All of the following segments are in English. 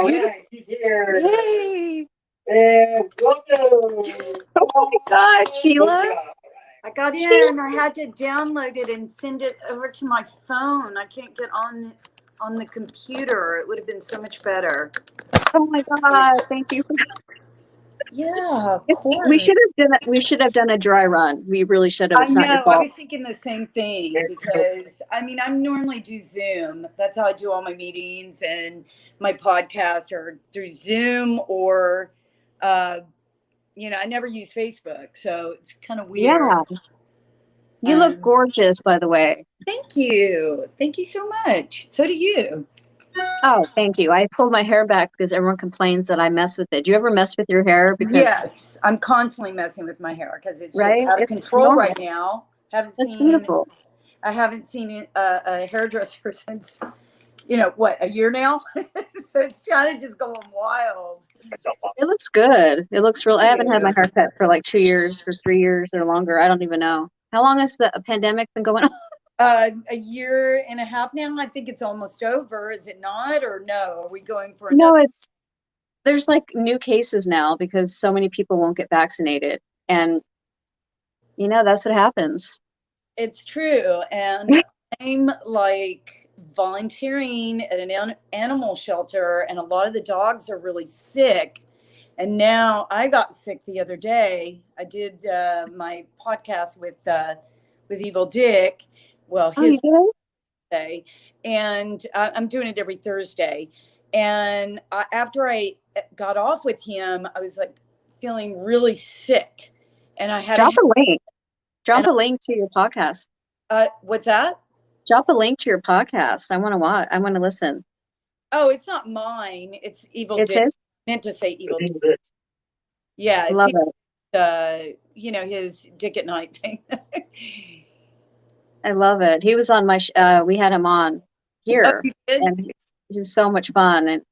beautiful. Right, she's here. Yay! And welcome. Oh my God, Sheila. I got in. I had to download it and send it over to my phone. I can't get on the computer. It would have been so much better. Oh my God, thank you. Yeah, of We course. should have done a dry run. We really should have. I It's not your know. I fault. was thinking the same thing because I normally do Zoom. That's how I do all my meetings and my podcast are through Zoom or, I never use Facebook, so it's kind of weird. Yeah. You look gorgeous, by the way. Thank you. Thank you so much. So do you. Oh, thank you. I pulled my hair back because everyone complains that I mess with it. Do you ever mess with your hair? Because yes, I'm constantly messing with my hair because it's just out of control normal. right now. Beautiful. I haven't seen a hairdresser since, a year now? So it's kind of just going wild. It looks good. It looks real. I haven't had my hair cut for like 2 years or 3 years or longer. I don't even know. How long has the pandemic been going on? A year and a half now. I think it's almost over. Is it not? Or no? Are we going for another? No, there's like new cases now because so many people won't get vaccinated. And, that's what happens. It's true. And I'm like volunteering at an animal shelter, and a lot of the dogs are really sick. And now I got sick the other day. I did my podcast with Evil Dick. Well, his Thursday, and I'm doing it every Thursday. And after I got off with him, I was like feeling really sick, and I had drop a link. Drop a link to your podcast. What's that? Drop a link to your podcast. I want to watch. I want to listen. Oh, it's not mine. It's Evil Dick. His? I meant to say Evil Dick. Yeah, love it. His Dick at Night thing. I love it. He was on my. We had him on here, and it was so much fun. And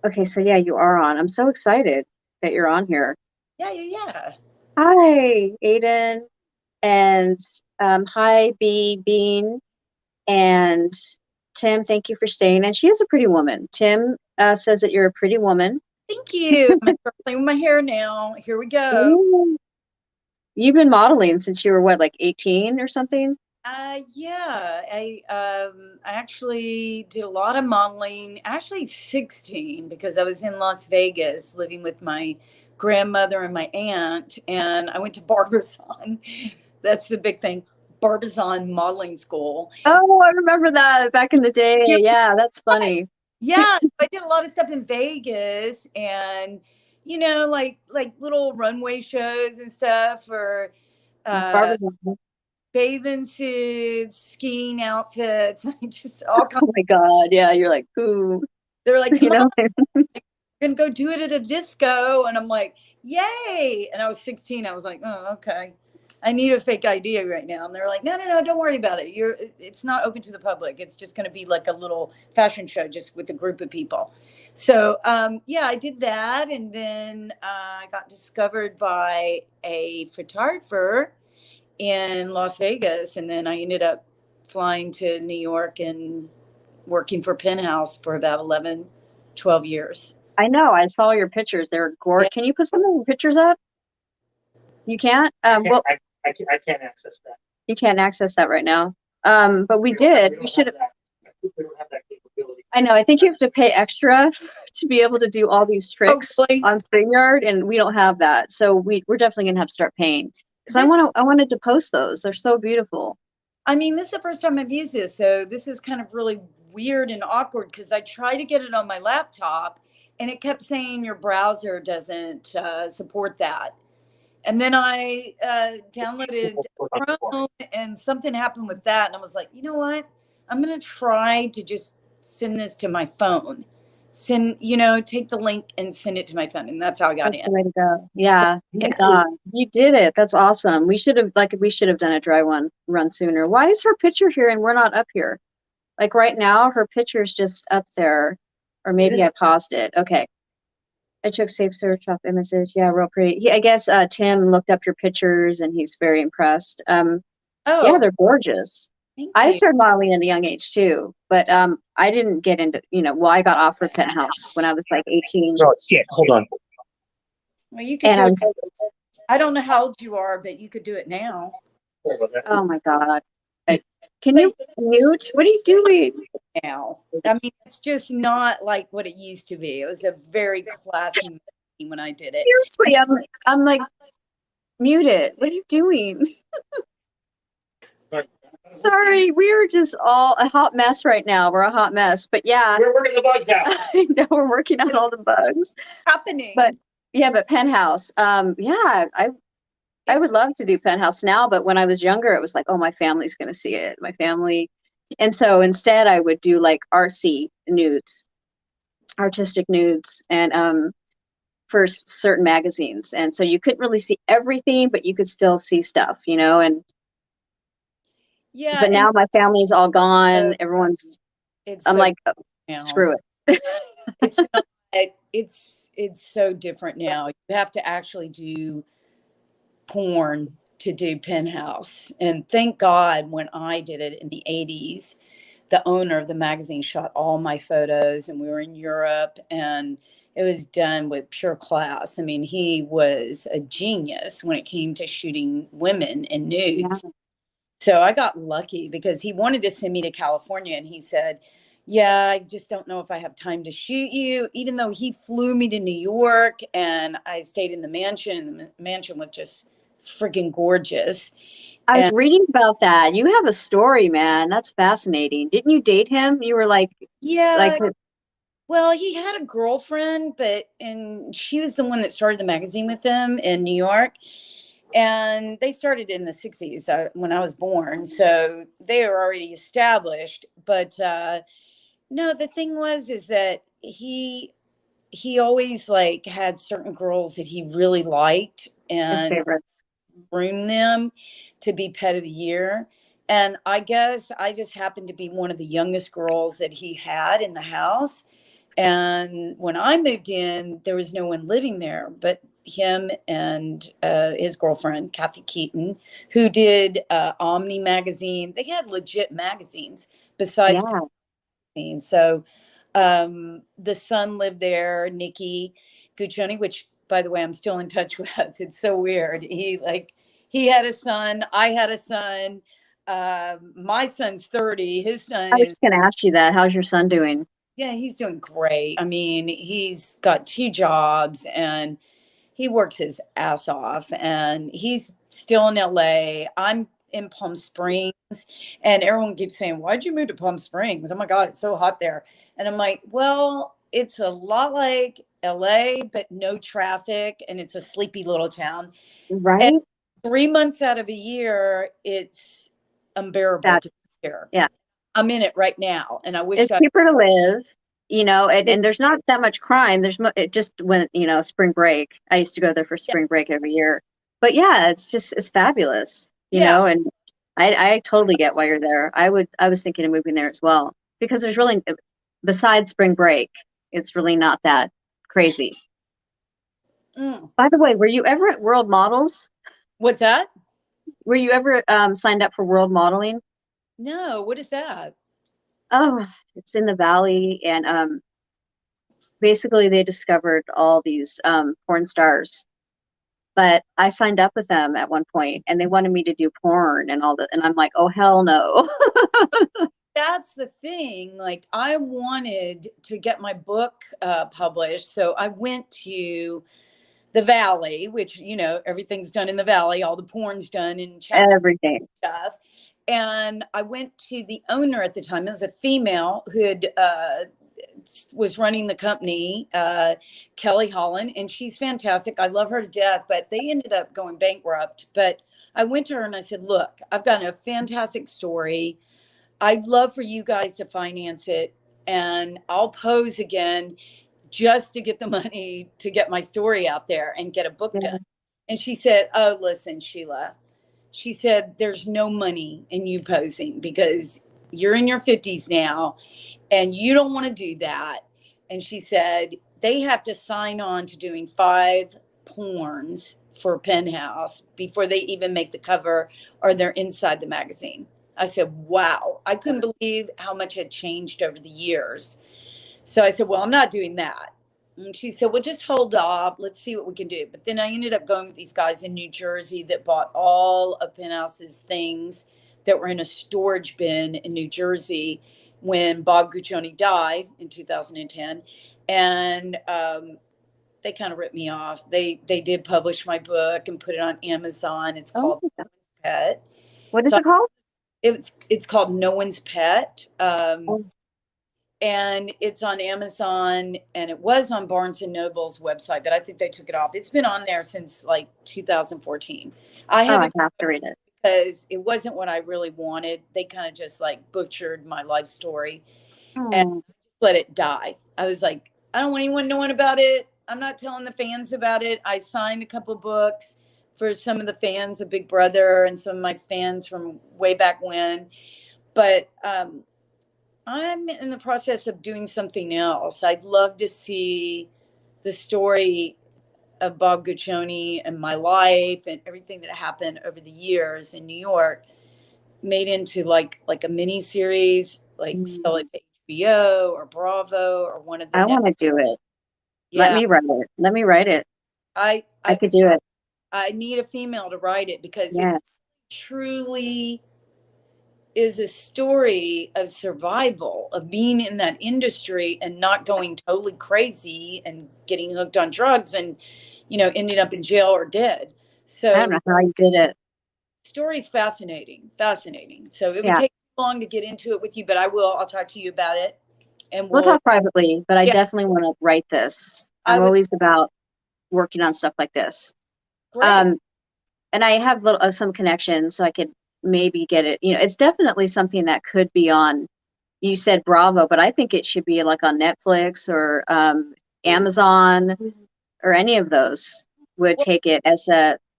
okay, so yeah, you are on. I'm so excited that you're on here. Yeah. Hi, Aiden, and hi, Bean, and Tim. Thank you for staying. And she is a pretty woman. Tim says that you're a pretty woman. Thank you. I'm playing with my hair now. Here we go. Ooh. You've been modeling since you were what, like 18 or something? Yeah. I actually did a lot of modeling. Actually 16, because I was in Las Vegas living with my grandmother and my aunt, and I went to Barbizon. That's the big thing. Barbizon modeling school. Oh, I remember that back in the day. Yeah, that's funny. Yeah, I did a lot of stuff in Vegas, and like little runway shows and stuff, or bathing suits, skiing outfits. I just all kinds. Oh my God! Yeah, you're like, ooh. They're like, come on, I'm gonna go do it at a disco, and I'm like, yay! And I was 16. I was like, oh, okay. I need a fake ID right now. And they're like, no, don't worry about it. It's not open to the public. It's just going to be like a little fashion show just with a group of people. So, yeah, I did that. And then I got discovered by a photographer in Las Vegas. And then I ended up flying to New York and working for Penthouse for about 11, 12 years. I know. I saw your pictures. They were gorgeous. Yeah. Can you put some of your pictures up? You can't? I can't access that. You can't access that right now. But we did. We should have. We don't have that capability. I know. I think you have to pay extra to be able to do all these tricks on StreamYard, and we don't have that. So we're definitely gonna have to start paying. Because I wanted to post those. They're so beautiful. I mean, this is the first time I've used this, so this is kind of really weird and awkward because I tried to get it on my laptop, and it kept saying your browser doesn't support that. And then I downloaded Chrome, and something happened with that. And I was like, you know what? I'm going to try to just send this to my phone. Take the link and send it to my phone. And that's how I got in. The way to go. Yeah. Thank God. You did it. That's awesome. We should have done a dry run sooner. Why is her picture here and we're not up here? Like right now, her picture's just up there. Or maybe I paused it. Okay. I took safe search off images. Yeah, real pretty. I guess Tim looked up your pictures and he's very impressed. Yeah, they're gorgeous. Thank I you. started modeling at a young age too, but I didn't get into, well, I got offered Penthouse when I was like 18, Oh shit! Hold on. Well, you could and do I it. was, I don't know how old you are, but you could do it now. Sorry about that. oh my God. Can you mute? What are you doing? Now, I mean, it's just not like what it used to be. It was a very classy magazine when I did it. Seriously, I'm like, mute it. What are you doing? Sorry, we're just all a hot mess right now. We're a hot mess, but yeah, We're working the bugs out. I know we're working on all the bugs. Happening. But yeah, but Penthouse, yeah, I would love to do Penthouse now, but when I was younger, it was like, oh, my family's going to see it, my family. And so instead I would do like artsy nudes, artistic nudes, and for certain magazines. And so you couldn't really see everything, but you could still see stuff, and yeah, but now my family's all gone. so Everyone's, it's I'm so like, oh, now. screw it. It's not, it's so different now. You have to actually do porn to do Penthouse. And thank God when I did it in the 80s, the owner of the magazine shot all my photos and we were in Europe and it was done with pure class. I mean, he was a genius when it came to shooting women in nudes. Yeah. So I got lucky because he wanted to send me to California and he said, yeah, I just don't know if I have time to shoot you, even though he flew me to New York and I stayed in the mansion. And the mansion was just freaking gorgeous. I was And reading about that. You have a story, man. That's fascinating. Didn't you date him? You were like, yeah, like, well, he had a girlfriend, and she was the one that started the magazine with him in New York. And they started in the 60s when I was born. So they were already established. But no, the thing is that he always like had certain girls that he really liked his and favorites. groomed them to be pet of the year. And I guess I just happened to be one of the youngest girls that he had in the house. And when I moved in, there was no one living there but him and his girlfriend, Kathy Keaton, who did Omni magazine. They had legit magazines besides Yeah. magazines. So the son lived there, Nikki Guccione, which by the way, I'm still in touch with. It's so weird. He had a son. I had a son. My son's 30. His son I was is, just going to ask you that. How's your son doing? yeah, he's doing great. I mean, he's got 2 jobs and he works his ass off and he's still in LA. I'm in Palm Springs and everyone keeps saying, why'd you move to Palm Springs? Oh my God, it's so hot there. And I'm like, well, it's a lot like LA, but no traffic and it's a sleepy little town. And Right? 3 months out of a year, it's unbearable That, to be here. yeah. I'm in it right now and I wish It's I cheaper to live, and, could. and there's not that much crime. It just when, spring break. I used to go there for Yeah. spring break every year. But yeah, it's fabulous, Yeah. and I totally get why you're there. I was thinking of moving there as well because there's really, besides spring break, it's really not that crazy. Mm. By the way, were you ever at World Models? What's that? Were you ever signed up for World Modeling? No, what is that? Oh, it's in the Valley, and basically they discovered all these porn stars. But I signed up with them at one point, and they wanted me to do porn and all that, and I'm like, oh hell no. That's the thing. Like, I wanted to get my book published. So I went to the Valley, which, everything's done in the Valley, all the porn's done in Chatsworth Everything. stuff. And I went to the owner at the time. It was a female who had, was running the company, Kelly Holland, and she's fantastic. I love her to death, but they ended up going bankrupt. But I went to her and I said, look, I've got a fantastic story. I'd love for you guys to finance it and I'll pose again just to get the money to get my story out there and get a book Yeah. done. And she said, oh, listen, Sheila, she said, there's no money in you posing because you're in your 50s now and you don't want to do that. And she said, they have to sign on to doing 5 porns for Penthouse before they even make the cover or they're inside the magazine. I said, wow, I couldn't believe how much had changed over the years. So I said, well, I'm not doing that. And she said, well, just hold off. Let's see what we can do. But then I ended up going with these guys in New Jersey that bought all of Penthouse's things that were in a storage bin in New Jersey when Bob Guccione died in 2010. And they kind of ripped me off. They did publish my book and put it on Amazon. It's Oh, called No One's Pet. what is So it called? it's called No One's Pet. Oh, And it's on Amazon, and it was on Barnes and Noble's website, but I think they took it off. It's been on there since like 2014. I I haven't, have to read it. because it wasn't what I really wanted. They kind of just like butchered my life story and Oh, let it die. I was like, I don't want anyone knowing about it. I'm not telling the fans about it. I signed a couple books for some of the fans of Big Brother and some of my fans from way back when. But I'm in the process of doing something else. I'd love to see the story of Bob Guccione and my life and everything that happened over the years in New York made into like a mini series, like sell it to HBO or Bravo or one of the I net. want to do it. Let Yeah, me write it. Let me write it. I I I could do it. I need a female to write it because it Yes. truly is a story of survival, of being in that industry and not going totally crazy and getting hooked on drugs and, ending up in jail or dead. I don't So know how you did it. story's fascinating, fascinating. So it would Yeah. take long to get into it with you, but I'll talk to you about it and We'll talk privately, but I yeah, definitely want to write this. I I'm would, always about working on stuff like this. great. And I have some connections, so I could maybe get it. It's definitely something that could be on. You said Bravo, but I think it should be like on Netflix or Amazon or any of those would Well, take it as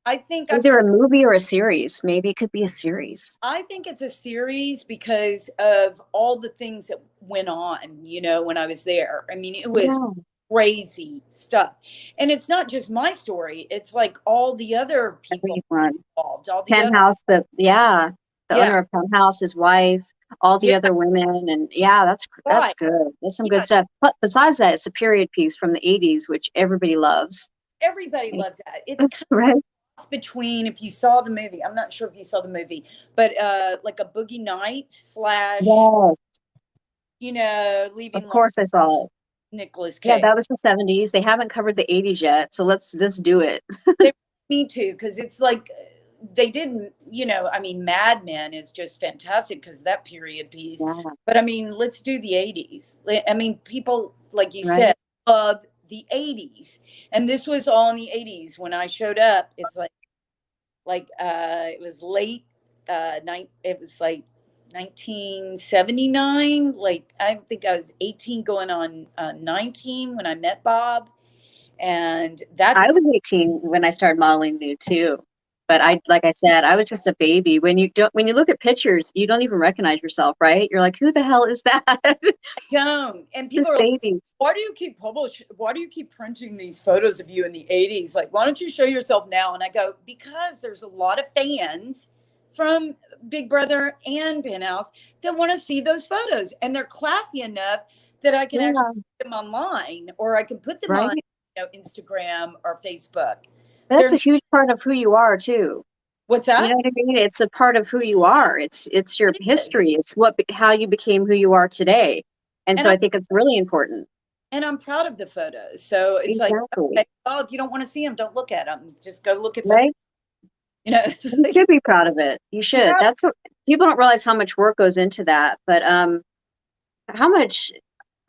I think either a movie or a series. Maybe it could be a series. I think it's a series because of all the things that went on, when I was there. I mean, it was Yeah, crazy stuff. And it's not just my story, it's like all the other people everyone. involved, all the other, Penthouse, the yeah, owner of Penthouse, his wife, all the yeah, other women, and yeah, that's right. good. That's some good Yeah, stuff. But besides that, it's a period piece from the '80s, which everybody loves. everybody loves that. It's kind Right? of between, if you saw the movie, I'm not sure if you saw the movie, but like a Boogie Night slash, Yes, of leaving course I saw it. Nicolas Yeah, Cage. that was the '70s. They haven't covered the '80s yet, so let's just do it. They me too, because it's like they didn't, I mean, Mad Men is just fantastic because of that period piece. Yeah, But I mean, let's do the 80s. I mean, people, like you right. said, love the 80s. And this was all in the 80s. When I showed up, it's like it was late it was like 1979. Like I think I was 18 going on 19 when I met Bob. And that's I was 18 when I started modeling nude too. But like I said, I was just a baby. When you look at pictures, you don't even recognize yourself, right? You're like, who the hell is that? don't. And people Just are like, babies. why do you keep printing these photos of you in the 80s? Like, why don't you show yourself now? And I go, because there's a lot of fans from Big Brother and Penthouse that want to see those photos. And they're classy enough that I can actually Yeah, put them online, or I can put them right. on, Instagram or Facebook. That's They're a huge part of who you are too. What's You that? know what I mean? It's a part of who you are. It's your It is. history. It's how you became who you are today. And And so I'm I think it's really important. and I'm proud of the photos. So it's like, Exactly. okay, well, if you don't want to see them, don't look at them. Just go look at something. Right? It's You like, should be proud of it. You I'm should. proud. People don't realize how much work goes into that, but how much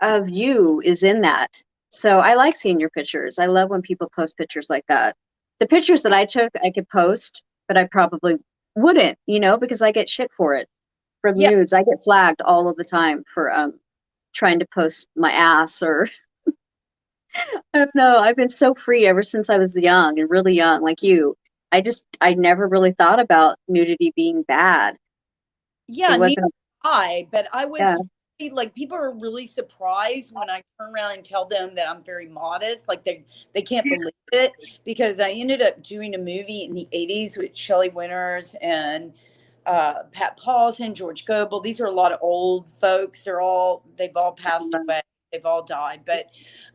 of you is in that. So I like seeing your pictures. I love when people post pictures like that. The pictures that I took, I could post, but I probably wouldn't, because I get shit for it. For the Yeah, nudes, I get flagged all of the time for trying to post my ass or I don't know. I've been so free ever since I was young and really young, like you. I never really thought about nudity being bad. It yeah, neither wasn't, I, but I yeah, was like, people are really surprised when I turn around and tell them that I'm very modest. Like they can't believe it because I ended up doing a movie in the 80s with Shelley Winters and Pat Paulson, George Goebel. These are a lot of old folks. They've all passed away. They've all died. But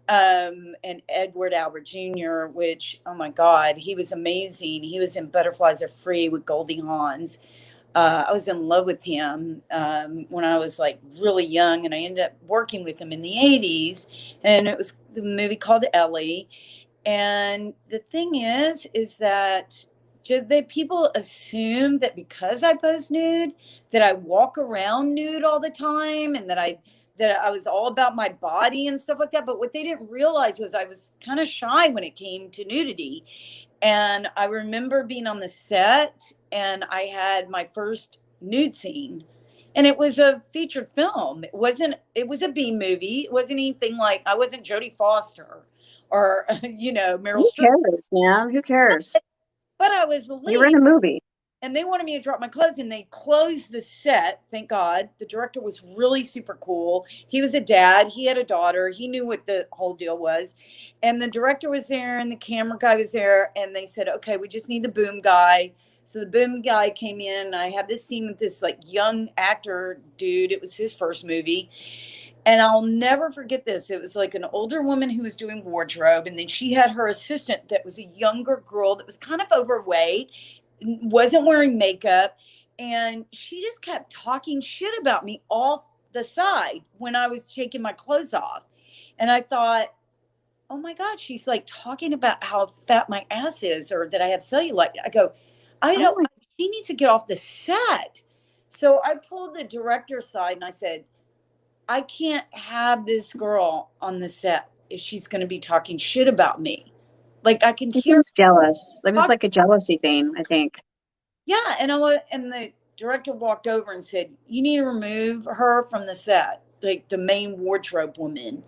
and Edward Albert Jr., which, oh my God, he was amazing. He was in Butterflies Are Free with Goldie Hawn. I was in love with him when I was like really young, and I ended up working with him in the 80s. And it was the movie called Ellie. And the thing is that people assume that because I pose nude, that I walk around nude all the time, and that I was all about my body and stuff like that. But what they didn't realize was I was kind of shy when it came to nudity. And I remember being on the set, and I had my first nude scene. And it was a featured film. It was a B movie. It wasn't anything like, I wasn't Jodie Foster or, Meryl Who Streep. cares, man? Who cares? But I was the You were lead. in a movie. And they wanted me to drop my clothes, and they closed the set. Thank God. The director was really super cool. He was a dad. He had a daughter. He knew what the whole deal was. And the director was there, and the camera guy was there. And they said, okay, we just need the boom guy. So the boom guy came in, and I had this scene with this like young actor dude. It was his first movie. And I'll never forget this. It was like an older woman who was doing wardrobe. And then she had her assistant that was a younger girl that was kind of overweight, wasn't wearing makeup, and she just kept talking shit about me off the side when I was taking my clothes off. And I thought, oh my God, she's like talking about how fat my ass is, or that I have cellulite. I go, she needs to get off the set. So I pulled the director aside and I said, I can't have this girl on the set if she's going to be talking shit about me. Like I can hear jealous. It was like a jealousy thing, I think. Yeah, and the director walked over and said, "You need to remove her from the set, like the main wardrobe woman."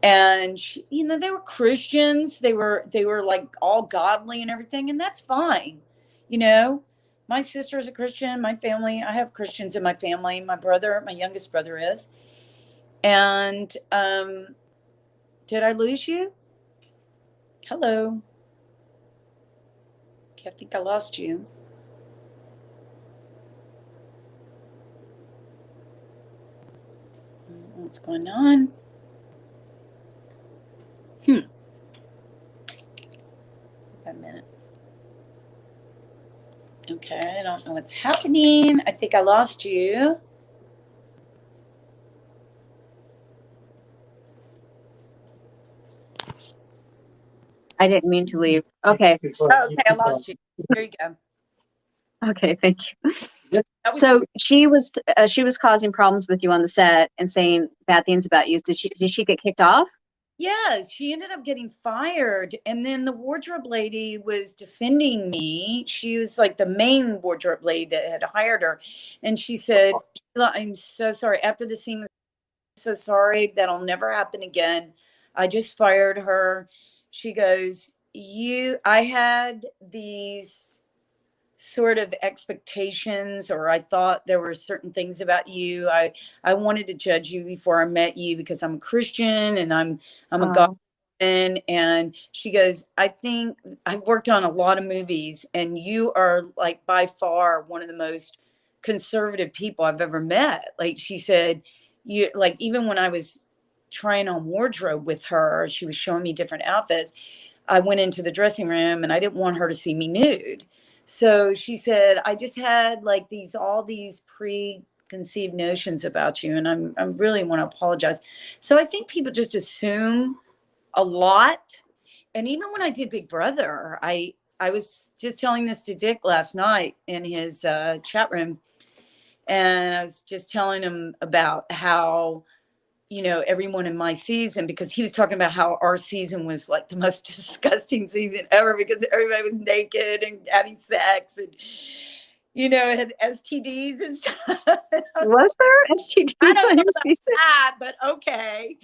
And she, they were Christians. They were like all godly and everything, and that's fine. My sister is a Christian. My family, I have Christians in my family. My youngest brother is. And did I lose you? Hello. I think I lost you. What's going on? A minute. Okay, I don't know what's happening. I think I lost you. I didn't mean to leave. Okay. Okay, I lost you. There you go. Okay, thank you. So she was causing problems with you on the set and saying bad things about you. Did she get kicked off? Yeah, she ended up getting fired. And then the wardrobe lady was defending me. She was like the main wardrobe lady that had hired her. And she said, I'm so sorry. After the scene was so sorry. That'll never happen again. I just fired her. She goes, I had these sort of expectations, or I thought there were certain things about you. I wanted to judge you before I met you because I'm a Christian and I'm a God woman. And she goes, I think I've worked on a lot of movies, and you are like by far one of the most conservative people I've ever met. Like she said, you like, even when I was trying on wardrobe with her, she was showing me different outfits. I went into the dressing room and I didn't want her to see me nude. So she said, I just had like all these preconceived notions about you. And I really want to apologize. So I think people just assume a lot. And even when I did Big Brother, I was just telling this to Dick last night in his chat room. And I was just telling him about how, everyone in my season, because he was talking about how our season was like the most disgusting season ever because everybody was naked and having sex and, had STDs and stuff. Was there STDs on your season? But okay.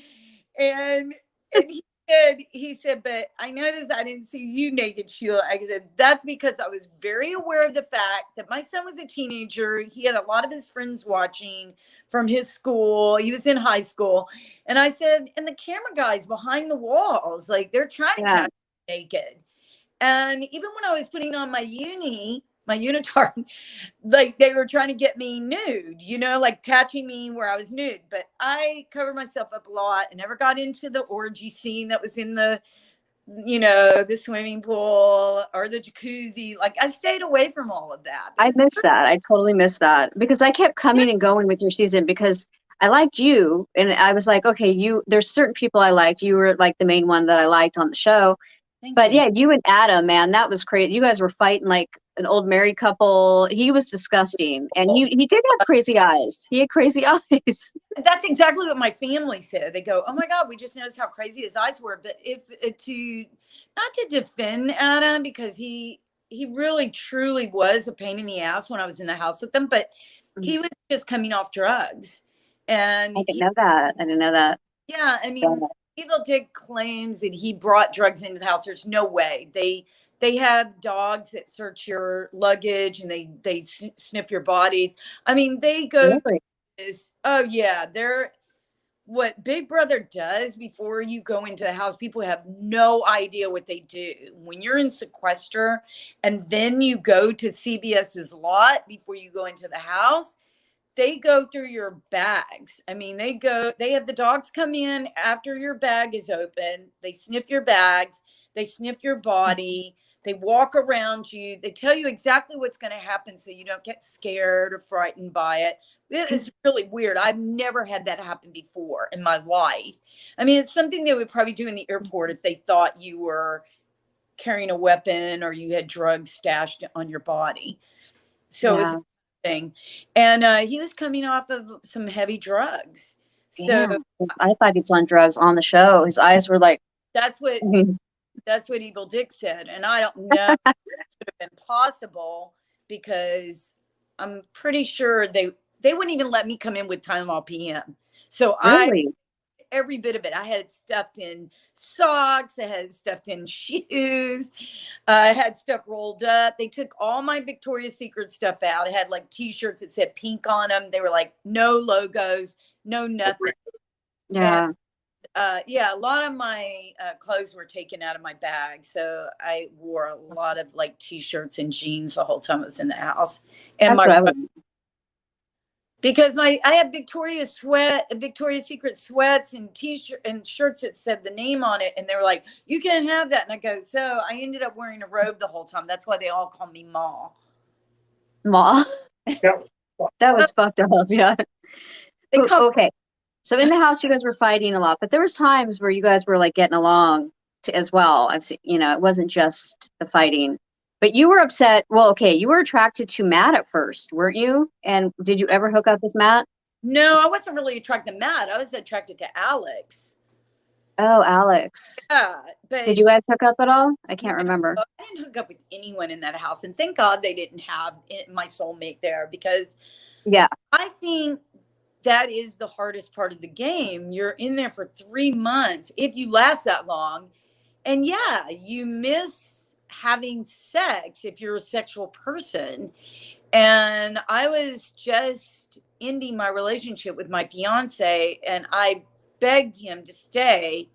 And he said, but I noticed I didn't see you naked, Sheila. I said, that's because I was very aware of the fact that my son was a teenager. He had a lot of his friends watching from his school. He was in high school. And I said, and the camera guys behind the walls, like they're trying to catch me naked. And even when I was putting on my uni, my unitard, like they were trying to get me nude, you know, like catching me where I was nude. But I covered myself up a lot and never got into the orgy scene that was in the, you know, the swimming pool or the jacuzzi. Like I stayed away from all of that. I missed that. I totally missed that because I kept coming and going with your season because I liked you and I was like, okay, there's certain people I liked. You were like the main one that I liked on the show. But you. yeah, you and Adam, man, that was crazy. You guys were fighting like an old married couple. He was disgusting. And he did have crazy eyes. He had crazy eyes. That's exactly what my family said. They go, "Oh my God, we just noticed how crazy his eyes were." But if to not to defend Adam because he really truly was a pain in the ass when I was in the house with them, but he was just coming off drugs. And I didn't know that. I didn't know that. yeah, I mean, Evil Dick claims that he brought drugs into the house. There's no way. They have dogs that search your luggage and they sniff your bodies. I mean, they go Really? through this. Oh yeah, they're what Big Brother does before you go into the house. People have no idea what they do when you're in sequester, and then you go to CBS's lot before you go into the house. They go through your bags. I mean, they have the dogs come in after your bag is open. They sniff your bags. They sniff your body. They walk around you. They tell you exactly what's going to happen so you don't get scared or frightened by it. It is really weird. I've never had that happen before in my life. I mean, it's something they would probably do in the airport if they thought you were carrying a weapon or you had drugs stashed on your body. So Yeah. it was thing. And he was coming off of some heavy drugs. So Damn. I thought he was on drugs on the show. His eyes were like, that's what Evil Dick said. And I don't know if it would have been possible because I'm pretty sure they wouldn't even let me come in with Tylenol PM. So really? every bit of it. I had it stuffed in socks. I had it stuffed in shoes. I had stuff rolled up. They took all my Victoria's Secret stuff out. I had like t-shirts that said pink on them. They were like no logos, no nothing. Yeah. And, yeah, a lot of my clothes were taken out of my bag. So I wore a lot of like t-shirts and jeans the whole time I was in the house. And That's what I would. Because I had Victoria's Secret sweats and t-shirt and shirts that said the name on it. And they were like, you can't have that. And I go, so I ended up wearing a robe the whole time. That's why they all call me Ma. Ma. That was fucked up. Yeah. Okay. So in the house, you guys were fighting a lot, but there was times where you guys were like getting along as well. I've seen, it wasn't just the fighting. But you were upset. Well, okay, you were attracted to Matt at first, weren't you? And did you ever hook up with Matt? No, I wasn't really attracted to Matt. I was attracted to Alex. Oh, Alex. Yeah, but did you guys hook up at all? I can't remember. I didn't hook up with anyone in that house, and thank God they didn't have my soulmate there because yeah, I think that is the hardest part of the game. You're in there for 3 months if you last that long, and yeah, you miss having sex if you're a sexual person. And I was just ending my relationship with my fiance and I begged him to stay,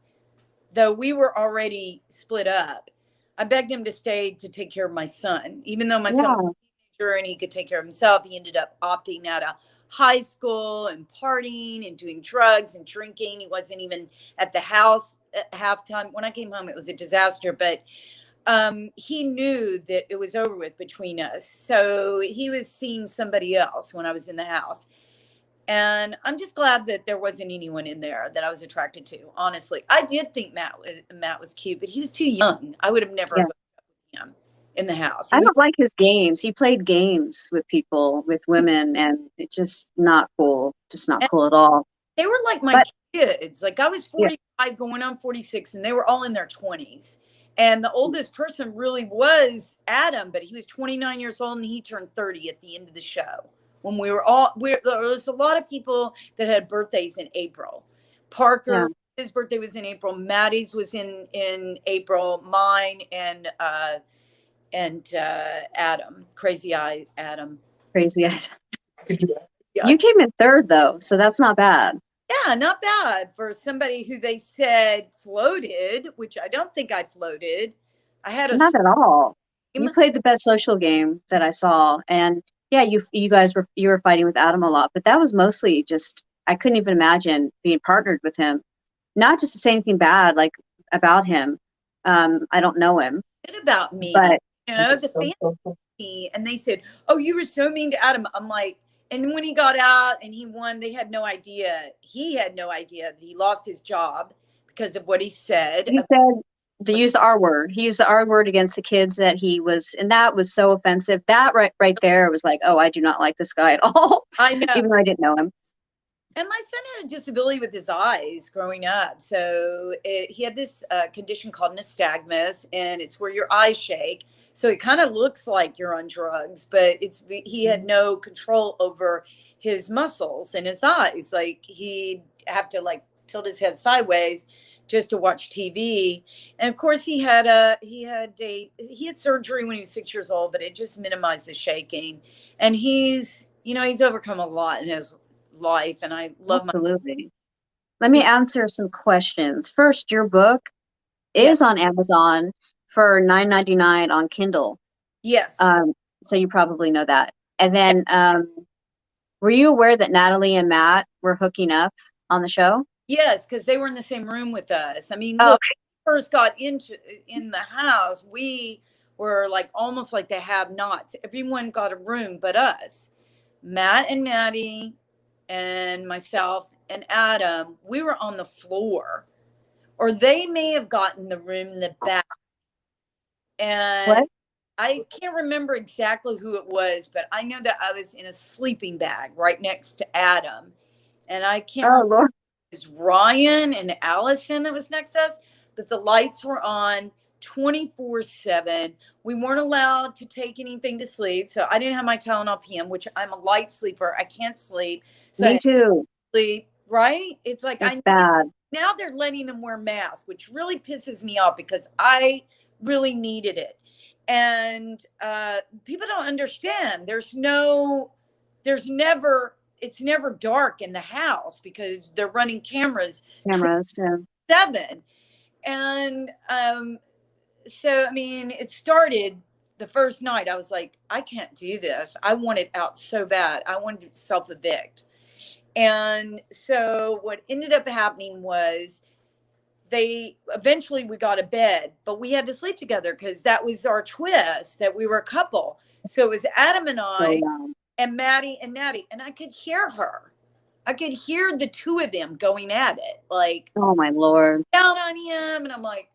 though we were already split up. I begged him to stay to take care of my son, even though my son was a teenager and he could take care of himself. He ended up opting out of high school and partying and doing drugs and drinking. He wasn't even at the house at halftime. When I came home, it was a disaster, but he knew that it was over with between us. So he was seeing somebody else when I was in the house. And I'm just glad that there wasn't anyone in there that I was attracted to. Honestly, I did think Matt was cute, but he was too young. I would have never hooked up with him in the house. I don't like his games. He played games with people, with women, and it's just not cool. Just not cool at all. They were like my kids. Like I was 45 going on 46 and they were all in their 20s. And the oldest person really was Adam, but he was 29 years old and he turned 30 at the end of the show. When there was a lot of people that had birthdays in April. Parker, his birthday was in April. Maddie's was in April. Mine and Adam, Crazy Eye Adam. Crazy Eyes. You came in third though, so that's not bad. Yeah, not bad for somebody who they said floated, which I don't think I floated. I had not at all. You played the best social game that I saw, and yeah, you guys were fighting with Adam a lot, but that was mostly just I couldn't even imagine being partnered with him. Not just to say anything bad like about him. I don't know him, About me, but the family, and they said, "Oh, you were so mean to Adam." I'm like, and when he got out and he won, they had no idea. He had no idea that he lost his job because of what he said. he said they used the R word. He used the R word against the kids that he was, and that was so offensive. That right there was like, oh, I do not like this guy at all. I know, even though I didn't know him. And my son had a disability with his eyes growing up. So he had this condition called nystagmus, and it's where your eyes shake. So it kind of looks like you're on drugs, but he had no control over his muscles in his eyes. Like he'd have to like tilt his head sideways just to watch TV. And of course he had surgery when he was 6 years old, but it just minimized the shaking. And he's overcome a lot in his life, and I love absolutely. Let me answer some questions. First, your book is on Amazon for $9.99 on Kindle. Yes. So you probably know that. And then, were you aware that Natalie and Matt were hooking up on the show? Yes, because they were in the same room with us. I mean, look, when we first got in the house, we were like almost like the have-nots. Everyone got a room but us. Matt and Natty and myself and Adam, we were on the floor, or they may have gotten the room in the back. And what? I can't remember exactly who it was, but I know that I was in a sleeping bag right next to Adam. And I can't remember Lord. It was Ryan and Allison that was next to us, but the lights were on 24/7. We weren't allowed to take anything to sleep. So I didn't have my Tylenol PM, which I'm a light sleeper. I can't sleep. So me too. Sleep, right? It's like it's bad. Now they're letting them wear masks, which really pisses me off because I really needed it. And people don't understand. It's never dark in the house because they're running cameras. 7. And so, I mean, it started the first night. I was like, I can't do this. I want it out so bad. I wanted to self-evict. And so what ended up happening was we got a bed, but we had to sleep together because that was our twist, that we were a couple. So it was Adam and I and Maddie and Natty, and I could hear her. I could hear the two of them going at it. Like, oh my Lord. Down on him. And I'm like,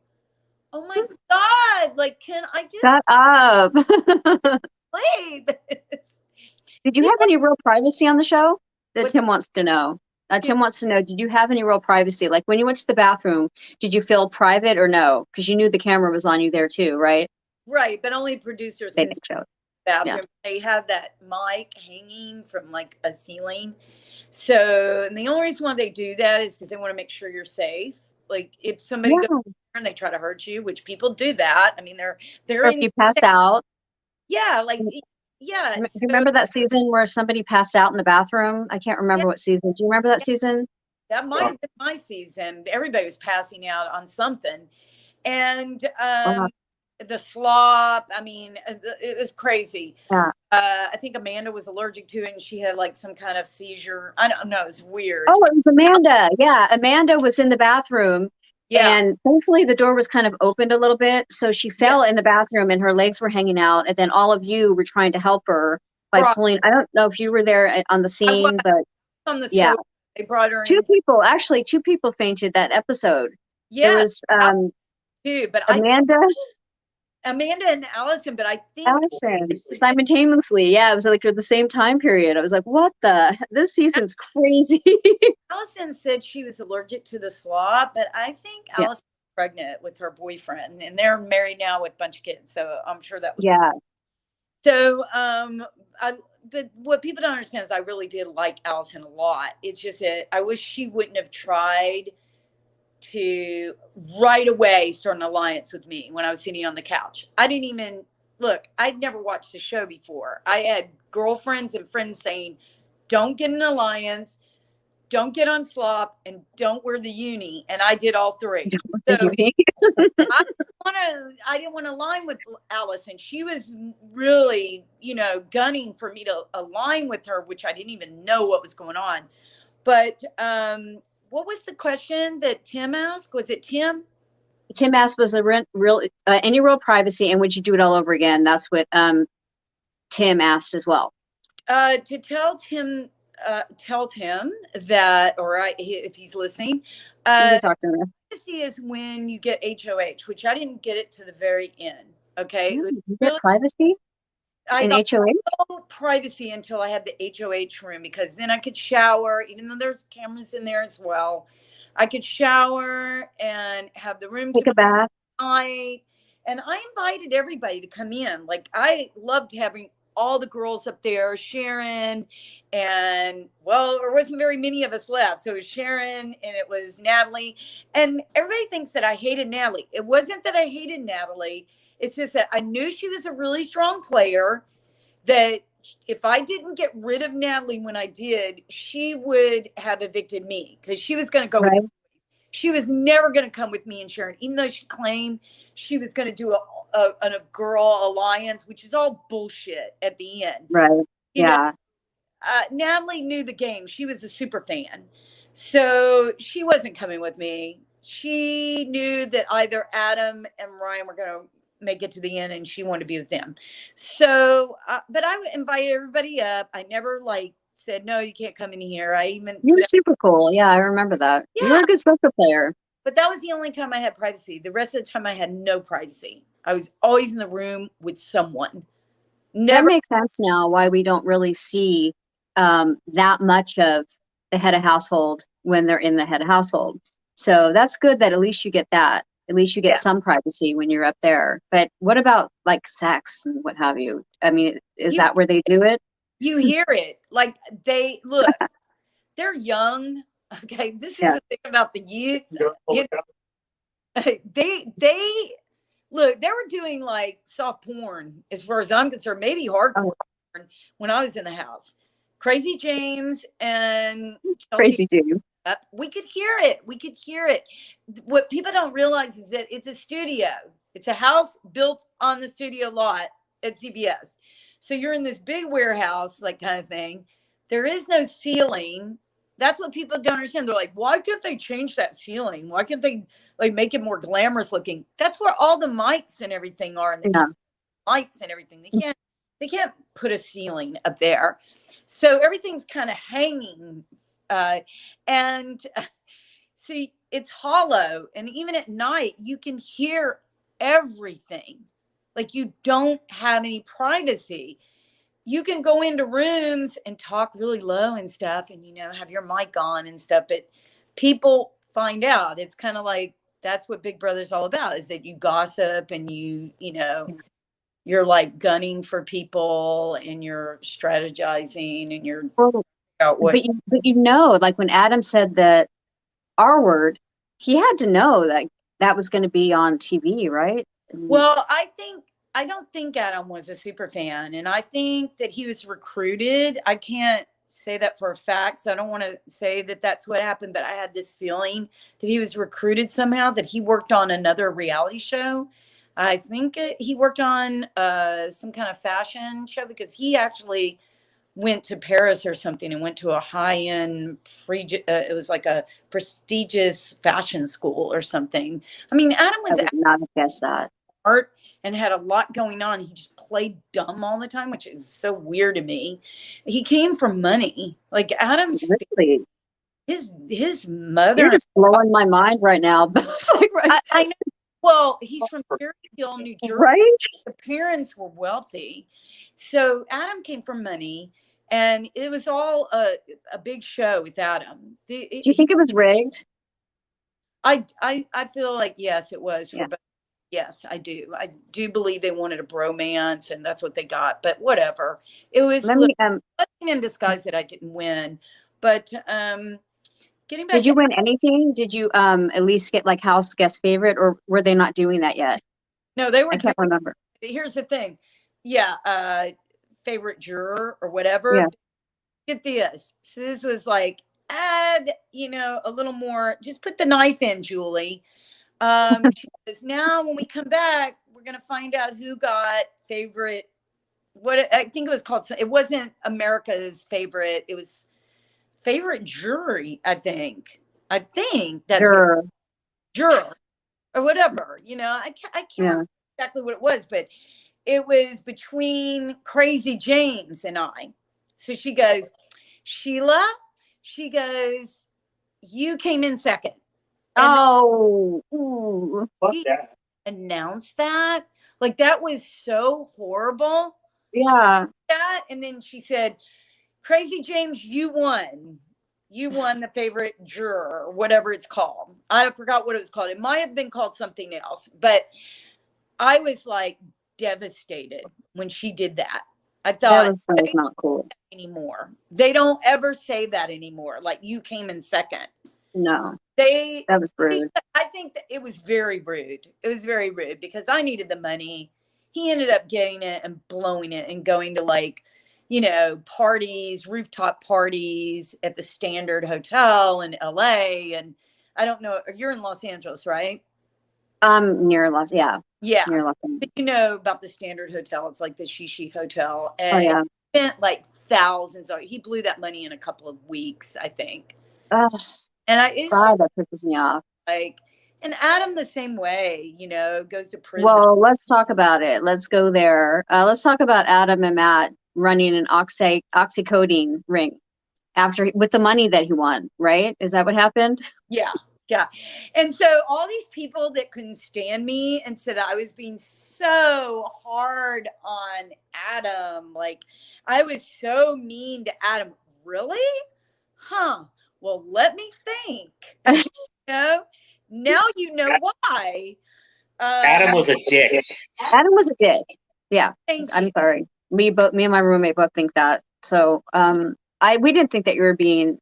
oh my God, like, can I just shut up? play this? Did you have any real privacy on the show? Tim wants to know. Tim wants to know, did you have any real privacy? Like when you went to the bathroom, did you feel private or no? Because you knew the camera was on you there too, right? Right, but only producers can show bathroom. Yeah. They have that mic hanging from like a ceiling. So, and the only reason why they do that is because they want to make sure you're safe. Like if somebody goes and they try to hurt you, which people do that. I mean, they're or if you pass out. Yeah, like yeah. Do you remember that season where somebody passed out in the bathroom? I can't remember what season. Do you remember that season? That might have been my season. Everybody was passing out on something. And the slop, I mean, it was crazy. Yeah. I think Amanda was allergic to it and she had like some kind of seizure. I don't know. It was weird. Oh, it was Amanda. Yeah. Amanda was in the bathroom. Yeah. And thankfully the door was kind of opened a little bit. So she fell in the bathroom and her legs were hanging out. And then all of you were trying to help her by pulling. I don't know if you were there on the scene, but on the sofa, they brought her two people fainted that episode. Yeah. It was too, but Amanda and Allison, but I think Allison simultaneously. Yeah, it was like at the same time period. I was like, what this season's crazy. Allison said she was allergic to the slop, but I think Allison was pregnant with her boyfriend and they're married now with a bunch of kids. So I'm sure that was. Yeah. So, but what people don't understand is I really did like Allison a lot. It's just that I wish she wouldn't have tried to right away start an alliance with me when I was sitting on the couch. I didn't even look. I'd never watched the show before. I had girlfriends and friends saying, don't get an alliance, don't get on slop, and don't wear the uni. And I did all three. So I I didn't want to align with Allison. She was really, gunning for me to align with her, which I didn't even know what was going on. But what was the question that Tim asked? Was it Tim? Tim asked, was any real privacy, and would you do it all over again? That's what Tim asked as well. To tell Tim that, if he's listening, You can talk to him. privacy is when you get HOH, which I didn't get it to the very end. Okay, You get privacy in got HOH? no privacy until I had the HOH room, because then I could shower, even though there's cameras in there as well. I could shower and have the room Take a bath. And I invited everybody to come in. Like, I loved having all the girls up there, Sharon, and there wasn't very many of us left. So it was Sharon and it was Natalie. And everybody thinks that I hated Natalie. It wasn't that I hated Natalie. It's just that I knew she was a really strong player, that if I didn't get rid of Natalie when I did, she would have evicted me, because she was going to go with the boys. She was never going to come with me and Sharon, even though she claimed she was going to do a girl alliance, which is all bullshit at the end. Right. You know, Natalie knew the game. She was a super fan. So she wasn't coming with me. She knew that either Adam and Ryan were going to make it to the end, and she wanted to be with them. So, but I invited everybody up. I never said, no, you can't come in here. You were super cool. Yeah, I remember that. Yeah. You were a good poker player. But that was the only time I had privacy. The rest of the time I had no privacy. I was always in the room with someone. Never. That makes sense now why we don't really see that much of the head of household when they're in the head of household. So that's good that at least you get that. At least you get some privacy when you're up there. But what about sex and what have you? I mean, is that where they do it? You hear it. They look, they're young. Okay. This is the thing about the youth. They look, they were doing soft porn, as far as I'm concerned, maybe hardcore porn when I was in the house. Crazy James and Crazy James. We could hear it. What people don't realize is that it's a studio. It's a house built on the studio lot at CBS. So you're in this big warehouse, kind of thing. There is no ceiling. That's what people don't understand. They're like, why can't they change that ceiling? Why can't they make it more glamorous looking? That's where all the mics and everything are, and the lights and everything. They can't put a ceiling up there. So everything's kind of hanging. So it's hollow, and even at night you can hear everything. You don't have any privacy. You can go into rooms and talk really low and stuff, and have your mic on and stuff, but people find out. It's kind of that's what Big Brother's all about, is that you gossip and you're gunning for people, and you're strategizing, and you're but when Adam said the R word, he had to know that was going to be on TV, right? Well, I don't think Adam was a super fan, and I think that he was recruited. I can't say that for a fact, so I don't want to say that that's what happened, but I had this feeling that he was recruited somehow, that he worked on another reality show. I think he worked on some kind of fashion show, because he actually went to Paris or something and went to a high-end, it was a prestigious fashion school or something. I mean, Adam was I would not have guessed that. Art and had a lot going on. He just played dumb all the time, which is so weird to me. He came from money. Adam's really? his mother. You're just blowing my mind right now. I know. Well, he's from Fairfield, New Jersey. Right? The parents were wealthy. So Adam came from money, and it was all a big show with Adam. Do you think it was rigged? I feel like, yes, it was. Yes, I do. I do believe they wanted a bromance, and that's what they got. But whatever. It was blessing in disguise that I didn't win. But getting back. Did you win anything? Did you at least get house guest favorite, or were they not doing that yet? No, they were. I can't remember. Here's the thing. Yeah, favorite juror or whatever. Yeah. Get this. So this was add, a little more. Just put the knife in, Julie. She says, now when we come back, we're going to find out who got favorite. What I think it was called. It wasn't America's favorite. It was favorite jury. I think that's what Sure. juror or whatever. I can't Yeah. remember exactly what it was, but it was between Crazy James and I. So she goes, Sheila, she goes, you came in second. And Oh, ooh. Fuck that. announced that. Like, that was so horrible. Yeah. That, and then she said, Crazy James, you won. You won the favorite juror, or whatever it's called. I forgot what it was called. It might have been called something else, but I was like devastated when she did that. I thought, That was not cool. anymore. They don't ever say that anymore. Like, you came in second. No, That was rude. I think that it was very rude. It was very rude because I needed the money. He ended up getting it and blowing it and going to, like, parties, rooftop parties at the Standard Hotel in LA. And I don't know, you're in Los Angeles, right? Near Los, yeah, Yeah. near Los Angeles. You know about the Standard Hotel. It's like the Shishi Hotel. Oh And yeah. spent like thousands. He blew that money in a couple of weeks, I think. Oh And it's God, that pisses me off. like, and Adam the same way, goes to prison. Well, let's talk about it. Let's go there. Let's talk about Adam and Matt running an oxycodone ring with the money that he won, right? Is that what happened? Yeah. Yeah. And so all these people that couldn't stand me and said I was being so hard on Adam, like I was so mean to Adam. Really? Huh. Well, let me think. Now you know why. Adam was a dick. Adam was a dick. Yeah. Thank I'm you. sorry. Me and my roommate both think that. So we didn't think that you were being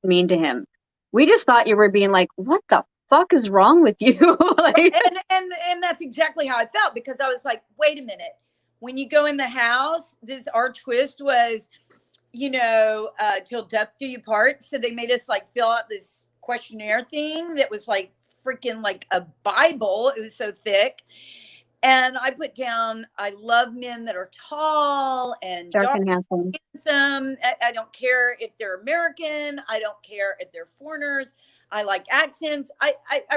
mean to him. We just thought you were being like, what the fuck is wrong with you? Like, and that's exactly how I felt, because I was like, wait a minute. When you go in the house, our twist was, till death do you part. So they made us like fill out this questionnaire thing that was like freaking like a Bible. It was so thick. And I put down, I love men that are tall and dark dark and handsome. handsome. I don't care if they're American. I don't care if they're foreigners. I like accents. I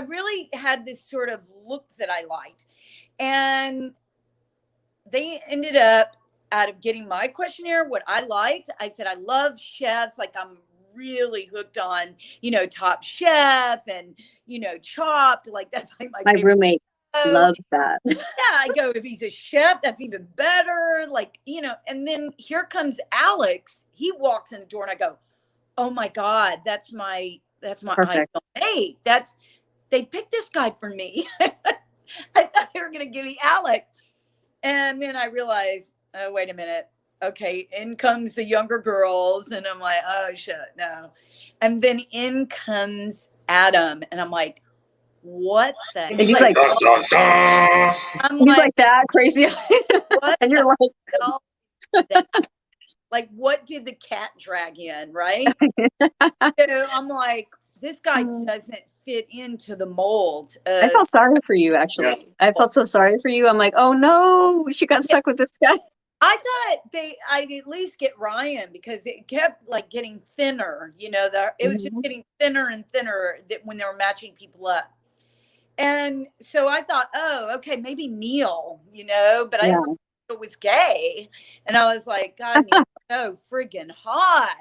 really had this sort of look that I liked. And they ended up, out of getting my questionnaire, what I liked, I said, I love chefs. Like, I'm really hooked on, Top Chef and, Chopped. Like, that's like My favorite. roommate loves that. Yeah, I go, if he's a chef, that's even better. Like, and then here comes Alex. He walks in the door and I go, oh my God, that's my Perfect. ideal mate. They picked this guy for me. I thought they were going to give me Alex. And then I realized, oh, wait a minute. Okay, in comes the younger girls. And I'm like, oh, shit, no. And then in comes Adam. And I'm like, what the And he's like, Dun, dun, dun. I'm he's like, like that, crazy. what And you're like, hell is that? Like, what did the cat drag in, right? So I'm like, this guy doesn't fit into the mold. I felt sorry for you, actually. Yeah. I felt so sorry for you. I'm like, oh no, she got stuck with this guy. I thought I'd at least get Ryan, because it kept like getting thinner, it was just getting thinner and thinner when they were matching people up. And so I thought, oh, okay, maybe Neil, but I didn't know it was gay. And I was like, God, Neil's so friggin' hot.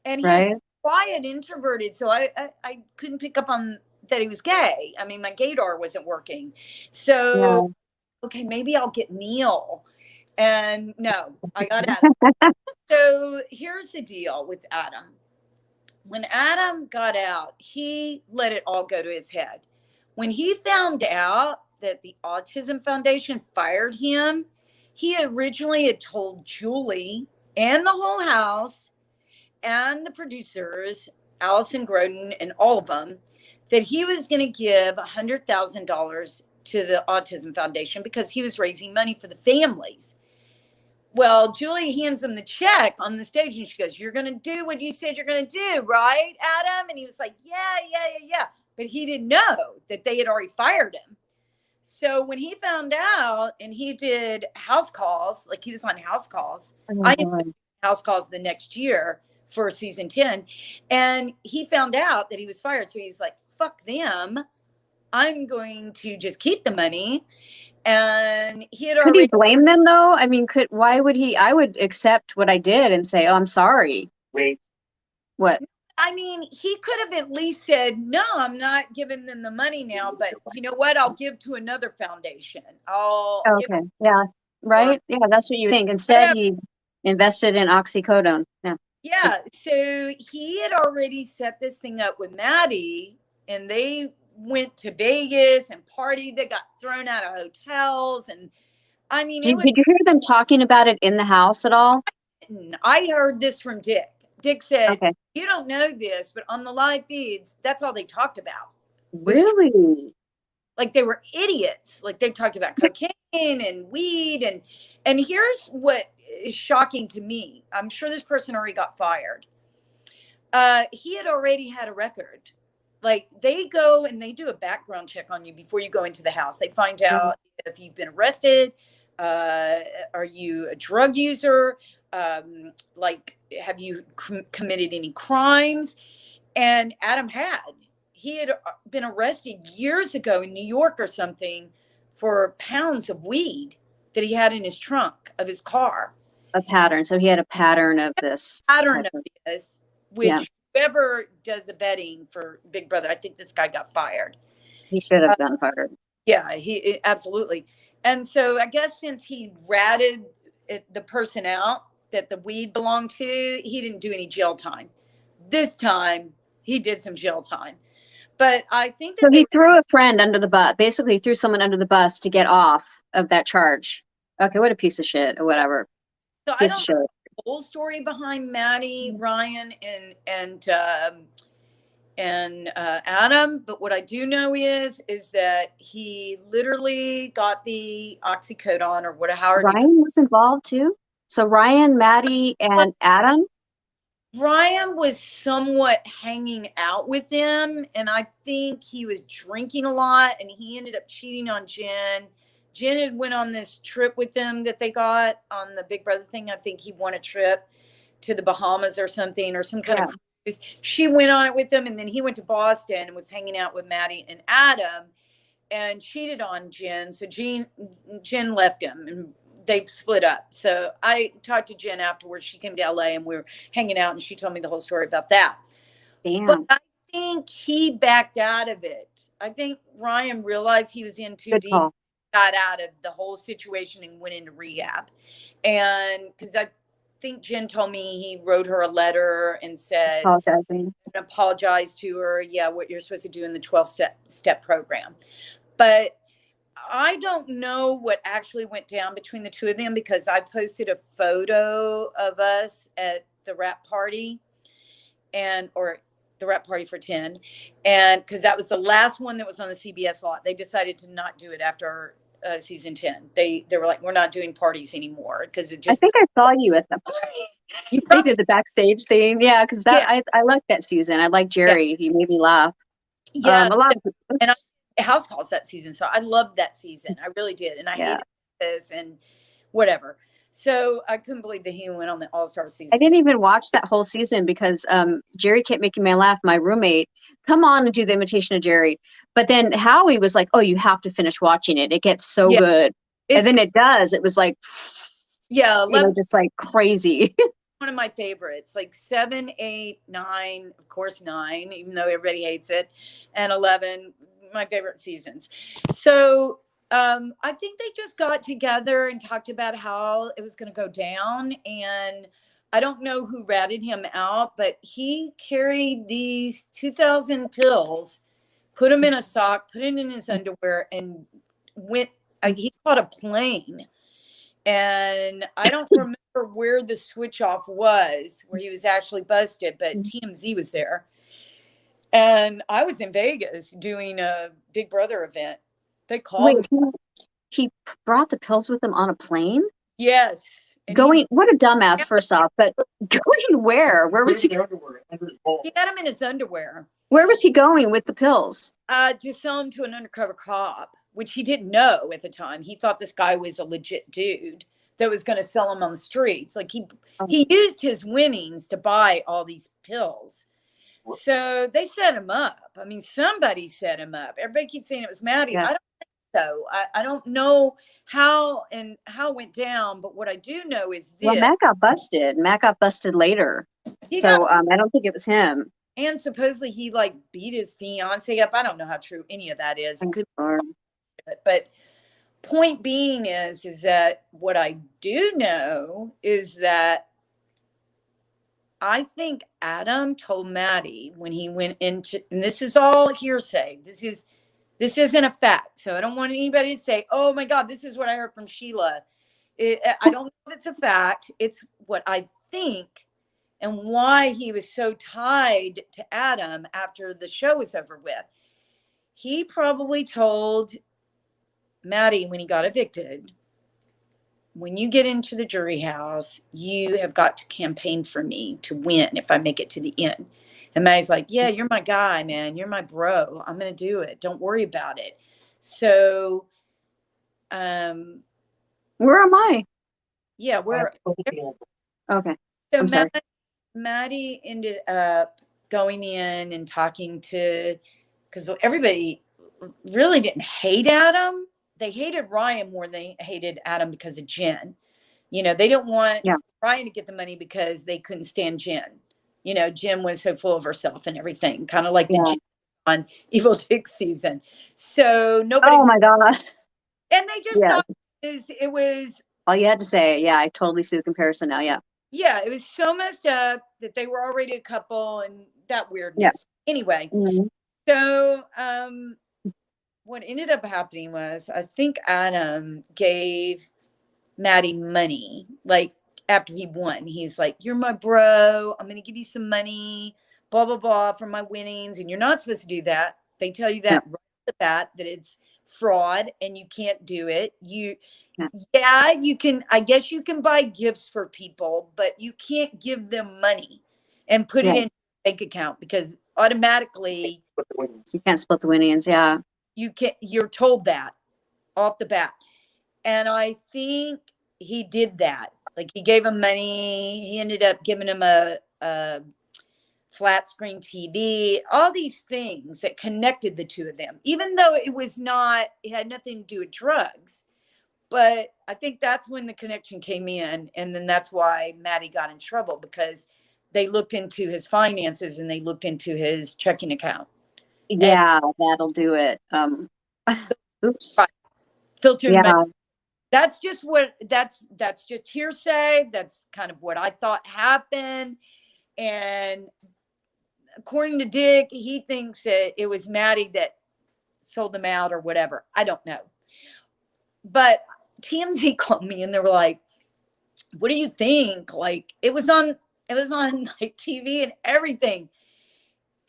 And he was quiet, introverted. So I couldn't pick up on that he was gay. I mean, my gaydar wasn't working. So, okay, maybe I'll get Neil. And no, I got Adam. So here's the deal with Adam. When Adam got out, he let it all go to his head. When he found out that the Autism Foundation fired him, he originally had told Julie and the whole house and the producers, Allison Groden and all of them, that he was going to give $100,000 to the Autism Foundation because he was raising money for the families. Well, Julie hands him the check on the stage and she goes, you're going to do what you said you're going to do, right, Adam? And he was like, yeah. but he didn't know that they had already fired him. So when he found out and he did house calls, like he was on house calls, I did house calls the next year for season 10, and he found out that he was fired. So he's like, fuck them. I'm going to just keep the money. And he had Could already he blame them though? I mean, why would he? I would accept what I did and say, "Oh, I'm sorry." Wait, What? I mean, he could have at least said, no, I'm not giving them the money now, but you know what? I'll give to another foundation. I'll give Okay. Yeah. Right. Yeah. That's what you think. Instead, he invested in oxycodone. Yeah. Yeah. So he had already set this thing up with Maddie, and they went to Vegas and partied. They got thrown out of hotels. And I mean, Did you hear them talking about it in the house at all? I heard this from Dick. Dick said, Okay. you don't know this, but on the live feeds, that's all they talked about. Really? Like they were idiots. Like they talked about cocaine and weed. And here's what is shocking to me. I'm sure this person already got fired. He had already had a record. Like they go and they do a background check on you before you go into the house. They find out if you've been arrested. Are you a drug user? Like, have you committed any crimes? And Adam he had been arrested years ago in New York or something for pounds of weed that he had in his trunk of his car. A pattern. So he had a pattern of this. Which whoever does the betting for Big Brother, I think this guy got fired. He should have been fired. Yeah, he absolutely. And so I guess since he ratted the person out that the weed belonged to, he didn't do any jail time. This time he did some jail time. But I think that he threw a friend under the bus, basically threw someone under the bus to get off of that charge. Okay, what a piece of shit or whatever. So I don't know the whole story behind Maddie, Ryan, and Adam, but what I do know is that he literally got the oxycodone or whatever. Ryan was involved too. So Ryan, Maddie, and Adam. Ryan was somewhat hanging out with them, and I think he was drinking a lot, and he ended up cheating on Jen. Jen had went on this trip with them that they got on the Big Brother thing. I think he won a trip to the Bahamas or something, or some kind of cruise. She went on it with them, and then he went to Boston and was hanging out with Maddie and Adam and cheated on Jen. So Jen left him, and they split up. So I talked to Jen afterwards. She came to LA and we were hanging out, and she told me the whole story about that. Damn. But I think he backed out of it. I think Ryan realized he was in too deep, got out of the whole situation and went into rehab. And because I think Jen told me he wrote her a letter and said, apologize to her. Yeah, what you're supposed to do in the 12-step program. But I don't know what actually went down between the two of them, because I posted a photo of us at the wrap party or the wrap party for 10. And because that was the last one that was on the CBS lot. They decided to not do it after season 10. They were like, we're not doing parties anymore, because it just. I think I saw you at the party. They did the backstage thing. Yeah, because I liked that season. I liked Jerry. Yeah. He made me laugh. Yeah. A lot of people. And house calls that season, so I loved that season. I really did. And I hated this and whatever. So I couldn't believe that he went on the All-Star season. I didn't even watch that whole season because Jerry kept making me laugh. My roommate, come on and do the imitation of Jerry. But then Howie was like, oh, you have to finish watching it. It gets so good. And then it does. It was like, just like crazy. One of my favorites, like 7, 8, 9, of course 9, even though everybody hates it, and 11, my favorite seasons. So I think they just got together and talked about how it was going to go down. And I don't know who ratted him out, but he carried these 2,000 pills, put them in a sock, put it in his underwear, and went. He caught a plane. And I don't remember where the switch off was, where he was actually busted, but TMZ was there. And I was in Vegas doing a Big Brother event. They called. Wait, he brought the pills with him on a plane? Yes. And what a dumbass, first off, but going where? Where was he? He had him in his underwear. Where was he going with the pills? To sell them to an undercover cop, which he didn't know at the time. He thought this guy was a legit dude that was going to sell them on the streets. Like he used his winnings to buy all these pills. So they set him up. I mean, somebody set him up. Everybody keeps saying it was Maddie. Yeah. I don't think so. I don't know how it went down, but what I do know is this. Well, Matt got busted. Matt got busted later. So I don't think it was him. And supposedly he like beat his fiance up. I don't know how true any of that is. But point being is that what I do know is that I think Adam told Maddie when he went into, and this is all hearsay. This isn't a fact. So I don't want anybody to say, oh my God, this is what I heard from Sheila. I don't know if it's a fact. It's what I think and why he was so tied to Adam after the show was over with. He probably told Maddie when he got evicted, when you get into the jury house, you have got to campaign for me to win if I make it to the end. And Maddie's like, yeah, you're my guy, man. You're my bro. I'm going to do it. Don't worry about it. So, where am I? Yeah, we're okay. So Maddie ended up going in and talking to, because everybody really didn't hate Adam. They hated Ryan more than they hated Adam because of Jen. You know, they didn't want Ryan to get the money because they couldn't stand Jen. You know, Jen was so full of herself and everything, kind of like the Jen on Evil Dick season. So nobody. Oh my God. And they just thought it was. All you had to say. Yeah, I totally see the comparison now. Yeah. Yeah, it was so messed up that they were already a couple and that weirdness. Yeah. Anyway, so what ended up happening was I think Adam gave Maddie money, like after he won. He's like, you're my bro. I'm going to give you some money, blah, blah, blah, from my winnings. And you're not supposed to do that. They tell you that right off the bat, that it's fraud and you can't do it. You can, I guess you can buy gifts for people, but you can't give them money and put it in a bank account because automatically you can't split the winnings. Yeah. You're told that off the bat. And I think he did that. Like he gave him money. He ended up giving him a flat screen TV, all these things that connected the two of them, even though it had nothing to do with drugs. But I think that's when the connection came in. And then that's why Maddie got in trouble because they looked into his finances and they looked into his checking account. Yeah, that'll do it. Oops. Filtered money. That's just just hearsay. That's kind of what I thought happened. And according to Dick, he thinks that it was Maddie that sold them out or whatever. I don't know. But TMZ called me and they were like, what do you think? Like it was on like TV and everything.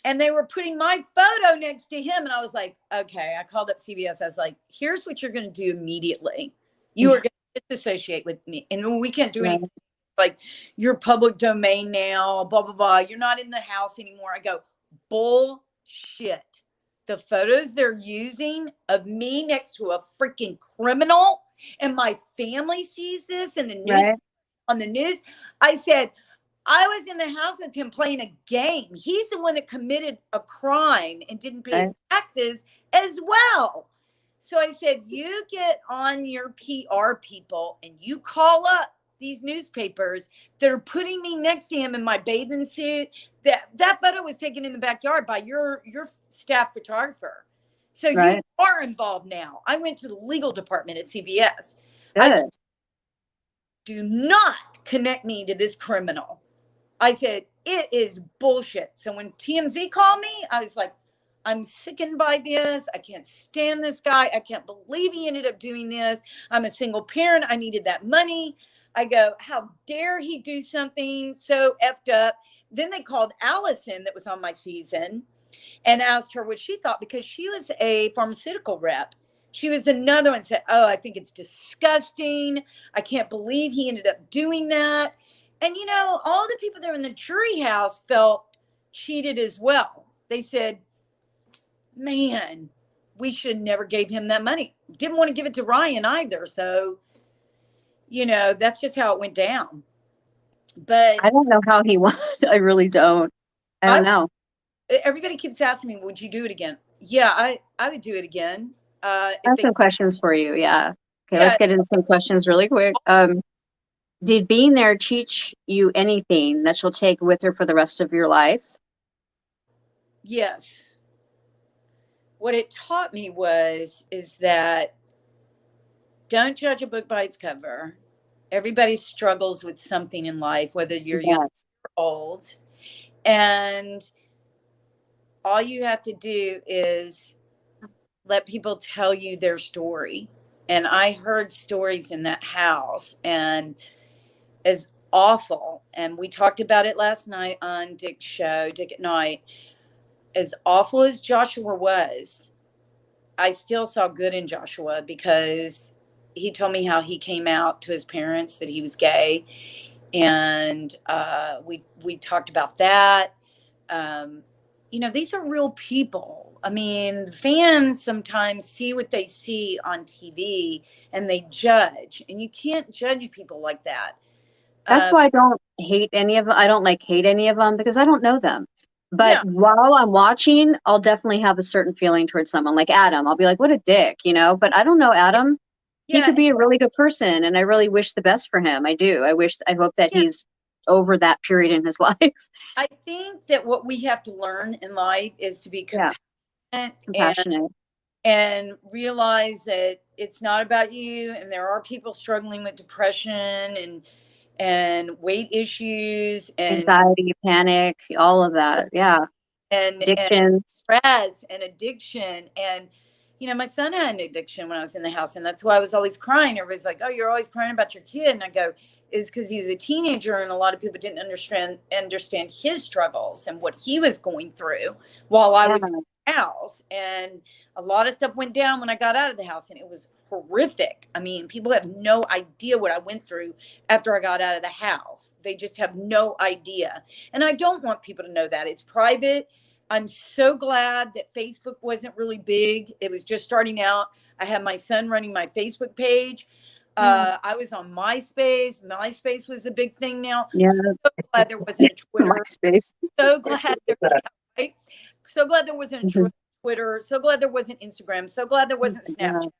And they were putting my photo next to him. And I was like, okay, I called up CBS. I was like, here's what you're going to do immediately. You are going to disassociate with me. And we can't do anything. Like, you're public domain now, blah, blah, blah. You're not in the house anymore. I go, bullshit. The photos they're using of me next to a freaking criminal and my family sees this in the news, on the news. I said, I was in the house with him playing a game. He's the one that committed a crime and didn't pay his taxes as well. So I said, you get on your PR people and you call up these newspapers that are putting me next to him in my bathing suit. That photo was taken in the backyard by your staff photographer. So you are involved now. I went to the legal department at CBS. I said, do not connect me to this criminal. I said, it is bullshit. So when TMZ called me, I was like, I'm sickened by this. I can't stand this guy. I can't believe he ended up doing this. I'm a single parent. I needed that money. I go, how dare he do something so effed up? Then they called Allison that was on my season and asked her what she thought because she was a pharmaceutical rep. She was another one said, oh, I think it's disgusting. I can't believe he ended up doing that. And, you know, all the people there in the jury house felt cheated as well. They said, man, we should never gave him that money. Didn't want to give it to Ryan either. So, that's just how it went down. But I don't know how he won. I really don't. I don't know. Everybody keeps asking me, would you do it again? Yeah, I would do it again. I have some questions for you. Yeah. Okay, Yeah. let's get into some questions really quick. Did being there teach you anything that you'll take with her for the rest of your life? Yes. What it taught me is that don't judge a book by its cover. Everybody struggles with something in life, whether you're young Yes. or old. And all you have to do is let people tell you their story. And I heard stories in that house, and as awful, and we talked about it last night on Dick's show, Dick at Night. As awful as Joshua was, I still saw good in Joshua, because he told me how he came out to his parents that he was gay, and we talked about that. These are real people. I mean, fans sometimes see what they see on TV and they judge, and you can't judge people like that. That's why I don't hate any of them. I don't hate any of them because I don't know them. But while I'm watching, I'll definitely have a certain feeling towards someone like Adam. I'll be like, what a dick, but I don't know Adam. He could be a really good person, and I really wish the best for him. I do. I hope that he's over that period in his life. I think that what we have to learn in life is to be compassionate and realize that it's not about you, and there are people struggling with depression and weight issues and anxiety, panic, all of that. Yeah. And addictions, stress and addiction. And my son had an addiction when I was in the house, and that's why I was always crying. Everybody's like, oh, you're always crying about your kid. And I go, is because he was a teenager, and a lot of people didn't understand his struggles and what he was going through while I was in the house. And a lot of stuff went down when I got out of the house, and it was horrific. I mean, people have no idea what I went through after I got out of the house. They just have no idea. And I don't want people to know that. It's private. I'm so glad that Facebook wasn't really big. It was just starting out. I had my son running my Facebook page. I was on MySpace. MySpace was the big thing now. Yeah. So glad there wasn't a Twitter. MySpace. So glad So glad there wasn't a Twitter. So glad there wasn't Instagram. So glad there wasn't Snapchat.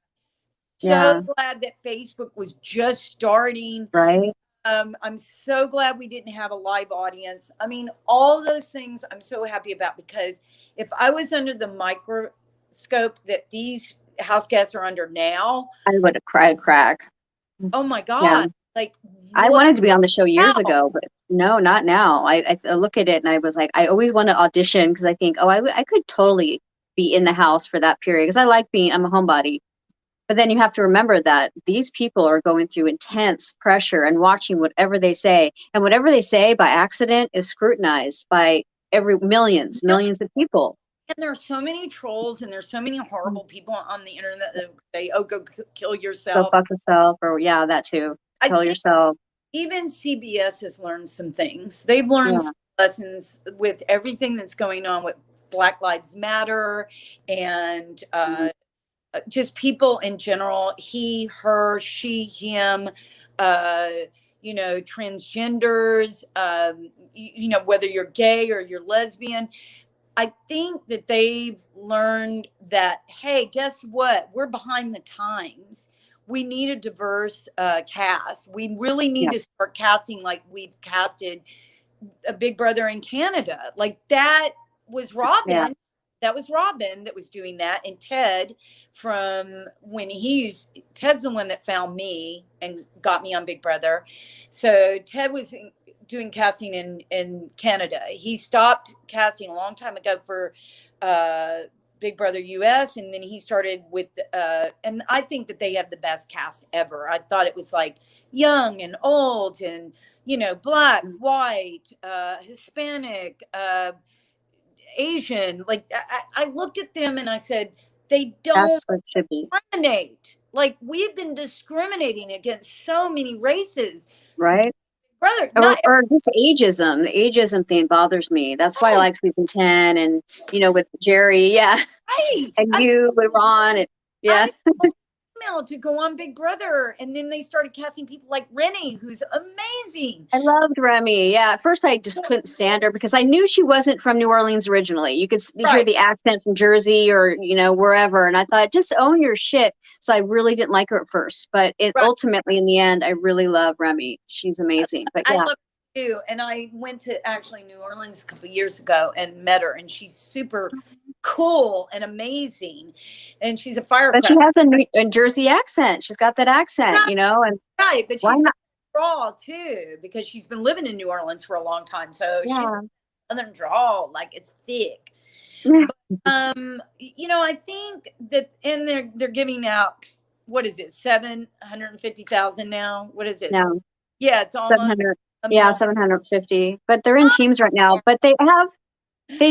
So glad that Facebook was just starting. Right. I'm so glad we didn't have a live audience. I mean, all those things I'm so happy about, because if I was under the microscope that these house guests are under now, I would have cried crack. Oh my God. Yeah. I wanted to be on the show years ago, but no, not now. I look at it and I was like, I always want to audition because I think, I could totally be in the house for that period, because I'm a homebody. But then you have to remember that these people are going through intense pressure and watching whatever they say. And whatever they say by accident is scrutinized by millions of people. And there are so many trolls, and there's so many horrible people on the internet that say, oh, go kill yourself. Go fuck yourself, or that too. Kill yourself. Even CBS has learned some things. They've learned some lessons with everything that's going on with Black Lives Matter and just people in general, he, her, she, him, transgenders, whether you're gay or you're lesbian. I think that they've learned that, hey, guess what? We're behind the times. We need a diverse cast. We really need to start casting like we've casted a Big Brother in Canada. Like that was Robin. Yeah. That was Robin that was doing that. And Ted, Ted's the one that found me and got me on Big Brother. So Ted was doing casting in Canada. He stopped casting a long time ago for Big Brother US. And then he started with, and I think that they have the best cast ever. I thought it was like young and old and, black, white, Hispanic, Asian. Like I looked at them and I said, they don't discriminate. Like we've been discriminating against so many races. Right. brother, Or, not or just ageism. The ageism thing bothers me. That's why I like season 10 and, with Jerry. Yeah. right. And you with Ron. And, I yeah. was so female to go on Big Brother, and then they started casting people like Rennie, who's amazing. I loved Remy. Yeah. At first, I just couldn't stand her because I knew she wasn't from New Orleans originally. You could hear Right. the accent from Jersey or, wherever. And I thought, just own your shit. So I really didn't like her at first. But Right. ultimately, in the end, I really love Remy. She's amazing. But I yeah. love her too. And I went to actually New Orleans a couple years ago and met her, and she's super cool and amazing. And she's a But she firecracker. has a Jersey accent. She's got that accent, and Right, but why she's not? got a draw too, because she's been living in New Orleans for a long time. So she's Yeah. southern draw, like it's thick. I think that, and they're giving out, what is it, 750,000 now? What is it? No, Yeah, it's almost 700. a Yeah, million. 750. But they're in teams right now. But they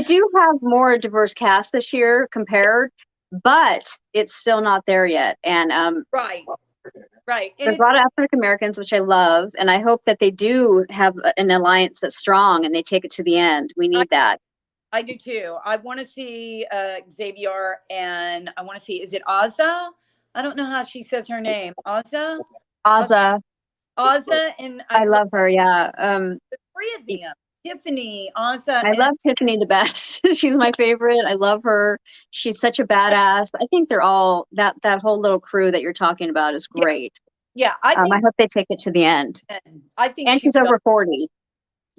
do have more diverse cast this year compared, but it's still not there yet. And Right. And there's a lot of African Americans, which I love, and I hope that they do have an alliance that's strong and they take it to the end. We need that. I do too. I want to see Xavier, and I want to see, is it Azza? I don't know how she says her name. Azza? Azza, Azza, and I love her. Yeah. the three of them. Tiffany, Azza. I love Tiffany the best. She's my favorite. I love her. She's such a badass. I think they're all that whole little crew that you're talking about is great. Yeah, I hope they take it to the end. I think And she's over 40.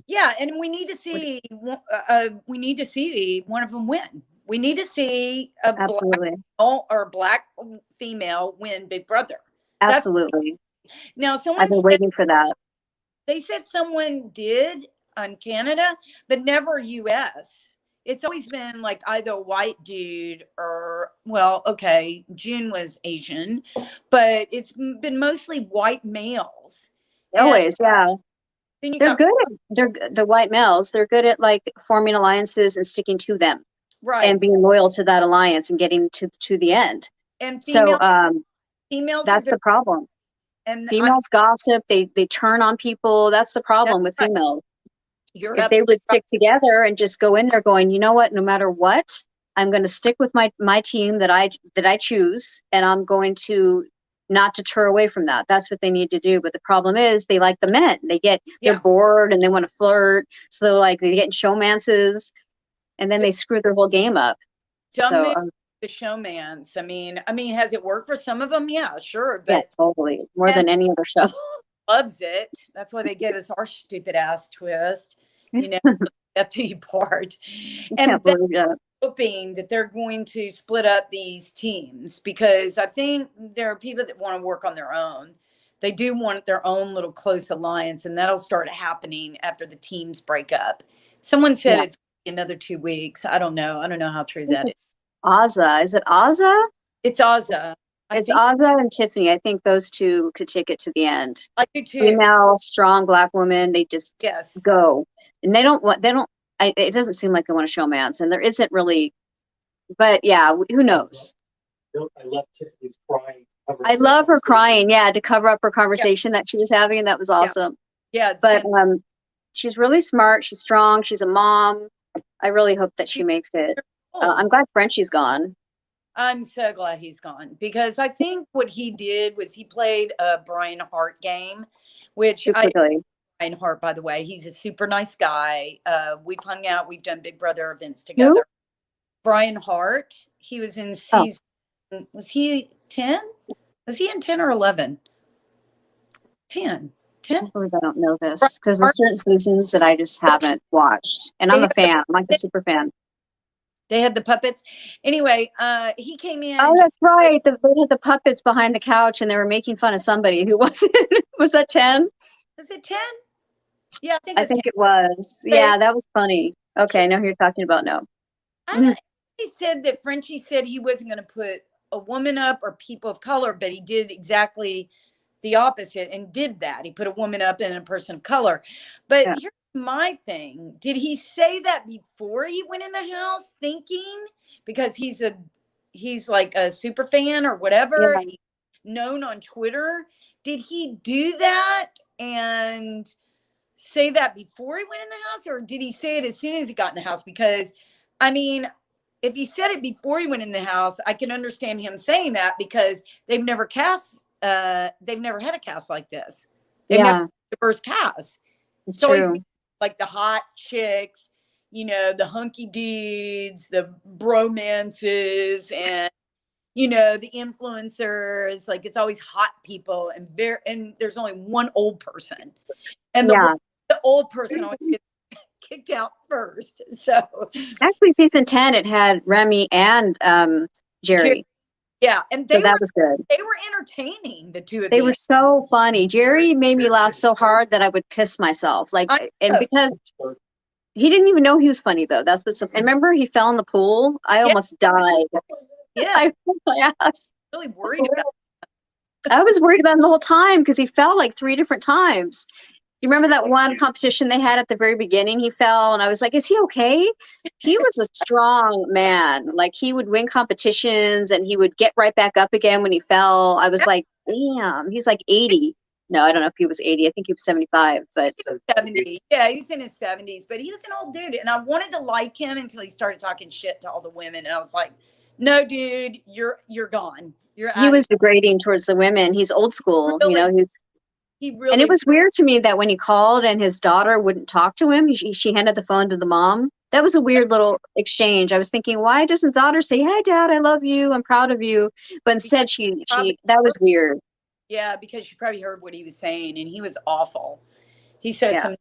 Yeah, and we need to see one of them win. We need to see a Absolutely. black female win Big Brother. Absolutely. Now, I've been waiting for that. They said someone did on Canada, but never US. It's always been like either a white dude or, well, okay, June was Asian, but it's been mostly white males. Always, yeah. Then you They're good at the white males. They're good at like forming alliances and sticking to them, right, and being loyal to that alliance and getting to the end. and females, that's the problem. And females gossip. They turn on people. That's the problem with females. If they would stick together and just go in there going, you know what, no matter what, I'm going to stick with my team that I choose, and I'm going to not deter away from that. That's what they need to do. But the problem is they like the men. They're bored and they want to flirt. So they get in showmances, and then they screw their whole game up. The showmance. I mean, has it worked for some of them? Yeah, sure. But yeah, totally. More than any other show. Loves it. That's why they give us our stupid ass twist. That's the part. And hoping that they're going to split up these teams, because I think there are people that want to work on their own. They do want their own little close alliance, and that'll start happening after the teams break up. Someone said it's another 2 weeks. I don't know how true that is. Azza. Is it Azza? It's Azza. It's Azza and Tiffany. I think those two could take it to the end. I do too. Female, strong Black women. They just go, and it doesn't seem like they want a showmance, and there isn't really. But yeah, who knows? I love Tiffany's crying. I love her crying. Yeah, to cover up her conversation that she was having, and that was awesome. Yeah. But she's really smart. She's strong. She's a mom. I really hope that she makes it. I'm glad Frenchie's gone. I'm so glad he's gone, because I think what he did was he played a Brian Hart game, which Brian Hart, by the way, he's a super nice guy. We've hung out. We've done Big Brother events together. Who? Brian Hart. He was in season. Was he 10? Was he in 10 or 11? 10. 10? I believe I don't know this, because there's certain seasons that I just haven't watched, and I'm a fan. I'm like a super fan. They had the puppets. Anyway, he came in. Oh, that's right. They had the puppets behind the couch, and they were making fun of somebody. Who was it? Was that 10? Was it 10? Yeah, I think it was. Yeah, that was funny. Okay, I know who you're talking about now. He said that Frenchie said he wasn't going to put a woman up or people of color, but he did exactly the opposite and did that. He put a woman up and a person of color. But here's my thing. Did he say that before he went in the house, thinking because he's like a super fan or whatever, known on Twitter? Did he do that and say that before he went in the house, or did he say it as soon as he got in the house? Because, I mean, if he said it before he went in the house, I can understand him saying that because they've never had a cast like this. They've never Yeah, had a diverse cast. it's It's always true. been like the hot chicks, you know, the hunky dudes, the bromances, and you know, the influencers. Like it's always hot people, and there's only one old person, and Yeah. the old person always gets kicked out first. So Actually, season 10, it had Remy and Jerry. yeah, and So that was good. they were entertaining, the two of They them. were so funny. Jerry made me laugh so hard that I would piss myself. Like, and because he didn't even know he was funny though. That's what's. I remember he fell in the pool. I almost died. Yeah, I put my ass. really worried about. I was worried about him the whole time because he fell like 3 different times. You remember that one competition they had at the very beginning? He fell, and I was like, "Is he okay?" He was a strong man. Like he would win competitions, and he would get right back up again when he fell. I was like, "Damn, he's like 80." No, I don't know if he was 80. I think he was 75. But 70. Yeah, he's in his 70s, but he was an old dude, and I wanted to like him until he started talking shit to all the women, and I was like, "No, dude, you're gone. You're he out." was degrading towards the women. He's old school, you know. He And really it was weird to me that when he called and his daughter wouldn't talk to him, she handed the phone to the mom. That was a weird little exchange. I was thinking, why doesn't daughter say, "Hi, Dad, I love you, I'm proud of you"? But instead, that was weird. Yeah, because she probably heard what he was saying, and he was awful. He said Yeah. some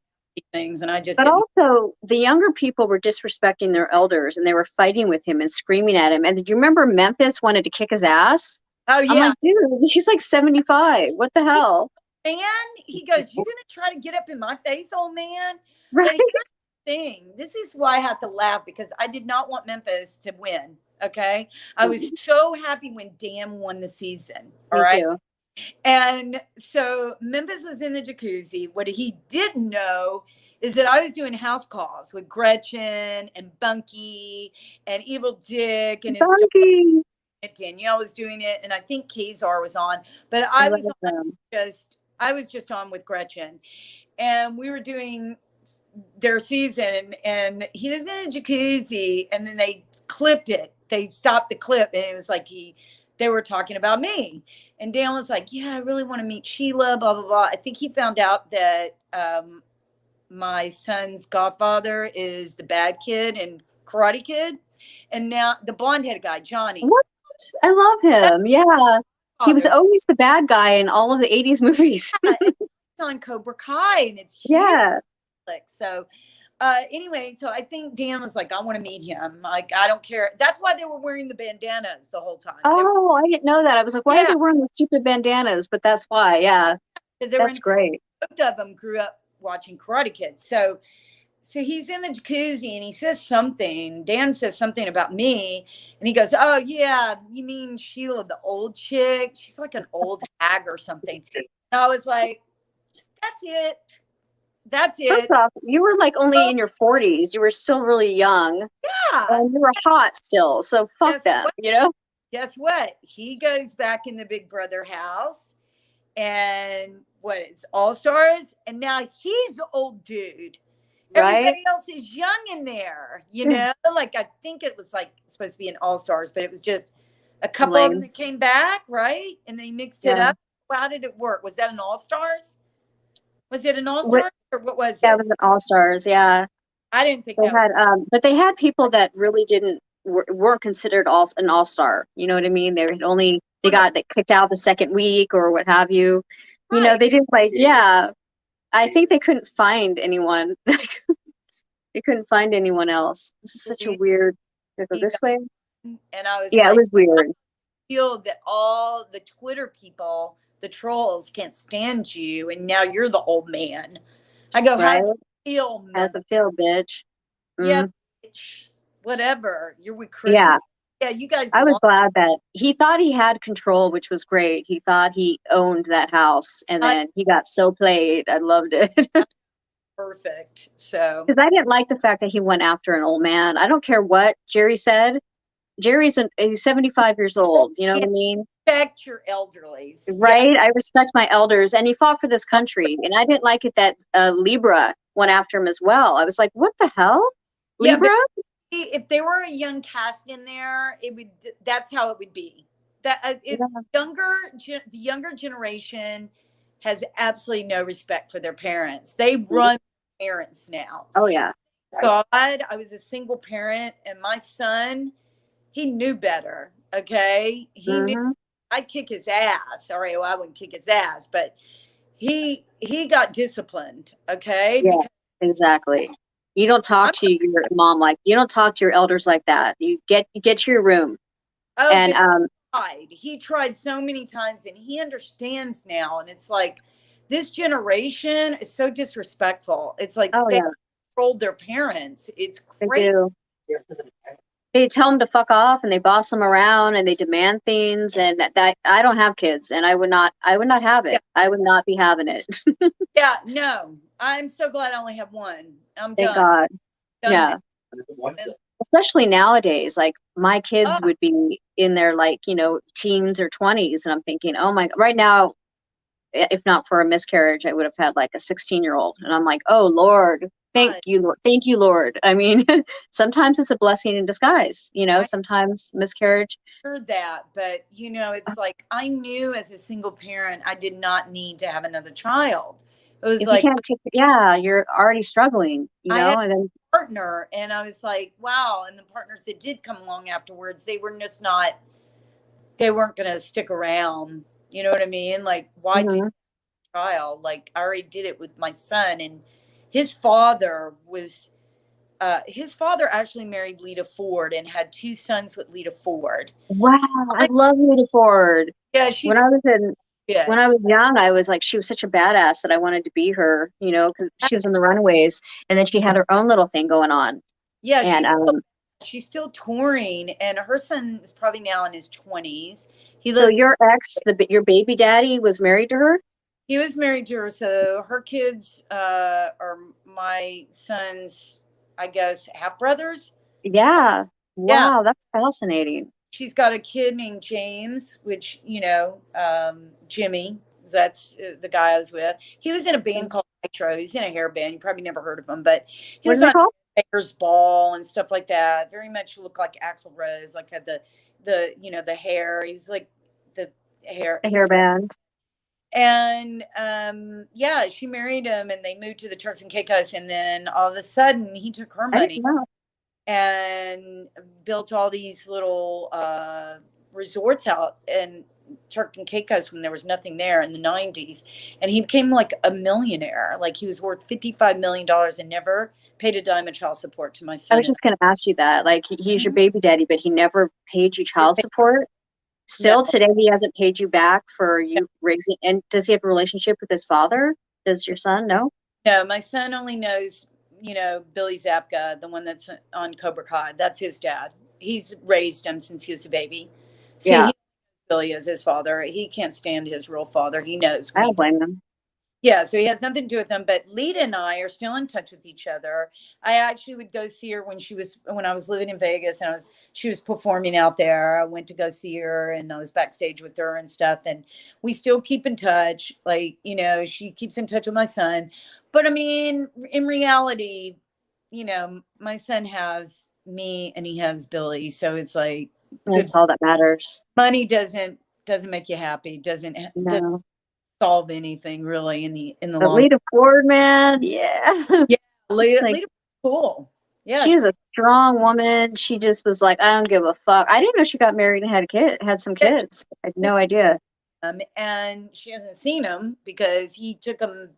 things, and I just But didn't. also, the younger people were disrespecting their elders, and they were fighting with him and screaming at him. And did you remember Memphis wanted to kick his ass? Oh I'm yeah, like, dude, he's like 75. What the hell? and he goes, "You're gonna try to get up in my face, old man?" Right? But here's the thing. This is why I have to laugh, because I did not want Memphis to win. Okay, I was so happy when Dan won the season. All Me right. too. And so Memphis was in the jacuzzi. What he didn't know is that I was doing house calls with Gretchen and Bunky and Evil Dick and his Donkey. daughter. Danielle was doing it, and I think Kazar was on, but I I love was on them. I was just on with Gretchen, and we were doing their season, and he was in a jacuzzi, and then they clipped it. They stopped the clip, and it was like they were talking about me. And Dan was like, "Yeah, I really want to meet Sheila, blah, blah, blah." I think he found out that my son's godfather is the bad kid in Karate Kid. And now the blonde headed guy, Johnny. What? I love him. Yeah. He was Father. always the bad guy in all of the 80s movies. It's on Cobra Kai, and it's huge. Yeah. So anyway, so I think Dan was like, "I want to meet him. Like, I don't care." That's why they were wearing the bandanas the whole time. Oh, I didn't know that. I was like, why are Yeah. they wearing the stupid bandanas? But that's why. Yeah. Because they were That's great. both of them grew up watching Karate Kid. So he's in the jacuzzi, and he says something. Dan says something about me, and he goes, "Oh yeah, you mean Sheila, the old chick? She's like an old hag or something." And I was like, "That's it. That's it." First off, you were like only in your 40s. You were still really young. Yeah. And you were hot still. So fuck Guess them, what? you know? Guess what? He goes back in the Big Brother house, and what is All Stars, and now he's the old dude. Right? Everybody else is young in there, you know. Like I think it was like supposed to be an All Stars, but it was just a couple of them that came back, right? And then he mixed it up. How did it work? Was that an All Stars? Was it an All Stars, or what was it? That was an All Stars, yeah. I didn't think They that had, but they had people that really weren't considered an All Star. You know what I mean? They got kicked out the second week or what have you. You know, they didn't yeah. I think they couldn't find anyone. They couldn't find anyone else. This is such a weird. Go this way. And I was it was weird. I feel that all the Twitter people, the trolls, can't stand you, and now you're the old man. I go, right? how's it feel, man? How's it feel, bitch? Yeah, bitch. Whatever. You're with Chris. Yeah. Yeah, you guys. I was glad that he thought he had control, which was great. He thought he owned that house, and then he got so played. I loved it. Perfect. So, because I didn't like the fact that he went after an old man. I don't care what Jerry said. He's 75 years old. You know what I mean? respect your elderlies. Yeah. Right? I respect my elders, and he fought for this country, and I didn't like it that Libra went after him as well. I was like, what the hell? Yeah, but Libra? if there were a young cast in there, it would. That's how it would be. That Yeah. the younger generation has absolutely no respect for their parents. They run parents now. Oh yeah. God, I was a single parent, and my son, he knew better. Okay, he knew Hmm. I'd kick his ass. All right, well, I wouldn't kick his ass, but he got disciplined. Okay, Yeah, because exactly. You don't talk I'm to your mom like you don't talk to your elders like that. You get to your room, oh, and but he tried so many times, and he understands now. And it's like this generation is so disrespectful. It's like oh they yeah, controlled their parents. It's they crazy. do. Yes, it's an attack. They tell them to fuck off, and they boss them around, and they demand things, and that I don't have kids, and I would not have Yeah, it. I would not be having it. yeah. No, I'm so glad I only have one. I'm Thank done. God. Done. Yeah. And it's one And, thing. Especially nowadays, like my oh, kids would be in their like, teens or 20s. And I'm thinking, oh my, right now, if not for a miscarriage, I would have had like a 16-year-old. And I'm like, oh Lord, thank God, you, Lord. Thank you, Lord. I mean, sometimes it's a blessing in disguise, I sometimes miscarriage. heard that, but it's like I knew as a single parent, I did not need to have another child. It was If you like can't take, yeah, you're already struggling, I had and then, a partner, and I was like, wow. And the partners that did come along afterwards, they were just not, they weren't going to stick around. You know what I mean? Like, why do you mhm. child? Like, I already did it with my son, and his father was, his father actually married Lita Ford and had two sons with Lita Ford. Wow, I I, love Rita Ford. yeah, When I she's was in when I good. was young, I was like, she was such a badass that I wanted to be her, because she was in the Runaways, and then she had her own little thing going on. Yeah, And she's still touring, and her son is probably now in his 20s. He so lives. your ex, your baby daddy, was married to her? He was married to her, so her kids are my son's, I guess, half brothers. Yeah. Yeah, Wow, that's fascinating. she's got a kid named James, which Jimmy. That's the guy I was with. He was in a band called Nitro. He's in a hair band. You probably never heard of him, but he What was is it on called? Baker's Ball and stuff like that. Very much looked like Axl Rose, like had the hair. He's like the hair. A hair band. And yeah, she married him, and they moved to the Turks and Caicos, and then all of a sudden he took her I didn't money know. and built all these little resorts out in Turk and Caicos when there was nothing there in the 90s. And he became like a millionaire. Like he was worth $55 million and never paid a dime of child support to my I son. was And just gonna ask you that. Like, he's your baby daddy, but he never paid you never child paid, support. no, Still today, he hasn't paid you back for you raising. And does he have a relationship with his father? Does your son know? no, my son only knows, Billy Zapka, the one that's on Cobra Kai. That's his dad. He's raised him since he was a baby. So Yeah, he Billy is his father. He can't stand his real father. He knows I when he don't blame him. Yeah, so he has nothing to do with them. But Lita and I are still in touch with each other. I actually would go see her when I was living in Vegas, and she was performing out there. I went to go see her, and I was backstage with her and stuff. And we still keep in touch. Like, she keeps in touch with my son. But I mean, in reality, my son has me and he has Billy. So it's like good That's all that matters. money doesn't make you happy. Doesn't No. solve anything really in the But long. Lita Ford, man, yeah. Yeah, Lita, Like, Lita was cool. Yeah, she was a strong woman. She just was like, I don't give a fuck. I didn't know she got married and had some yeah, kids. I had no idea. and she hasn't seen him because he took them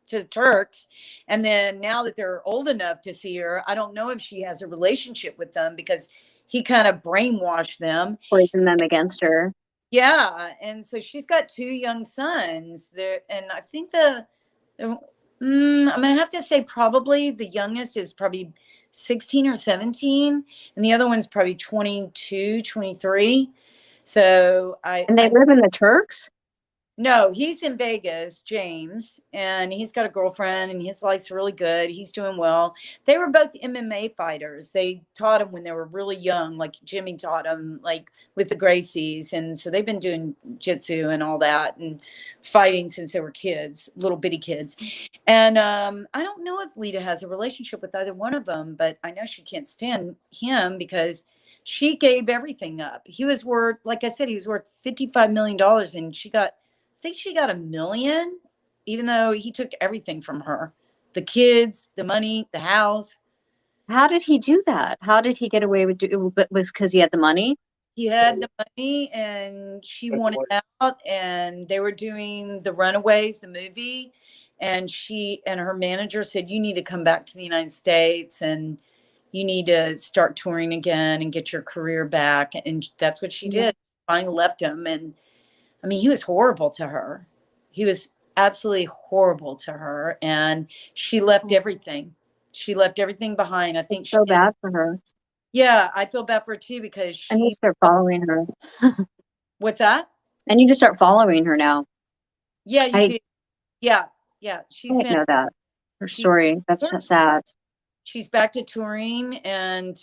to the Turks, and then now that they're old enough to see her, I don't know if she has a relationship with them because he kind of brainwashed them. Poison them against her. Yeah, and so she's got two young sons there, and I think I'm gonna have to say probably the youngest is probably 16 or 17, and the other one's probably 22, 23. So And they live in the Turks? No, he's in Vegas, James, and he's got a girlfriend and his life's really good. He's doing well. They were both MMA fighters. They taught him when they were really young, like Jimmy taught him, like with the Gracies. And so they've been doing jitsu and all that and fighting since they were kids, little bitty kids. And I don't know if Lita has a relationship with either one of them, but I know she can't stand him because she gave everything up. He was worth, like I said, he was worth $55 million and I think she got $1 million, even though he took everything from her, the kids, the money, the house. How did he do that? How did he get away with but was because he had the money? He had the money and she wanted out, and they were doing The Runaways, the movie. And she and her manager said, you need to come back to the United States and you need to start touring again and get your career back. And that's what she did. Finally left him. And I mean, he was horrible to her. He was absolutely horrible to her. And she left everything. She left everything behind. I think So bad for her. Yeah, I feel bad for her too because I need to start following her. What's that? I need to start following her now. Yeah, you could. Yeah. I She's didn't know that. Her story. That's sad. She's back to touring and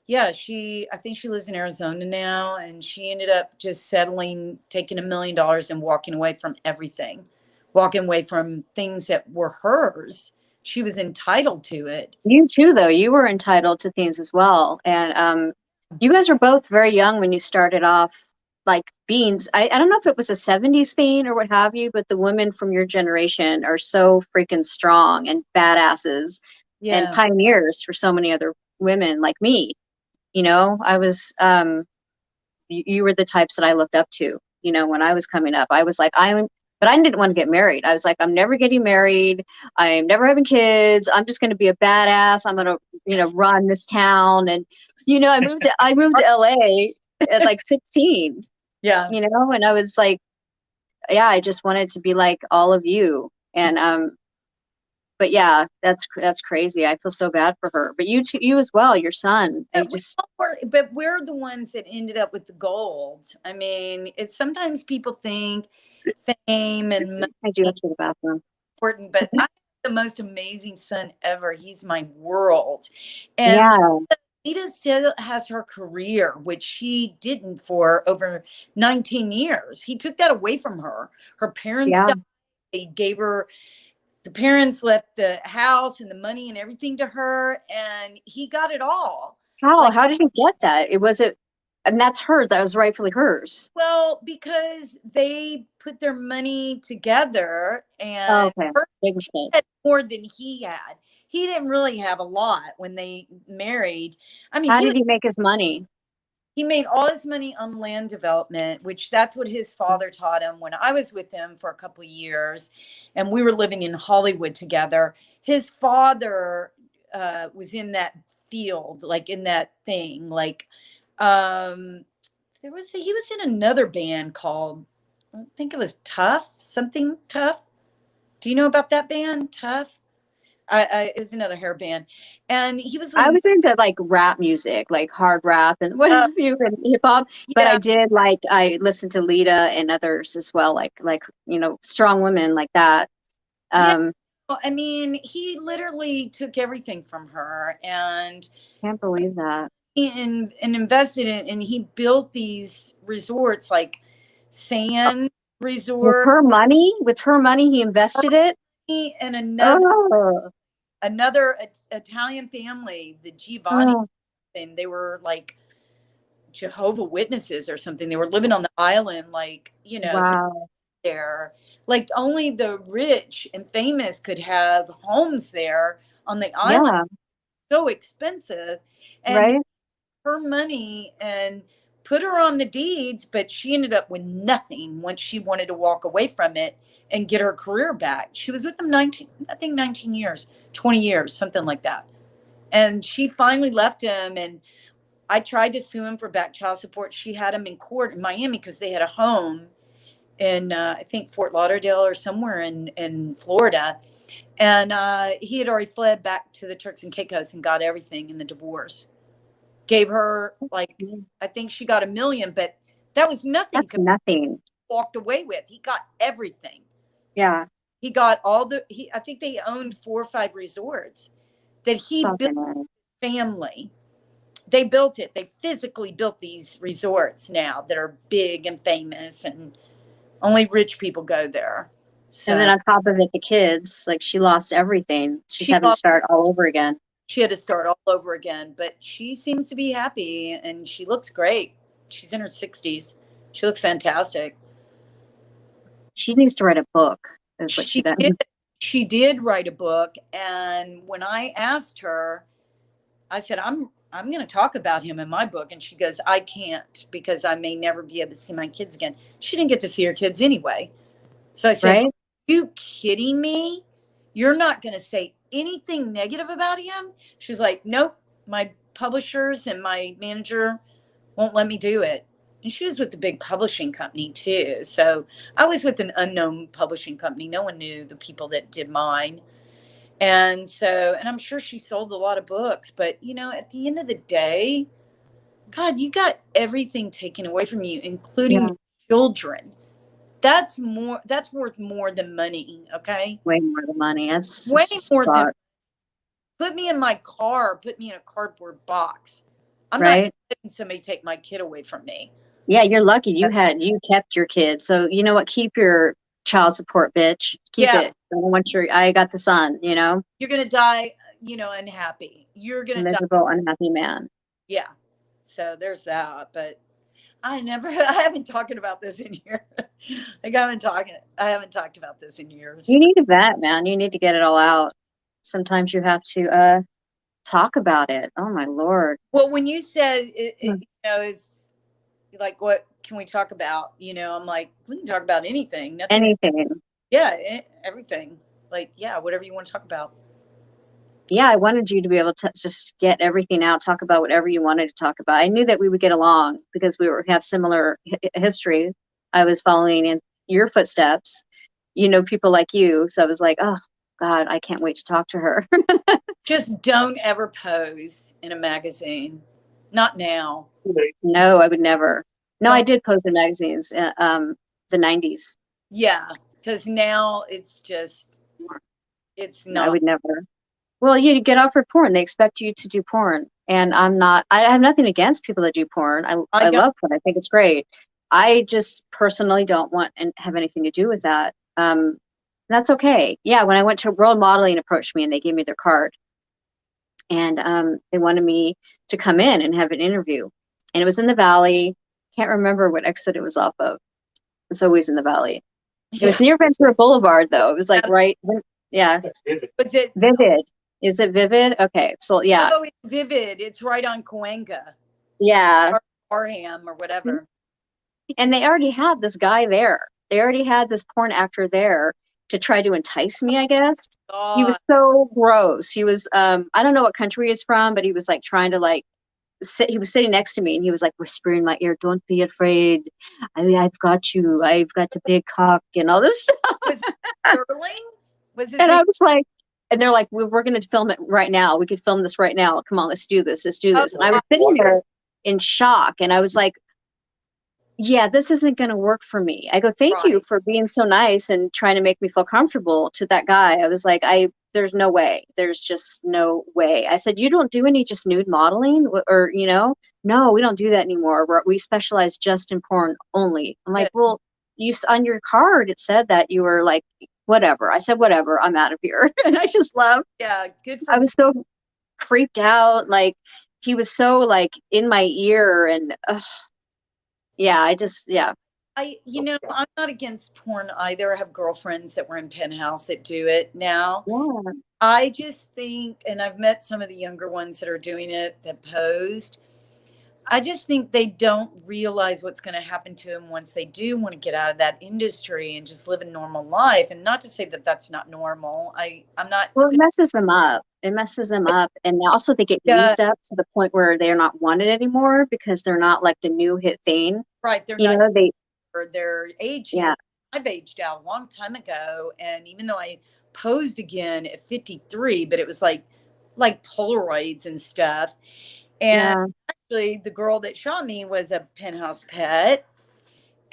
yeah, I think she lives in Arizona now, and she ended up just settling, taking $1 million and walking away from everything, walking away from things that were hers. She was entitled to it. You too, though. You were entitled to things as well. And you guys were both very young when you started off like beings. I don't know if it was a 70s thing or what have you, but the women from your generation are so freaking strong and badasses and pioneers for so many other women like me. You know, I was, you were the types that I looked up to, you know, when I was coming up. I was like, but I didn't want to get married. I was like, I'm never getting married. I'm never having kids. I'm just going to be a badass. I'm going to, you know, run this town. And, you know, I moved to LA at like 16, Yeah. you know, and I was like, yeah, I just wanted to be like all of you. And, but yeah, that's crazy. I feel so bad for her. But you too, you as well, your son. But we're the ones that ended up with the gold. I mean, it's sometimes people think fame and money I do have to the bathroom. Important, but I have the most amazing son ever. He's my world. And yeah. Lita still has her career, which she didn't for over 19 years. He took that away from her. Her parents died. They gave her, the parents left the house and the money and everything to her, and he got it all. How did he get that? And that's hers. That was rightfully hers. Well, because they put their money together, and Big mistake. had more than he had. He didn't really have a lot when they married. I mean, how did he make his money? He made all his money on land development, which that's what his father taught him when I was with him for a couple of years. And we were living in Hollywood together. His father was in that field, like in that thing. Like he was in another band called, I think it was something Tough. Do you know about that band, Tough? It was another hair band, and he was. I was into like rap music, like hard rap and what have you, and hip hop. But I listened to Lita and others as well, like you know, strong women like that. Well, I mean, he literally took everything from her, and can't believe that. And invested in, and he built these resorts like Sand Resort. With her money, he invested it. And another Italian family, the Giovanni, and they were like Jehovah Witnesses or something. They were living on the island, like, you know, there. Like only the rich and famous could have homes there on the island. So expensive. And her money and put her on the deeds, but she ended up with nothing once she wanted to walk away from it and get her career back. She was with them 19 years, 20 years, something like that. And she finally left him, and I tried to sue him for back child support. She had him in court in Miami because they had a home in, I think, Fort Lauderdale or somewhere in Florida. And he had already fled back to the Turks and Caicos and got everything in the divorce. Gave her, like, I think she got $1 million, but that was nothing. That's nothing. walked away with. He got everything. Yeah. He got I think they owned 4 or 5 resorts that he built Something. family. They built it. They physically built these resorts now that are big and famous, and only rich people go there. And then So on top of it, the kids, like she lost everything. She's she having to start all over again. she had to start all over again, but she seems to be happy and she looks great. She's in her 60s. She looks fantastic. She needs to write a book, is what she She does. did, she did write a book, and when I asked her, I said, I'm going to talk about him in my book, and she goes, I can't because I may never be able to see my kids again. She didn't get to see her kids anyway. So I said, Right? are you kidding me? You're not going to say anything negative about him? She's like, nope, my publishers and my manager won't let me do it. And she was with the big publishing company too. So I was with an unknown publishing company. No one knew the people that did mine. And so, and I'm sure she sold a lot of books, but at the end of the day, God, you got everything taken away from you, including Yeah. your children. That's worth more than money. Okay. Way more than money. It's Way just more than, fucked, put me in my car, put me in a cardboard box. I'm not right? letting somebody take my kid away from me. Yeah, you're lucky you kept your kid. So you know what? Keep your child support, bitch. Keep Yeah. it. I don't want I got the son, You're going to die, unhappy. You're going to die. miserable, unhappy man. Yeah. So there's that. But I haven't talked about this in years. I haven't talked about this in years. You need a vet, man. You need to get it all out. Sometimes you have to talk about it. Oh my Lord. Well, when you said Hmm. is like, what can we talk about? I'm like, we can talk about anything. Nothing. Anything. Yeah, everything. Like, yeah, whatever you want to talk about. Yeah, I wanted you to be able to just get everything out, talk about whatever you wanted to talk about. I knew that we would get along because have similar history. I was following in your footsteps, people like you. So I was like, oh God, I can't wait to talk to her. Just don't ever pose in a magazine. Not now. No, I would never. No, I Don't. did pose in magazines, the 90s. Yeah, because now it's No, I not would never. Well, you get offered porn. They expect you to do porn. And I have nothing against people that do porn. I don't. love porn. I think it's great. I just personally don't want and have anything to do with that. That's okay. Yeah, when I went to World Modeling approached me and they gave me their card. And they wanted me to come in and have an interview. And it was in the Valley. Can't remember what exit it was off of. It's always in the Valley. It was near Ventura Boulevard, though. It was like right, yeah. Was it Vivid. Is it Vivid? Okay, so yeah, Oh, it's Vivid. It's right on Cahuenga yeah. or Parham or whatever. And they already had this guy there. They already had this porn actor there to try to entice me, I guess. He was so gross. He was, I don't know what country he's from, but he was like trying to like sit. He was sitting next to me and he was like whispering in my ear, "Don't be afraid. I've got you. I've got a big cock," and all this stuff. Was it Sterling? Was his And name? I was like, and they're like, we're going to film it right now. We could film this right now. Come on, let's do this. Let's do this. And I was sitting there in shock. And I was like, yeah, this isn't going to work for me. I go, thank you Right. for being so nice and trying to make me feel comfortable to that guy. I was like, there's no way. There's just no way. I said, you don't do any just nude modeling or, no, we don't do that anymore. We specialize just in porn only. I'm like, well, on your card, it said that you were like, whatever. I said, whatever, I'm out of here. And I just left. Yeah, good for I was so creeped out. Like he was so like in my ear and yeah. I'm not against porn either. I have girlfriends that were in Penthouse that do it now. Yeah. I just think, and I've met some of the younger ones that are doing it that posed. I just think they don't realize what's going to happen to them once they do want to get out of that industry and just live a normal life. And not to say that that's not normal. I'm not. Well, it messes them up. It messes them up. And also they get used up to the point where they're not wanted anymore because they're not like the new hit thing. Right. They're not. They're aging. Yeah. I've aged out a long time ago. And even though I posed again at 53, but it was like Polaroids and stuff. And actually the girl that shot me was a Penthouse Pet.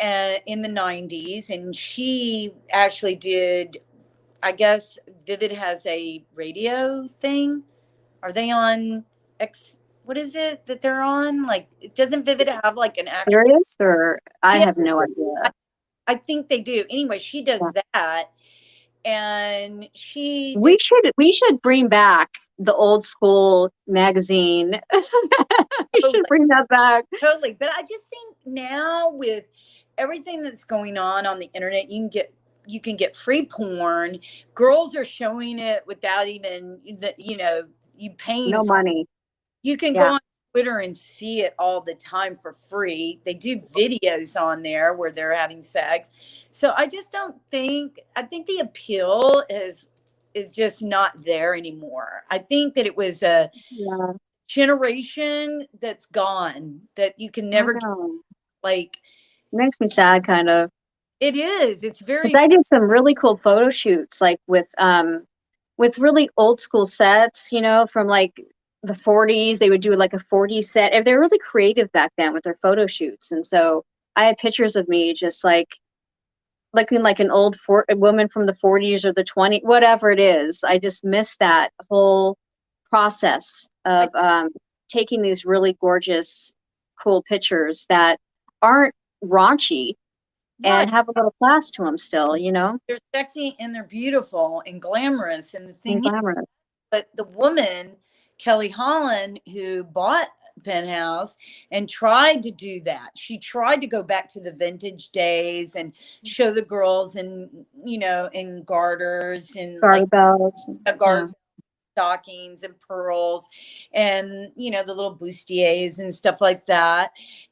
in the 90s, and she actually did, I guess Vivid has a radio thing. Are they on X? What is it that they're on? Like, doesn't Vivid have like an actual? Serious, or I Yeah, have no idea. I think they do. Anyway, she does Yeah. that, and she We did should bring back the old school magazine. We should bring that back. totally. But I just think now with everything that's going on the internet, you can get free porn. Girls are showing it without even you paying No for it. money. You can go Yeah. on Twitter and see it all the time for free. They do videos on there where they're having sex. So I just don't think, I think the appeal is just not there anymore. I think that it was a Yeah. generation that's gone, that you can I never get, know. like, Makes me sad, kind of. it is. It's very, Because I did some really cool photo shoots, like with really old school sets, from like the 40s. They would do like a 40s set. And they're really creative back then with their photo shoots. And so I had pictures of me just like looking like an a woman from the 40s or the 20s, whatever it is. I just miss that whole process of taking these really gorgeous, cool pictures that aren't raunchy right. and have a little class to them still. They're sexy and they're beautiful and glamorous. And the And thing is, glamorous. but the woman, Kelly Holland, who bought Penthouse and tried to do that. She tried to go back to the vintage days and show the girls in garters and Garter like belts. a Yeah. garter stockings and pearls and the little bustiers and stuff like that,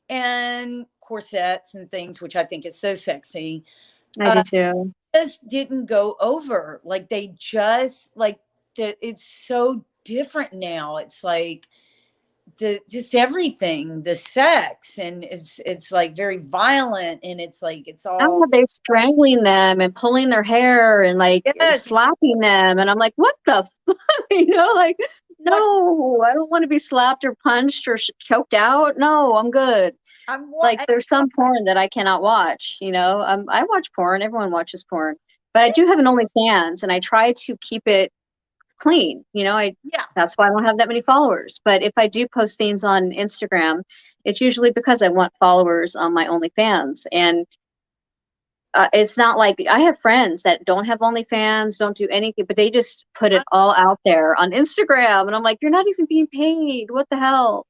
and corsets and things, which I think is so sexy. I do too. Just didn't go over. Like, they just like it's so different now. It's like just everything, the sex, and it's like very violent, and it's like it's all Oh, they're strangling them and pulling their hair and like yes. slapping them. And I'm like, what the like, Watch, no, I don't want to be slapped or punched or choked out. No, I'm good. I'm Like, there's some porn that I cannot watch. I watch porn. Everyone watches porn. But I do have an OnlyFans, and I try to keep it clean. yeah. That's why I don't have that many followers. But if I do post things on Instagram, it's usually because I want followers on my OnlyFans. And it's not like I have friends that don't have OnlyFans, don't do anything, but they just put it all out there on Instagram. And I'm like, you're not even being paid. What the hell?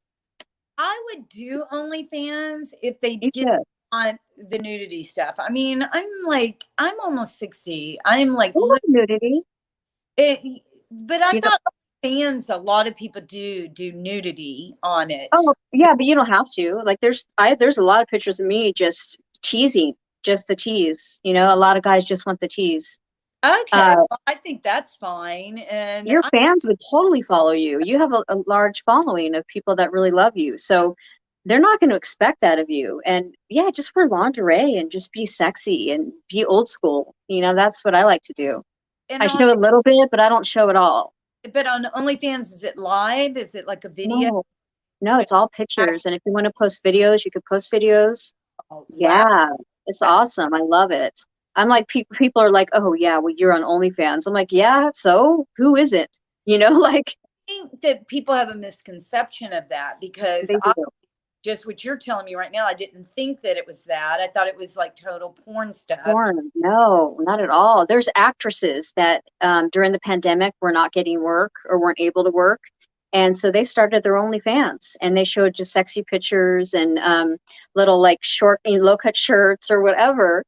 I would do OnlyFans if they You did should. want the nudity stuff. I mean, I'm almost 60. I'm like I love nudity. it, but I You don't, thought fans, a lot of people do nudity on it. oh yeah, but you don't have to. Like, there's a lot of pictures of me just teasing, just the tease. A lot of guys just want the tease. Okay, well, I think that's fine. And Your fans would totally follow you. You have a large following of people that really love you. So they're not going to expect that of you. And yeah, just wear lingerie and just be sexy and be old school. That's what I like to do. and I show a little bit, but I don't show it all. but on OnlyFans, is it live? Is it like a video? No, it's all pictures. And if you want to post videos, you could post videos. Oh, wow. Yeah, it's awesome. I love it. I'm like, people are like, oh yeah, well, you're on OnlyFans. I'm like, yeah, so who isn't? Like, I think that people have a misconception of that, because they do. just what you're telling me right now, I didn't think that it was that. I thought it was like total porn stuff. Porn. No, not at all. There's actresses that during the pandemic were not getting work or weren't able to work. And so they started their OnlyFans, and they showed just sexy pictures and little like short, low cut shirts or whatever.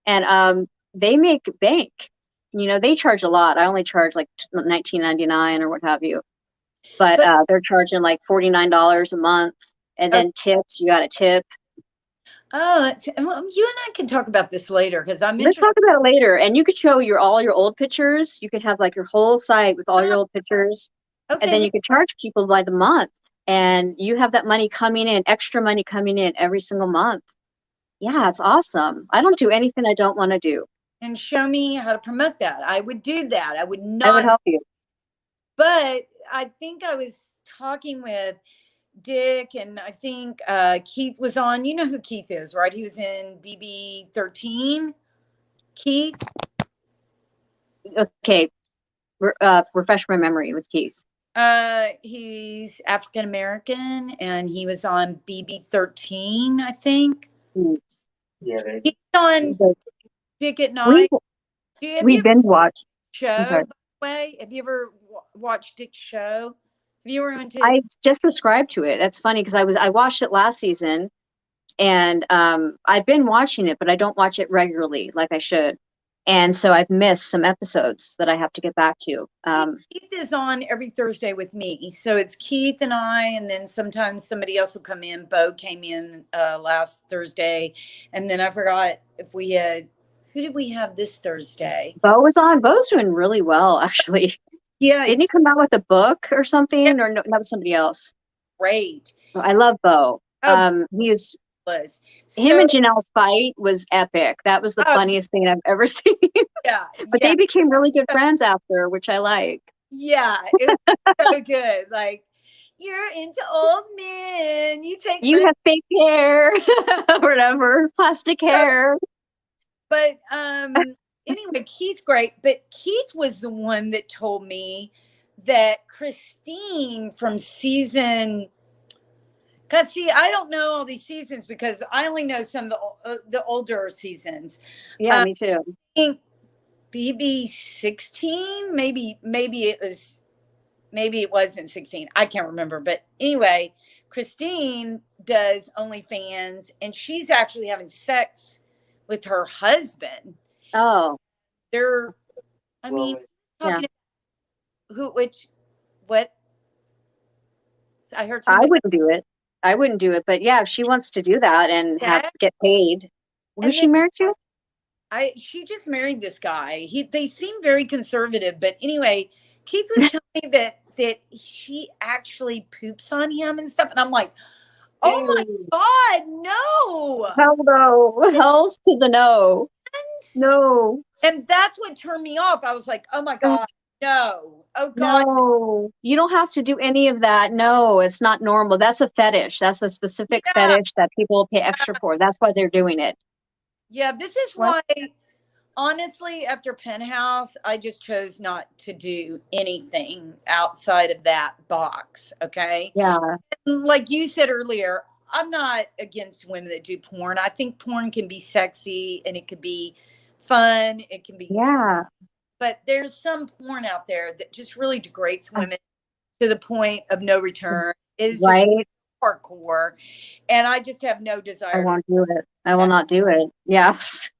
And they make bank. They charge a lot. I only charge like $19.99 or what have you. But they're charging like $49 a month. And then tips, you got to tip. Oh, well, you and I can talk about this later, because I'm Let's interested. talk about it later. And you could show all your old pictures. You could have like your whole site with all your old pictures. Okay. And then you could charge people by the month. And you have that money coming in, extra money coming in every single month. Yeah, it's awesome. I don't do anything I don't want to do. And show me how to promote that. I would do that. I would I not. would help you. But I think I was talking with Dick, and I think Keith was on. You know who Keith is, right? He was in BB13. Keith. Okay, refresh my memory with Keith. He's African American, and he was on BB13, I think. Yeah, He's on So Dick at we Night. Have we you ever binge watched. show? I'm sorry. By the way, have you ever watched Dick's show? Have you ever into his? I just subscribed to it. That's funny because I watched it last season, and I've been watching it, but I don't watch it regularly like I should, and so I've missed some episodes that I have to get back to. Keith is on every Thursday with me, so it's Keith and I, and then sometimes somebody else will come in. Bo came in last Thursday, and then I forgot if we had who did we have this Thursday? Bo was on. Bo's doing really well, actually. Yeah, Didn't he come out with a book or something, or no, that was somebody else? great. I love Bo. Oh, He's was him so and Janelle's fight was epic. That was the oh, funniest thing I've ever seen. yeah, But yeah, they became really good friends after, which I like. yeah. It was so good. Like, you're into old men. You take You money. have fake hair, or whatever, plastic hair. But anyway, Keith's great. But Keith was the one that told me that Christine from season. God, see, I don't know all these seasons because I only know some of the older seasons. Yeah, I me too. think BB16, maybe it wasn't 16. I can't remember. But anyway, Christine does OnlyFans, and she's actually having sex with her husband. Oh, They're, I mean, yeah. talking what? I heard I somebody. wouldn't do it. I wouldn't do it. But yeah, if she wants to do that and Yeah. get paid, who's And she then married to? she just married this guy. They seem very conservative, but anyway, Keith was telling me that she actually poops on him and stuff, and I'm like, oh my Ew. God, no. Hell no. Hell's to the no. No. And that's what turned me off. I was like, oh my God, no. Oh God. No, you don't have to do any of that. No, it's not normal. That's a fetish. That's a specific Yeah. fetish that people pay extra for. That's why they're doing it. Yeah. This is What? why, honestly, after Penthouse, I just chose not to do anything outside of that box. Okay. Yeah. Like you said earlier, I'm not against women that do porn. I think porn can be sexy and it could be fun. It can be, Yeah. but there's some porn out there that just really degrades women to the point of no return. It is just Right. hardcore. And I just have no I desire to won't do it. I will that. not do it. Yeah.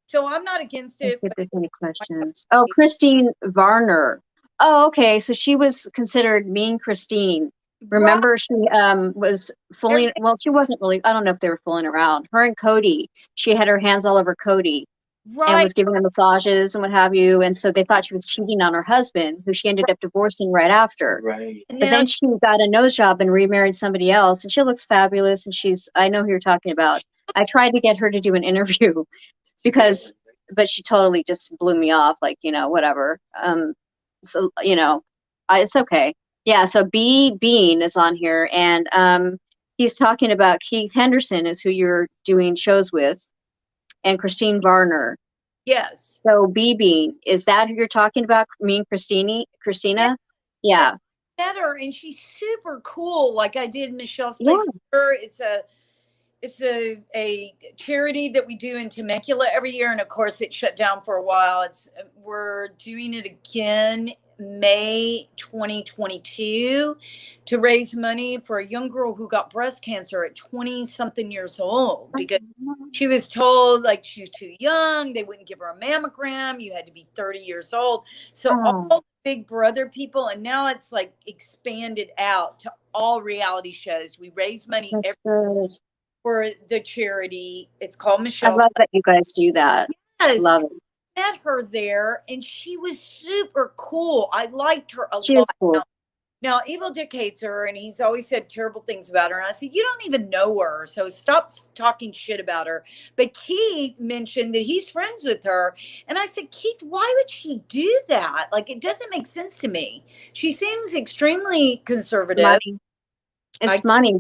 So I'm not against Let's it. see if there's any questions. Oh, Christine Varner. Oh, okay. So she was considered Mean Christine. Right. Remember, she was fooling. Well, she wasn't really. I don't know if they were fooling around. Her and Cody. She had her hands all over Cody and Right. was giving him massages and what have you. And so they thought she was cheating on her husband, who she ended up divorcing right after. Right. And But now, then she got a nose job and remarried somebody else, and she looks fabulous. And I know who you're talking about. I tried to get her to do an interview because, but she totally just blew me off. Like, whatever. So it's okay. Yeah. So Bean is on here, and he's talking about Keith Henderson is who you're doing shows with, and Christine Varner. yes. So Bean, is that who you're talking about? Mean Christina? Yeah. Met her and she's super cool. Like I did Michelle's Yeah. place with her. It's a charity that we do in Temecula every year, and of course it shut down for a while. We're doing it again May 2022 to raise money for a young girl who got breast cancer at 20 something years old because she was told like she was too young, they wouldn't give her a mammogram, you had to be 30 years old. So all the Big Brother people, and now it's like expanded out to all reality shows. We raise money That's good. for the charity. It's called I Michelle's. love that you guys do that. Yes, Love it. met her there, and she was super cool. I liked her a She lot. is cool. Now, Evil Dick hates her, and he's always said terrible things about her. And I said, you don't even know her, so stop talking shit about her. But Keith mentioned that he's friends with her. And I said, Keith, why would she do that? Like, it doesn't make sense to me. She seems extremely conservative. Money. It's money.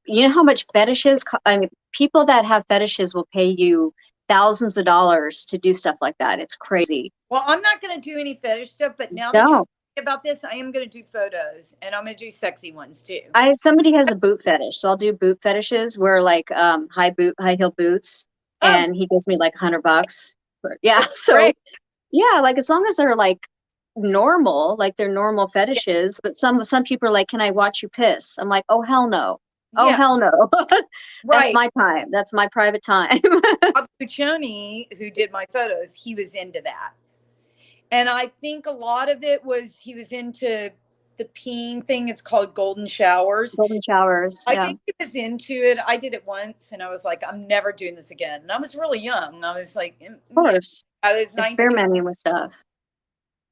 You know how much fetishes, I mean, people that have fetishes will pay you thousands of dollars to do stuff like that. It's crazy. Well, I'm not going to do any fetish stuff, but now that you're Don't. talking about this, I am going to do photos, and I'm going to do sexy ones too. Somebody has a boot fetish, so I'll do boot fetishes where like high heel boots, Oh, and he gives me like $100. Yeah, so great. yeah, like as long as they're like normal, like they're normal fetishes. But some people are like, "Can I watch you piss?" I'm like, "Oh hell no, oh Yeah, hell no." That's right. my time. That's my private time. Bob Puccioni, who did my photos, he was into that. And I think a lot of it was he was into the peeing thing. It's called golden showers. Golden showers. I Yeah, of think he was into it. I did it once and I was like, I'm never doing this again. And I was really young. I was like, course. I was 19. Experimenting with stuff.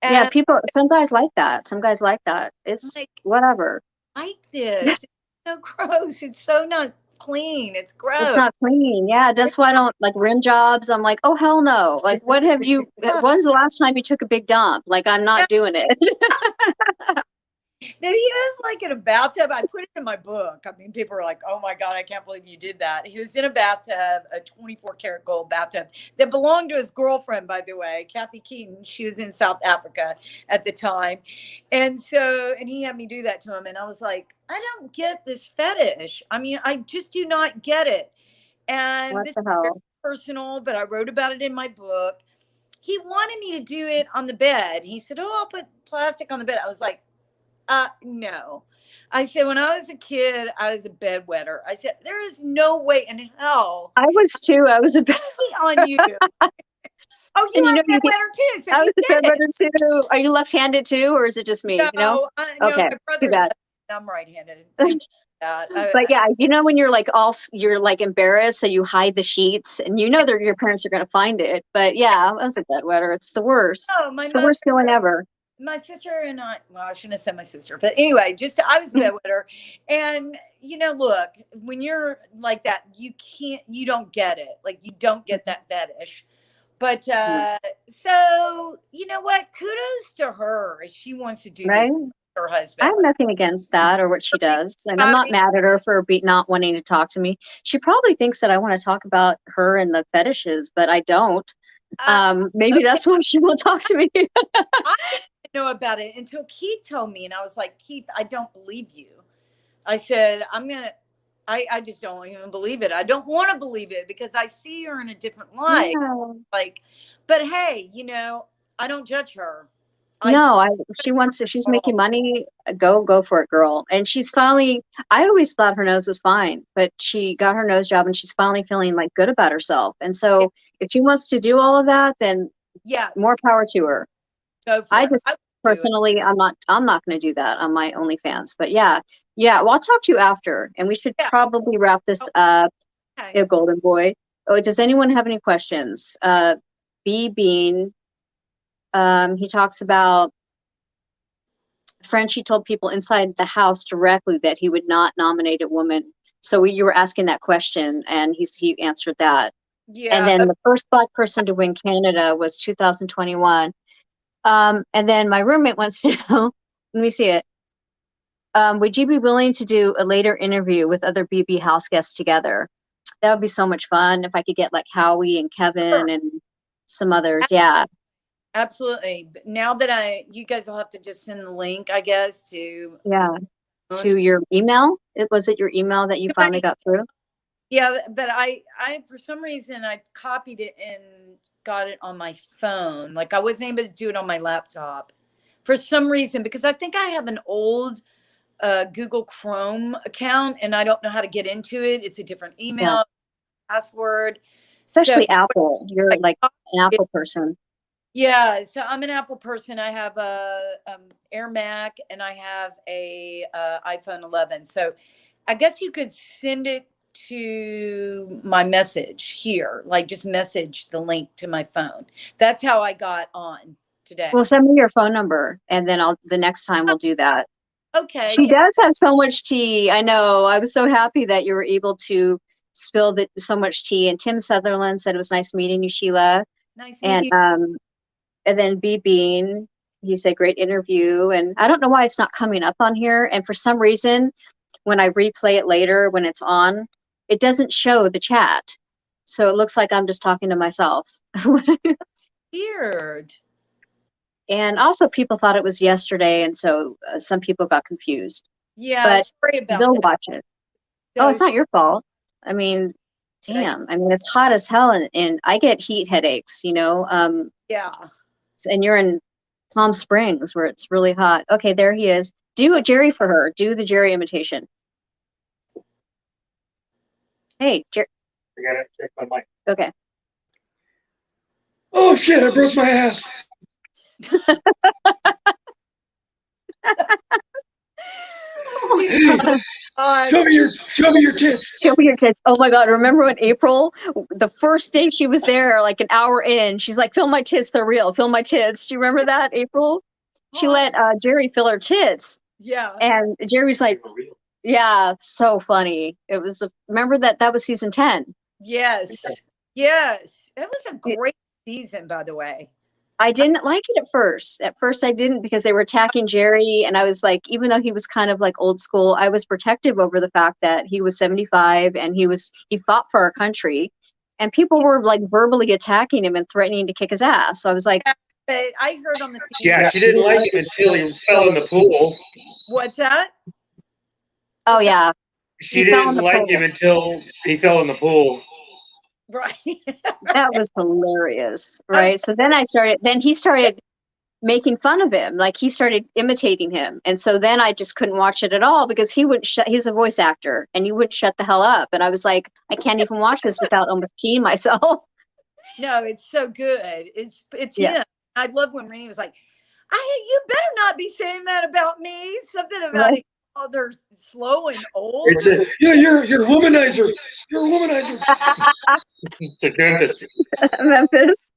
Yeah, And some guys like that. Some guys like that. It's like, whatever. I like this. It's so gross. It's so not clean. It's It's gross. not clean. Yeah, that's why I don't like rim jobs. I'm like, oh hell no. Like, when's the last time you took a big dump? Like, I'm not doing it. That he was like in a bathtub. I put it in my book. I mean, people were like, oh my God, I can't believe you did that. He was in a bathtub, a 24 karat gold bathtub that belonged to his girlfriend, by the way, Kathy Keaton. She was in South Africa at the time. And he had me do that to him. And I was like, I don't get this fetish. I mean, I just do not get it. And What this the is very hell? personal, but I wrote about it in my book. He wanted me to do it on the bed. He said, oh, I'll put plastic on the bed. I was like, no. I said, when I was a kid, I was a bedwetter. I said, there is no way in hell I was too. I was a bed. on you. Oh, you And were you know, a bedwetter too, so I you was a did it. bedwetter too. Are you left-handed too, or is it just me? No. No, no, Okay. my Too brother's bad. I'm right-handed. Thank you for that. But yeah, you know when you're like you're like embarrassed, so you hide the sheets, and you know that your parents are gonna find it. But yeah, I was a bedwetter. It's the worst. Oh, It's the worst feeling ever. my sister and I, well, I shouldn't have said my sister, but anyway, just I was a bedwetter. And, look, when you're like that, you don't get it. Like, you don't get that fetish. But so, you know what? Kudos to her if she wants to do this Right? with her I husband. have nothing against that or what she does, and I'm I not mean, mad at her for not wanting to talk to me. She probably thinks that I want to talk about her and the fetishes, but I don't. Maybe okay, that's why she won't talk to me. I didn't know about it until Keith told me, and I was like, Keith, I don't believe you. I said, I just don't even believe it. I don't want to believe it because I see her in a different light. Yeah. Like, but hey, I don't judge her. No, she wants to, she's making money. Go for it, girl. And she's finally, I always thought her nose was fine, but she got her nose job and she's finally feeling like good about herself. And so if she wants to do all of that, then yeah, more power to her. go for I it. just I would do it. personally, I'm not going to do that on my OnlyFans, but yeah. Well, I'll talk to you after, and we should Yeah. probably wrap this Oh, up. okay. Golden boy. Oh, does anyone have any questions? B Bean, he talks about Frenchie told people inside the house directly that he would not nominate a woman. So you were asking that question, and he answered that. And Yeah. then the first Black person to win Canada was 2021. And then my roommate wants to know, let me see it. Would you be willing to do a later interview with other BB house guests together? That would be so much fun if I could get like Howie and Kevin Sure. and some others. Yeah. Absolutely. But now that you guys will have to just send the link, I guess, Yeah. To your email. Was it your email that you finally got through? Yeah, but I for some reason I copied it and got it on my phone. Like I wasn't able to do it on my laptop for some reason because I think I have an old Google Chrome account and I don't know how to get into it. It's a different email, Yeah. password. Especially So, Apple. You're like an Apple person. yeah, so I'm an Apple person. I have a Air Mac and I have a iPhone 11. So I guess you could send it to my message here, like just message the link to my phone. That's how I got on today. Well, send me your phone number, and then the next time we'll do that. Okay. She Yeah. does have so much tea. I know. I was so happy that you were able to spill so much tea. And Tim Sutherland said it was nice meeting you, Sheila. Nice meeting And you. and then B Bean, he said great interview. And I don't know why it's not coming up on here. And for some reason, when I replay it later, when it's on, it doesn't show the chat. So it looks like I'm just talking to myself. Weird. And also people thought it was yesterday. And so some people got confused, Yeah, but sorry about they'll that. watch it. So Oh, it's not your fault. I mean, damn. I mean, it's hot as hell and I get heat headaches, you know? yeah. And you're in Palm Springs where it's really hot. Okay, there he is. Do a Jerry for her. Do the Jerry imitation. Hey, Jerry. I gotta check my mic. Okay. Oh shit, I broke my ass. Show me your tits. Show me your tits. Oh my God. Remember when April, the first day she was there, like an hour in, she's like, film my tits, they're real. Film my tits. Do you remember that, April? She let Jerry fill her tits. Yeah. And Jerry's like, For real. yeah, so funny. It was, remember that was season 10. Yes. Yes. It was a great season, by the way. I didn't like it at first. At first I didn't because they were attacking Jerry. And I was like, even though he was kind of like old school, I was protective over the fact that he was 75 and he fought for our country. And people were like verbally attacking him and threatening to kick his ass. So I was like, But I heard on the feed. Yeah, she didn't like him until he fell in the pool. What's that? oh yeah, She He fell didn't in the like pool. him until he fell in the pool. Right. that was hilarious. Right. So then he started making fun of him. Like he started imitating him. And so then I just couldn't watch it at all because he's a voice actor and he wouldn't shut the hell up. And I was like, I can't even watch this without almost peeing myself. No, it's so good. It's Yeah. him. I love when Renee was like, you better not be saying that about me. Something about Right. it. Oh, they're slow and old. It's yeah, you're a womanizer. You're a womanizer. To Memphis. Memphis.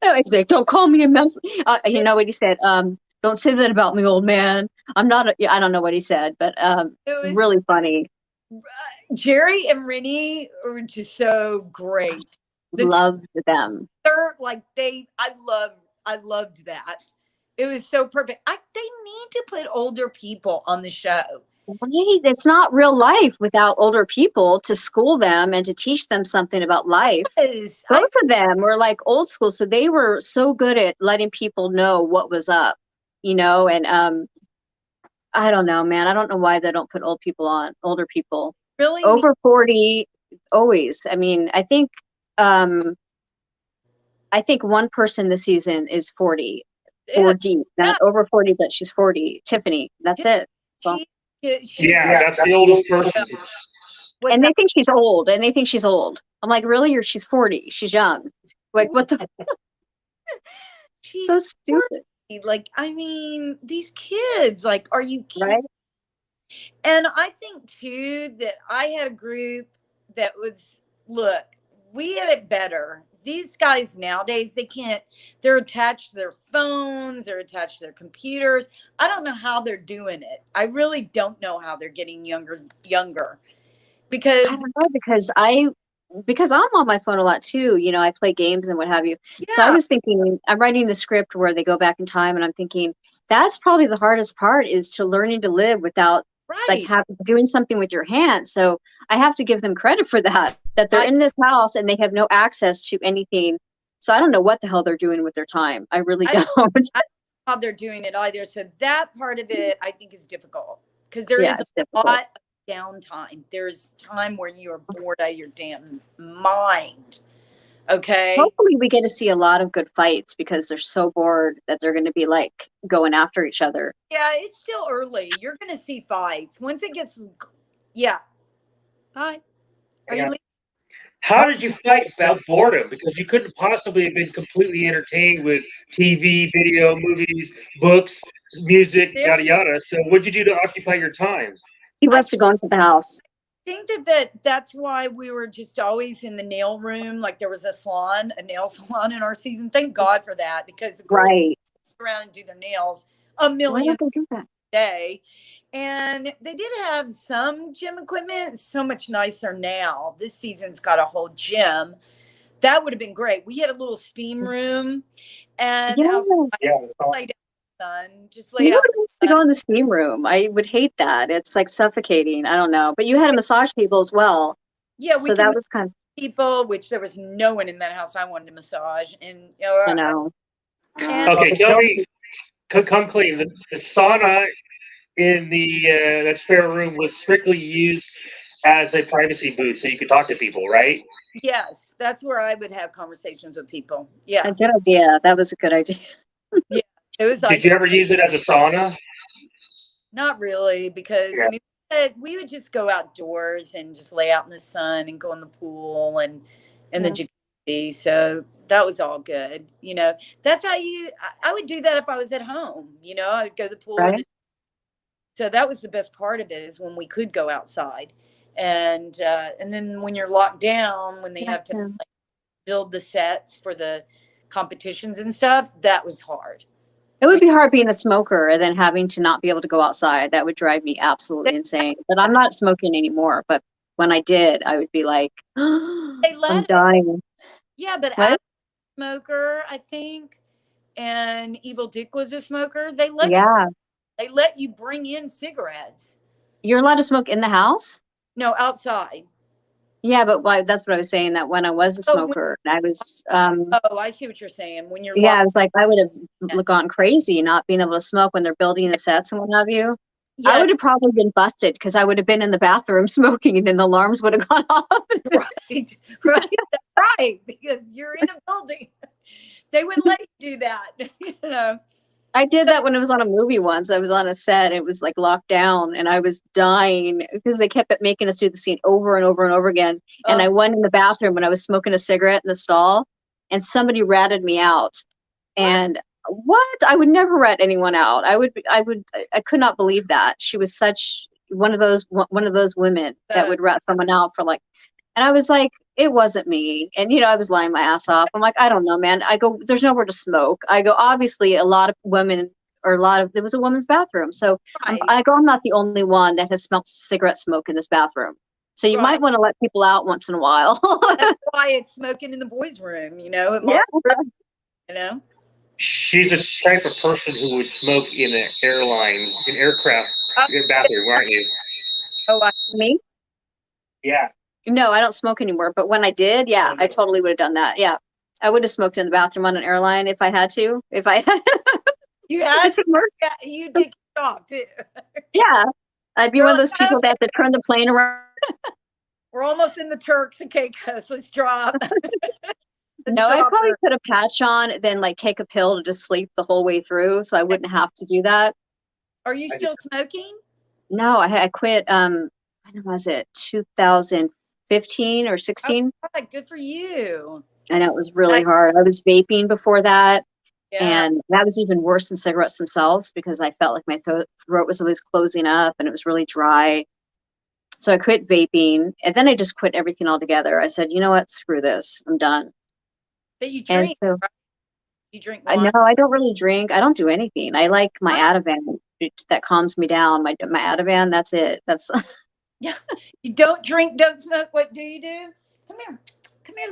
No, he's like, don't call me a Memphis. You know what he said? Don't say that about me, old man. I'm not. I don't know what he said, but It was really funny. Jerry and Renee are just so great. Loved them. They're like I loved that. It was so perfect. They need to put older people on the show. Right. It's not real life without older people to school them and to teach them something about life. Yes, Both of them were like old school, so they were so good at letting people know what was up, you know. And I don't know, man. I don't know why they don't put older people really over 40. Always. I mean, I think one person this season is 40. 40, not over 40, but she's 40. Tiffany. That's it. So. Yeah, that's the oldest person. And they think she's old. I'm like, really? She's 40. She's young. Like, what the? She's so stupid. 40. Like, I mean, these kids. Like, are you kidding? Right? And I think too that I had a group that was look. We had it better. These guys nowadays, they're attached to their phones, they're attached to their computers. I don't know how they're doing it. I really don't know how they're getting younger. Because I don't know, because I'm on my phone a lot too. You know, I play games and what have you. yeah, So I was thinking, I'm writing the script where they go back in time, and I'm thinking that's probably the hardest part is to learning to live without like doing something with your hands. So I have to give them credit for that they're in this house and they have no access to anything. So I don't know what the hell they're doing with their time. I really don't. I don't know how they're doing it either. So that part of it, I think, is difficult because there is a lot of downtime. There's time where you are bored out of your damn mind. Okay. Hopefully we get to see a lot of good fights because they're so bored that they're going to be like going after each other. Yeah, it's still early. You're going to see fights once it gets. Yeah. Hi. Are you leaving? How did you fight about boredom? Because you couldn't possibly have been completely entertained with TV, video, movies, books, music, yada yada. So what'd you do to occupy your time? He wants to go into the house. I think that's why we were just always in the nail room. Like there was a nail salon in our season. Thank God for that, because the girls go around and do their nails a million Why don't they do that? a day. And they did have some gym equipment. It's so much nicer now. This season's got a whole gym. That would have been great. We had a little steam room, and sun. Just lay You out. would have to go in the steam room. I would hate that. It's like suffocating. I don't know. But you had a massage table as well. Yeah, we So can that meet was kind of, people, which there was no one in that house I wanted to massage. And, I know. and Okay, tell me, come clean. The sauna in the that spare room was strictly used as a privacy booth, so you could talk to people, right? yes, that's where I would have conversations with people. Yeah. A good idea. That was a good idea. Yeah. It was Did you ever use it as a sauna? not really, because Yeah. I mean, we would just go outdoors and just lay out in the sun and go in the pool and the jacuzzi. So that was all good. You know, that's how I would do that if I was at home. You know, I would go to the pool. Right. So that was the best part of it, is when we could go outside. And then when you're locked down, when they have to like, build the sets for the competitions and stuff, that was hard. It would be hard being a smoker and then having to not be able to go outside. That would drive me absolutely insane. But I'm not smoking anymore. But when I did, I would be like, They let I'm it. dying. Yeah, but What? as a smoker, I think, and Evil Dick was a smoker. They let Yeah. they let you bring in cigarettes. You're allowed to smoke in the house? No, outside. Yeah, but that's what I was saying, that when I was a Oh, smoker, I was, I see what you're saying. When you're yeah, I locked, was like, I would have gone crazy not being able to smoke when they're building the sets and what have you. I yeah, would have probably been busted because I would have been in the bathroom smoking and then the alarms would have gone off. right, that's right, because you're in a building. They wouldn't let you do that. You know. I did that when I was on a movie once. I was on a set. It was like locked down and I was dying because they kept making us do the scene over and over and over again. And I went in the bathroom when I was smoking a cigarette in the stall and somebody ratted me out. And what? I would never rat anyone out. I could not believe that. She was such one of those women that would rat someone out for like, and I was like, it wasn't me. And, I was lying my ass off. I'm like, I don't know, man. I go, there's nowhere to smoke. I go, obviously, a lot of women, there was a woman's bathroom. So Right. I go, I'm not the only one that has smelled cigarette smoke in this bathroom. So you might want to let people out once in a while. That's why it's smoking in the boys' room, at Yeah. room, She's the type of person who would smoke in an aircraft bathroom, aren't you? Me? Yeah. No, I don't smoke anymore. But when I did, yeah, I totally would have done that. Yeah. I would have smoked in the bathroom on an airline if I had to. If I had You had to, you did off too. Yeah. I'd be one of those people that have to turn the plane around. We're almost in the Turks and Caicos. Let's drop. No, I probably put a patch on, then like take a pill to just sleep the whole way through, so I wouldn't have to do that. Are you still smoking? No, I quit. When was it? 2015 or 16? Oh, good for you. I know it was really hard. I was vaping before that, Yeah. and that was even worse than cigarettes themselves because I felt like my throat was always closing up and it was really dry. So I quit vaping, and then I just quit everything altogether. I said, you know what? Screw this. I'm done. But you drink, and so, right? You drink I wine? know I don't really drink. I don't do anything. I like my Ativan. That calms me down. My Ativan. That's it. That's. Yeah. You don't drink, don't smoke. What do you do? Come here. Come here,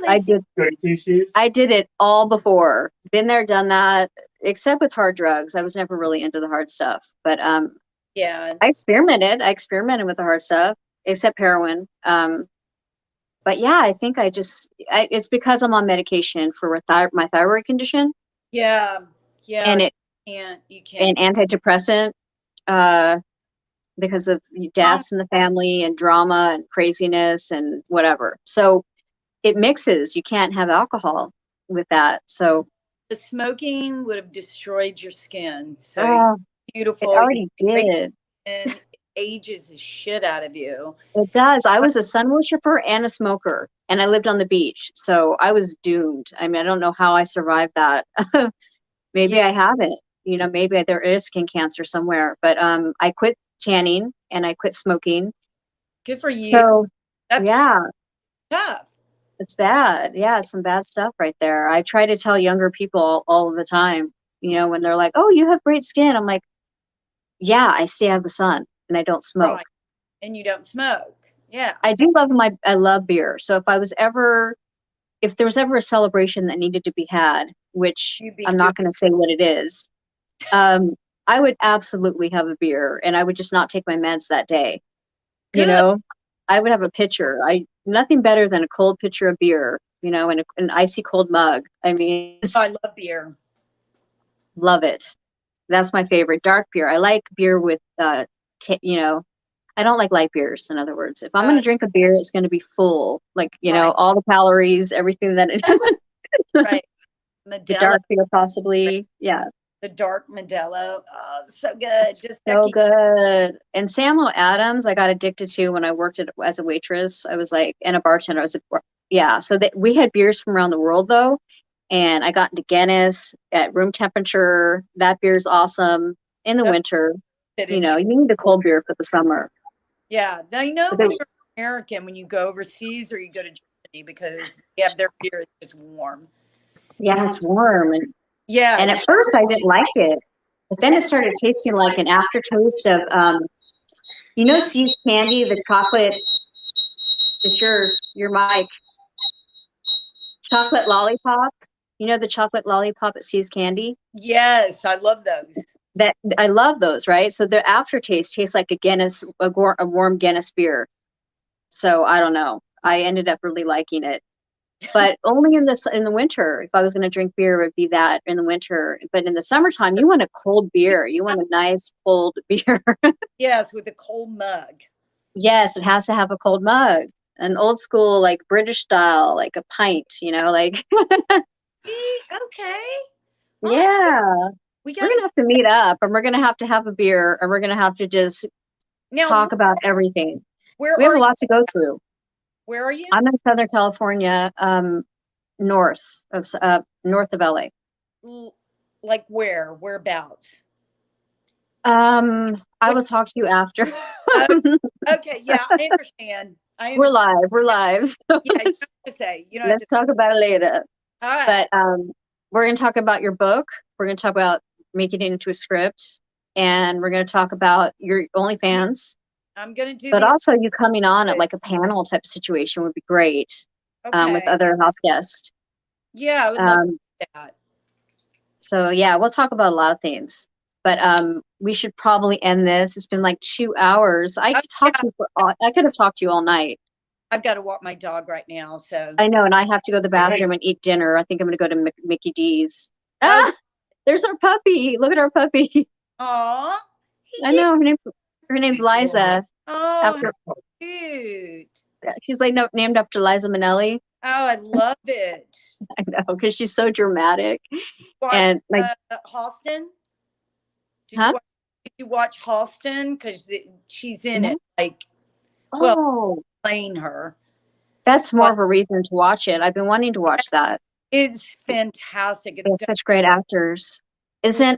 Lacey. I did it all before. Been there, done that. Except with hard drugs. I was never really into the hard stuff. But yeah. I experimented with the hard stuff, except heroin. But yeah, I think it's because I'm on medication for my thyroid condition. Yeah. Yeah. And you can't. And antidepressant, because of deaths in the family and drama and craziness and whatever. So it mixes. You can't have alcohol with that. So the smoking would have destroyed your skin. So beautiful. It already did. And it ages the shit out of you. It does. I was a sun worshiper and a smoker, and I lived on the beach. So I was doomed. I mean, I don't know how I survived that. Maybe I haven't. Maybe there is skin cancer somewhere. But I quit tanning and I quit smoking. Good for you. So that's tough. It's bad. Yeah, some bad stuff right there. I try to tell younger people all the time, when they're like, oh, you have great skin. I'm like, yeah, I stay out of the sun and I don't smoke. Right. And you don't smoke. Yeah. I love beer. So if there was ever a celebration that needed to be had, which I'm not going to say what it is, I would absolutely have a beer, and I would just not take my meds that day. You Good. know, I would have a pitcher. Nothing better than a cold pitcher of beer, in an icy cold mug. I mean, I love beer. love it. That's my favorite. Dark beer. I like beer with, I don't like light beers. In other words, if I'm going to drink a beer, it's going to be full, like, Right. all the calories, everything that it Right. the Modelo, dark beer possibly. Yeah. the dark Modelo. Oh, so good. Just So that good. And Samuel Adams, I got addicted to when I worked as a waitress. I was like, and a bartender. Yeah. So we had beers from around the world though. And I got into Guinness at room temperature. That beer's awesome in the winter. You need a cold beer for the summer. Yeah. I know But when you're American, when you go overseas or you go to Germany, because they have their beer is just warm. Yeah, it's warm. And at it's first I didn't like it. But then it started tasting like an aftertaste of, See's Candy, the chocolate. It's your mic. Chocolate lollipop. You know the chocolate lollipop at See's Candy? Yes, I love those. That I love those, right? So the aftertaste tastes like a warm Guinness beer. So I don't know. I ended up really liking it, but only in the winter. If I was going to drink beer, it would be that in the winter. But in the summertime, you want a cold beer. You want a nice cold beer. Yes, with a cold mug. Yes, it has to have a cold mug. An old school, like British style, like a pint, like. Okay. Yeah. We're We're gonna have to meet up, and we're gonna have to have a beer, and we're gonna have to just talk about everything. We have a lot to go through. Where are you? I'm in Southern California, north of LA. Like where? Whereabouts? I will talk to you after. Okay, yeah, I understand. We're live. Yeah, you have to say. Let's talk about it later. All right. But we're going to talk about your book. We're going to talk about making it into a script, and we're going to talk about your OnlyFans. I'm going to do. But also, you coming on at like a panel type of situation would be great. Okay. With other house guests. Yeah, I would love that. So yeah, we'll talk about a lot of things. But we should probably end this. It's been like 2 hours. I could have talked to you all night. I've got to walk my dog right now, so. I know, and I have to go to the bathroom and eat dinner. I think I'm going to go to Mickey D's. There's our puppy. Look at our puppy. Aw. I know, her name's Liza. Oh, cute. She's like named after Liza Minnelli. Oh, I love it. I know, because she's so dramatic. And like Halston. Did you watch Halston? Because she's in it. Like, playing her. That's more of a reason to watch it. I've been wanting to watch that. It's fantastic. It's such great actors. Isn't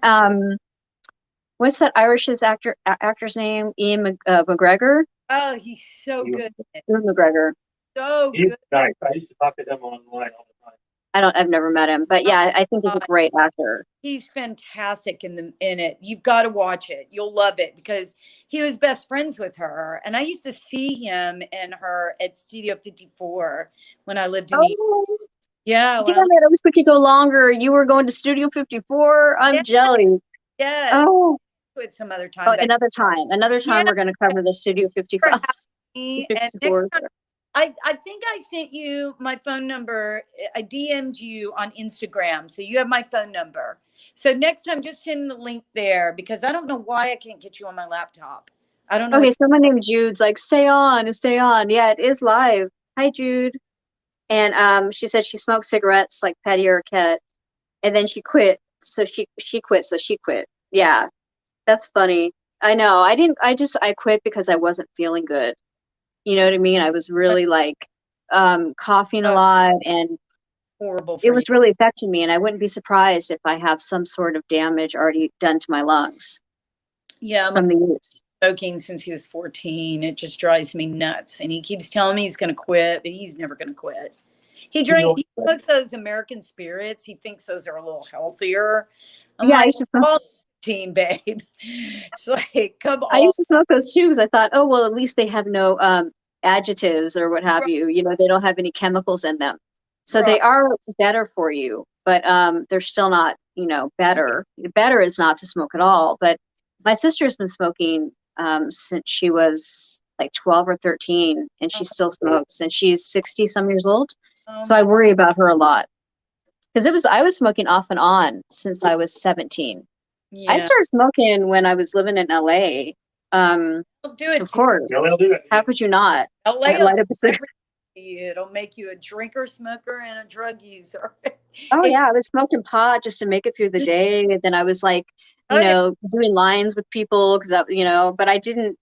what's that actor's name? Ian McGregor? Oh, he's so good. Ian McGregor. So He's good. nice. I used to talk to him online all the time. I've never met him, but yeah, I think he's a great actor. He's fantastic in it. You've got to watch it. You'll love it because he was best friends with her. And I used to see him and her at Studio 54 when I lived in New York. Yeah. Damn it, I wish we could go longer. You were going to Studio 54? I'm jelly. Yes. Oh. Some other time. Oh, another time. Another time we're going to cover the Studio 55. And next time, I think I sent you my phone number. I DM'd you on Instagram. So you have my phone number. So next time, just send the link there because I don't know why I can't get you on my laptop. I don't know. Okay, someone named Jude's like, stay on. Yeah, it is live. Hi, Jude. And she said she smoked cigarettes like Patty Arquette. And then she quit. So she quit. So she quit. Yeah, that's funny. I know. I quit because I wasn't feeling good. You know what I mean? I was really like coughing a lot and horrible. It was really affecting me, and I wouldn't be surprised if I have some sort of damage already done to my lungs. Yeah, from the use. Smoking since he was 14. It just drives me nuts. And he keeps telling me he's going to quit, but he's never going to quit. He smokes those American spirits. He thinks those are a little healthier. I'm like, team, babe. It's like, come on. I used to smoke those too because I thought, oh, well, at least they have no adjectives or what have you. You know, they don't have any chemicals in them. So they are better for you, but they're still not you know, better. Better is not to smoke at all. But my sister's been smoking since she was like 12 or 13, and she still smokes, and she's 60 some years old. So I worry about her a lot. Because I was smoking off and on since I was 17. I started smoking when I was living in LA. I'll do it of course. Yeah, they'll do it. How could you not? LA Light up a cigarette. it'll make you a drinker, smoker, and a drug user. Oh yeah, I was smoking pot just to make it through the day. And then I was like, you know, doing lines with people because you know, but I didn't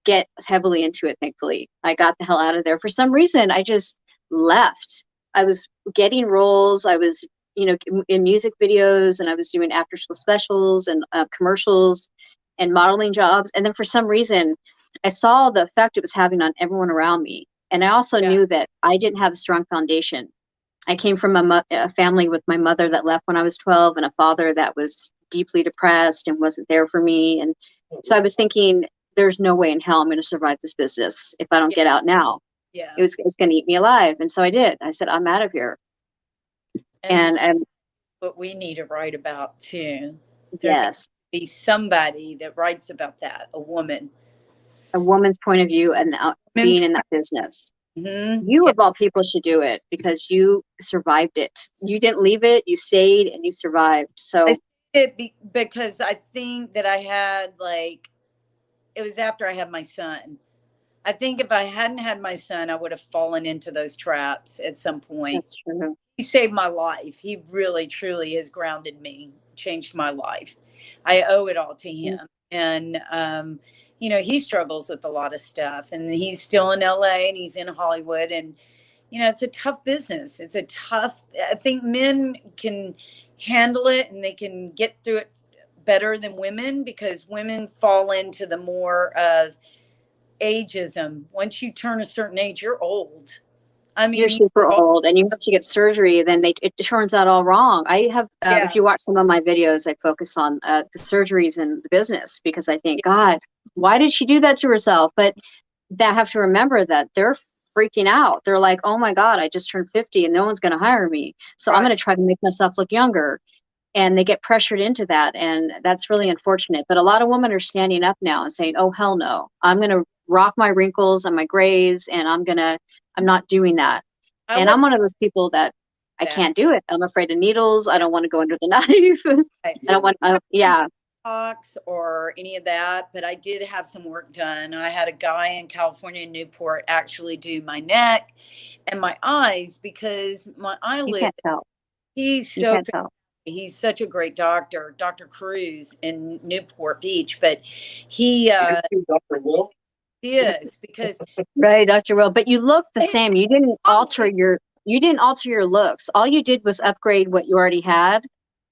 get heavily into it. Thankfully, I got the hell out of there. For some reason, I just left. I was getting roles. I was, you know, in music videos, and I was doing after school specials and commercials and modeling jobs. And then for some reason, I saw the effect it was having on everyone around me. And I also knew that I didn't have a strong foundation. I came from a family with my mother that left when I was 12 and a father that was deeply depressed and wasn't there for me. And so I was thinking, there's no way in hell I'm going to survive this business if I don't get out now. Yeah. It was going to eat me alive. And so I did. I said, I'm out of here. And what we need to write about too. Yes. Be somebody that writes about that, a woman's point of view and being in that business. You of all people should do it because you survived it. You didn't leave it. You stayed and you survived. So because I think that I had it was after I had my son. I think if I hadn't had my son, I would have fallen into those traps at some point. That's true. He saved my life. He really, truly has grounded me, changed my life. I owe it all to him. And, you know, he struggles with a lot of stuff, and he's still in LA and he's in Hollywood, and, you know, it's a tough business. I think men can handle it and they can get through it better than women, because women fall into the more of ageism. Once you turn a certain age, you're old. I mean, you're super old and you have to get surgery, then it turns out all wrong. I have, if you watch some of my videos, I focus on the surgeries and the business, because I think, God, why did she do that to herself? But they have to remember that they're freaking out. They're like, oh my God, I just turned 50 and no one's going to hire me. So I'm going to try to make myself look younger. And they get pressured into that. And that's really unfortunate. But a lot of women are standing up now and saying, oh, hell no, I'm going to rock my wrinkles and my grays, and I'm not doing that. And I'm one of those people that I can't do it. I'm afraid of needles. I don't want to go under the knife. I don't want, talks or any of that, but I did have some work done. I had a guy in California, Newport, actually do my neck and my eyes, because my eyelid. You can't tell. He's such a great doctor, Dr. Cruz in Newport Beach, but he Dr. Will? is because right, Dr. Will, but you look the same. You didn't alter your looks. All you did was upgrade what you already had.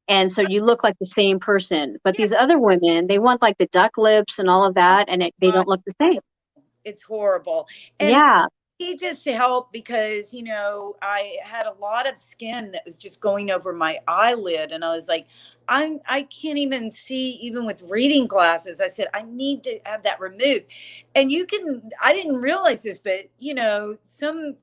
And so you look like the same person. But these other women, they want like the duck lips and all of that, and they don't look the same. It's horrible. And he just helped because, you know, I had a lot of skin that was just going over my eyelid. And I was like, I can't even see, even with reading glasses. I said, I need to have that removed. And I didn't realize this, but, you know, some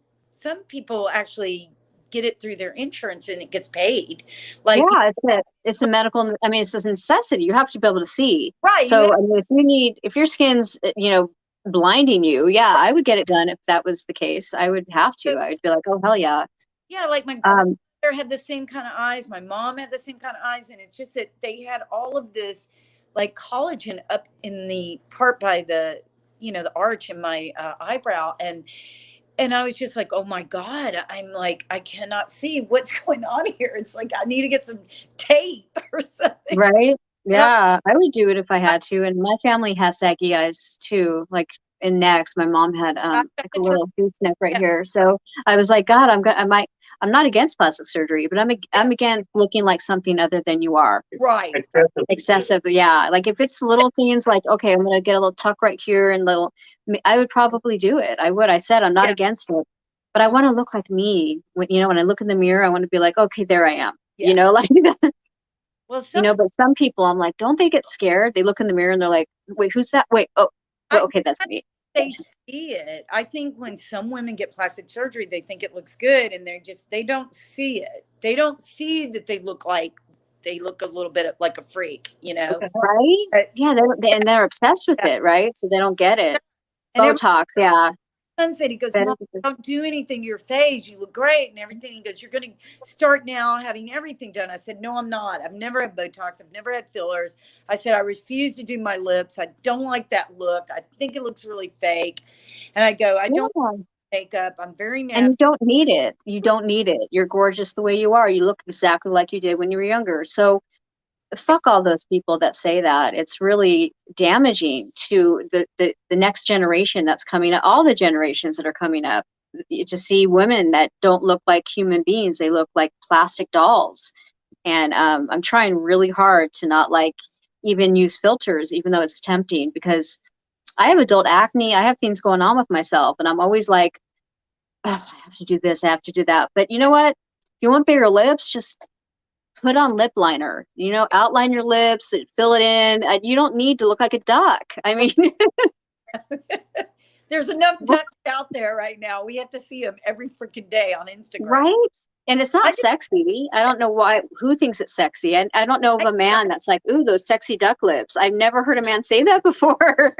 people actually get it through their insurance and it gets paid. It's a medical, I mean, it's a necessity. You have to be able to see. Right. So I mean, if your skin's, you know, blinding you, I would get it done if that was the case. I would have to. I'd be like, oh hell yeah. Yeah, like my grandmother had the same kind of eyes. My mom had the same kind of eyes, and it's just that they had all of this like collagen up in the part by the, you know, the arch in my eyebrow, and I was just like, oh my God, I'm like, I cannot see what's going on here. It's like I need to get some tape or something. Right. Yeah, I would do it if I had to. And my family has saggy eyes too, like in necks. My mom had like a little goose neck right here. So I was like, God, I'm not against plastic surgery, but I'm against looking like something other than you are. Right. Excessive. Yeah. Like if it's little things like, okay, I'm gonna get a little tuck right here and I would probably do it. I said I'm not against it, but I want to look like me. When I look in the mirror, I want to be like, okay, there I am. You know, like well, but some people, I'm like, don't they get scared? They look in the mirror and they're like, wait, who's that? Wait, okay, that's me. They see it. I think when some women get plastic surgery, they think it looks good, and they don't see it. They don't see that they look like they look a little bit like a freak, you know. Okay. Right? But- Yeah, and they're obsessed with it, right? So they don't get it. And every Botox, yeah. son said, he goes, Better Mom, because- don't do anything to your face. You look great and everything. He goes, you're going to start now having everything done. I said, no, I'm not. I've never had Botox. I've never had fillers. I said, I refuse to do my lips. I don't like that look. I think it looks really fake. And I go, I don't Yeah. makeup. I'm very And natural. you don't need it. You don't need it. You're gorgeous the way you are. You look exactly like you did when you were younger. So fuck all those people that say that. It's really damaging to the next generation that's coming up, all the generations that are coming up. To see women that don't look like human beings, they look like plastic dolls. And I'm trying really hard to not like even use filters, even though it's tempting, because I have adult acne. I have things going on with myself, and I'm always like, oh, I have to do this, I have to do that. But you know what? If you want bigger lips, just put on lip liner. You know, outline your lips, fill it in. You don't need to look like a duck. I mean, There's enough ducks out there right now. We have to see them every freaking day on Instagram. right? And it's I not just- sexy. I don't know why, who thinks it's sexy. I don't know of a man that's like, ooh, those sexy duck lips. I've never heard a man say that before.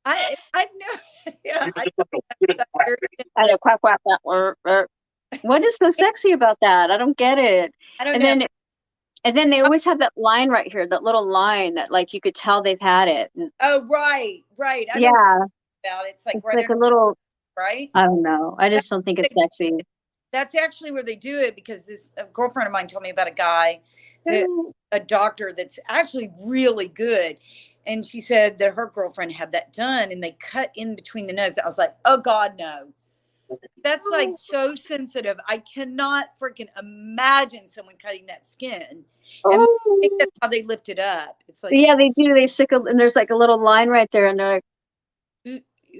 I've never, yeah, You I just look a little very- I know, quack, quack, quack. What is so sexy about that? I don't get it. I don't And know. then they always have that line right here, that little line that like you could tell they've had it. And, Oh, right. I know yeah, about it. It's like it's right like a under, little, right. I don't know. I just don't think it's sexy. That's actually where they do it, because this a girlfriend of mine told me about a guy, a doctor that's actually really good. And she said that her girlfriend had that done and they cut in between the nose. I was like, oh God, no. That's like so sensitive. I cannot freaking imagine someone cutting that skin. And I think that's how they lift it up. It's like, Yeah, they do. They stick and there's like a little line right there, and they're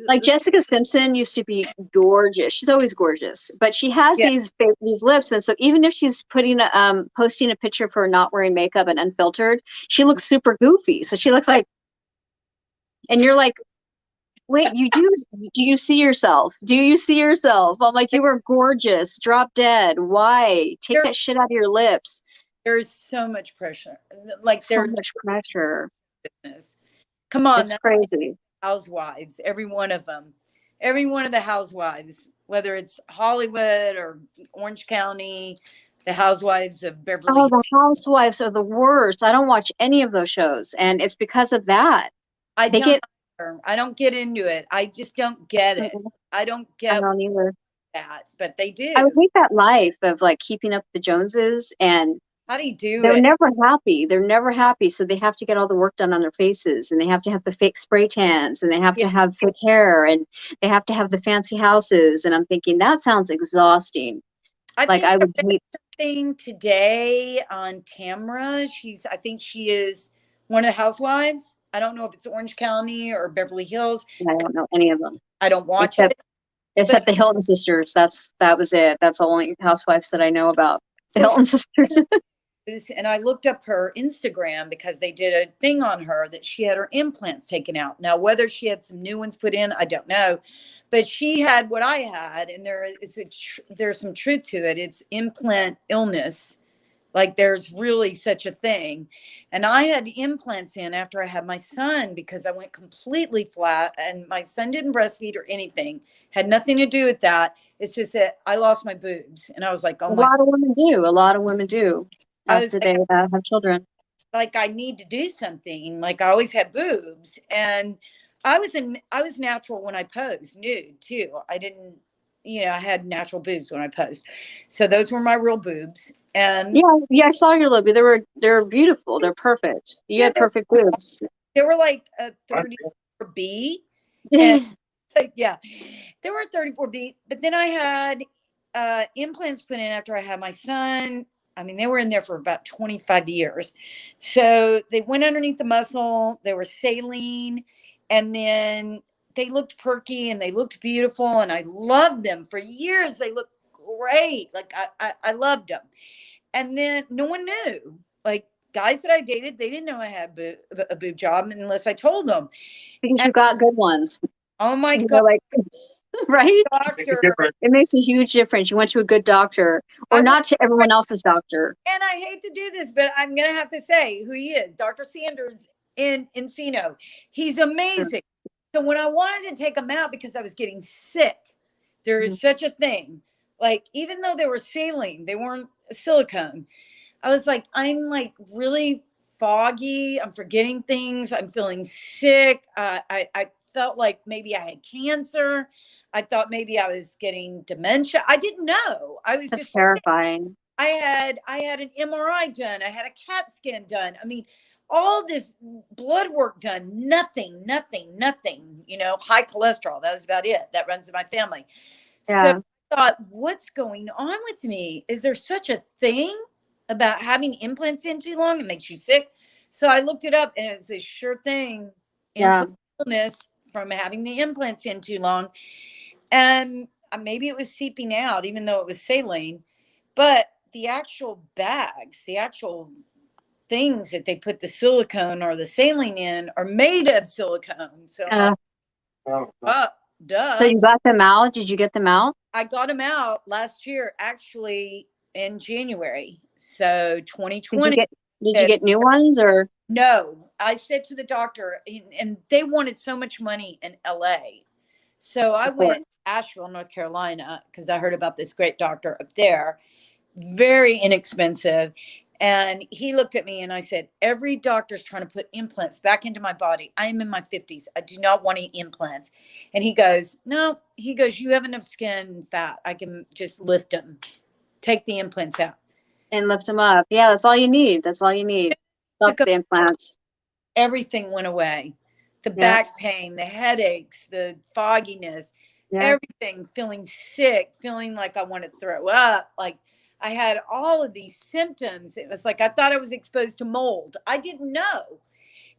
like Jessica Simpson used to be gorgeous. She's always gorgeous, but she has Yeah. these lips, and so even if she's posting a picture of her not wearing makeup and unfiltered, she looks super goofy. So she looks like, and you're like, wait, do you see yourself? Do you see yourself? I'm like, you were gorgeous. Drop dead. Why? Take that shit out of your lips. there's so much pressure. Like So there's much pressure. business. Come on, It's crazy. housewives, every one of them, every one of the housewives, whether it's Hollywood or Orange County, the housewives of Beverly Oh, Hills. the housewives are the worst. I don't watch any of those shows, and it's because of that. I They don't, get. I don't get into it. I just don't get it. I don't I get don't either. that, but they do. I would hate that life of like keeping up with the Joneses, and How do you do they're it? never happy. They're never happy. So they have to get all the work done on their faces, and they have to have the fake spray tans, and they have Yeah. to have fake hair, and they have to have the fancy houses. And I'm thinking that sounds exhausting. I Like think I would hate. something today on Tamra. I think she is one of the housewives. I don't know if it's Orange County or Beverly Hills. I don't know any of them I don't watch except it. except the Hilton sisters. That was it. That's the only housewives that I know about. The Hilton sisters. And I looked up her Instagram because they did a thing on her that she had her implants taken out. Now, whether she had some new ones put in, I don't know, but she had what I had, and there's some truth to it. It's implant illness. Like there's really such a thing. And I had implants in after I had my son because I went completely flat, and my son didn't breastfeed or anything, had nothing to do with that. It's just that I lost my boobs, and I was like, oh A my, lot of women do. A lot of women do I was after they have children. like, I need to do something. Like I always had boobs, and I was natural when I posed nude too. I didn't, I had natural boobs when I posed. So those were my real boobs. And Yeah, I saw your Libby. They're beautiful. They're perfect. You Yeah, had perfect boobs. they were like a 34B. And like, yeah, they were 34B. But then I had implants put in after I had my son. I mean, they were in there for about 25 years. So they went underneath the muscle. They were saline. And then they looked perky and they looked beautiful. And I loved them for years. They looked great. Like I loved them. And then no one knew. Like guys that I dated, they didn't know I had a boob job unless I told them. Because you got good ones. Oh my You God. know, like right? Makes a doctor. difference. It makes a huge difference. You went to a good doctor, I or went not to everyone else's doctor. And I hate to do this, but I'm going to have to say who he is, Dr. Sanders in Encino. He's amazing. So when I wanted to take him out because I was getting sick, there is such a thing. Like, even though they were saline, they weren't silicone. I was like, I'm like really foggy. I'm forgetting things. I'm feeling sick. I felt like maybe I had cancer. I thought maybe I was getting dementia. I didn't know. I was That's just terrifying. I had an MRI done. I had a CAT scan done. I mean, all this blood work done. Nothing, nothing, nothing. You know, high cholesterol. That was about it. That runs in my family. So Yeah. I thought, what's going on with me? Is there such a thing about having implants in too long? It makes you sick. So I looked it up, and it's a sure thing. Yeah. Implant illness from having the implants in too long. And maybe it was seeping out, even though it was saline. But the actual bags, the actual things that they put the silicone or the saline in are made of silicone. So I'm like, Oh, duh. So you got them out? Did you get them out? I got them out last year, actually in January. So Did 2020. you get new ones, or? No, I said to the doctor, and they wanted so much money in LA. So I Of course. went to Asheville, North Carolina, because I heard about this great doctor up there. Very inexpensive. And he looked at me and I said, every doctor's trying to put implants back into my body. I am in my 50s. I do not want any implants. And he goes, no, he goes, you have enough skin and fat. I can just lift them, take the implants out. And lift them up. Yeah, that's all you need. That's all you need. Stop Took the implants. Everything went away. The Yeah. back pain, the headaches, the fogginess, Yeah. everything, feeling sick, feeling like I want to throw up. Like, I had all of these symptoms. It was like I thought I was exposed to mold. I didn't know.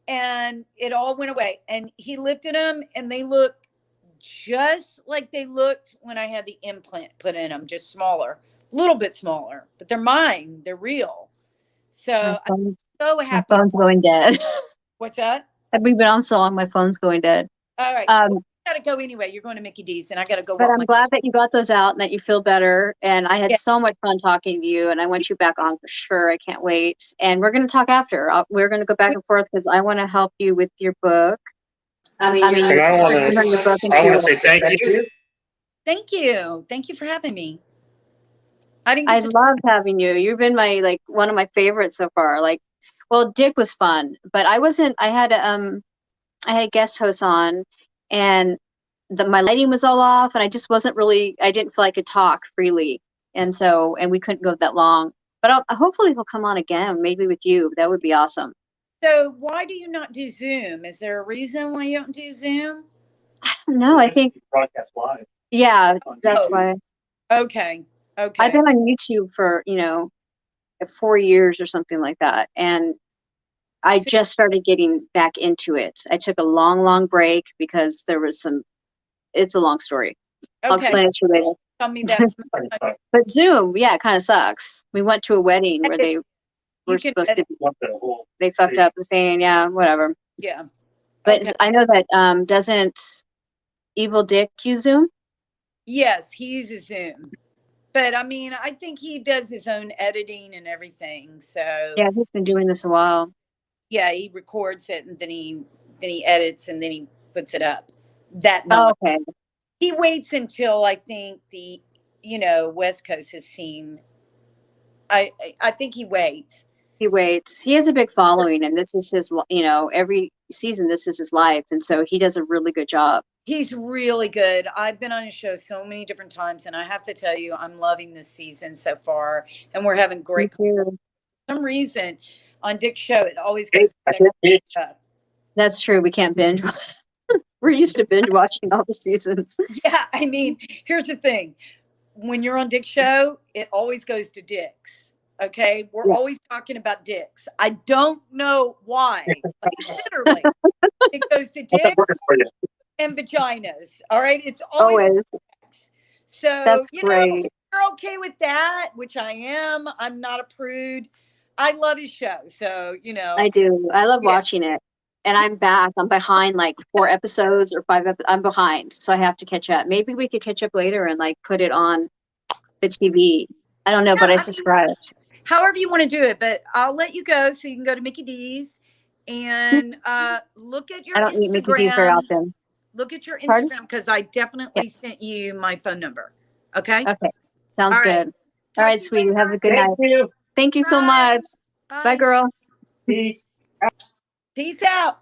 And it all went away. And he lifted them, and they look just like they looked when I had the implant put in them, just smaller, a little bit smaller, but they're mine. They're real. So My I'm phone's, so my happy. phone's going dead. What's that? We've been on so long, my phone's going dead. All right. Um, Well, I gotta go anyway. You're going to Mickey D's, and I gotta go but walk I'm my. glad that you got those out and that you feel better. And I had Yeah. so much fun talking to you, and I want you back on for sure. I can't wait. And we're going to talk after. We're going to go back and forth because I want to help you with your book. I mean, And I want you're turning your book to. I want to into. say thank you. Thank you. Thank you for having me. I didn't I get to. loved having you. You've been like one of my favorites so far. Like, well, Dick was fun, but I wasn't. I had a guest host on, and my lighting was all off, and I just wasn't really. I didn't feel I could talk freely, and we couldn't go that long. But hopefully he'll come on again, maybe with you. That would be awesome. So why do you not do Zoom? Is there a reason why you don't do Zoom? No, I think broadcast live. yeah, that's Oh. why. Okay. Okay. I've been on YouTube for 4 years or something like that, and I So- just started getting back into it. I took a long, long break because there was it's a long story. I'll Okay. explain it to you later. Tell me that. But Zoom, yeah, it kind of sucks. We went to a wedding where they were can supposed to, edit. they fucked up the thing. Yeah, whatever. Yeah. But Okay. I know that doesn't Evil Dick use Zoom? Yes, he uses Zoom. But I mean, I think he does his own editing and everything. So Yeah, he's been doing this a while. yeah, he records it and then he edits and then he puts it up that night. Oh, okay. He waits until I think the West Coast has seen. I think he waits. He waits. He has a big following, and this is his, every season, this is his life. And so he does a really good job. He's really good. I've been on his show so many different times, and I have to tell you, I'm loving this season so far, and we're having great. Me too. For some reason, on Dick's show, it always goes. Stuff. That's true. We can't binge. We're used to binge watching all the seasons. Yeah, I mean, here's the thing. When you're on Dick's show, it always goes to Dick's. Okay? We're always talking about Dick's. I don't know why. Like, literally. It goes to Dick's and vaginas. All right? It's always Dick's. So, That's great. if you're okay with that, which I am, I'm not a prude. I love his show. So, I do. I love watching it. and I'm back. I'm behind like 4 episodes or 5 I'm behind, so I have to catch up. Maybe we could catch up later and like put it on the TV. I don't know, but I subscribed. However you want to do it, but I'll let you go so you can go to Mickey D's and look at your I don't eat Mickey D's very Instagram. often. Look at your Pardon? Instagram because I definitely sent you my phone number. Okay. Okay. Sounds All right. good. Talk All right, to you sweetie. later, Have a guys. good night. Thank you. Thank you so Bye. much. Bye, girl. Peace. Peace out.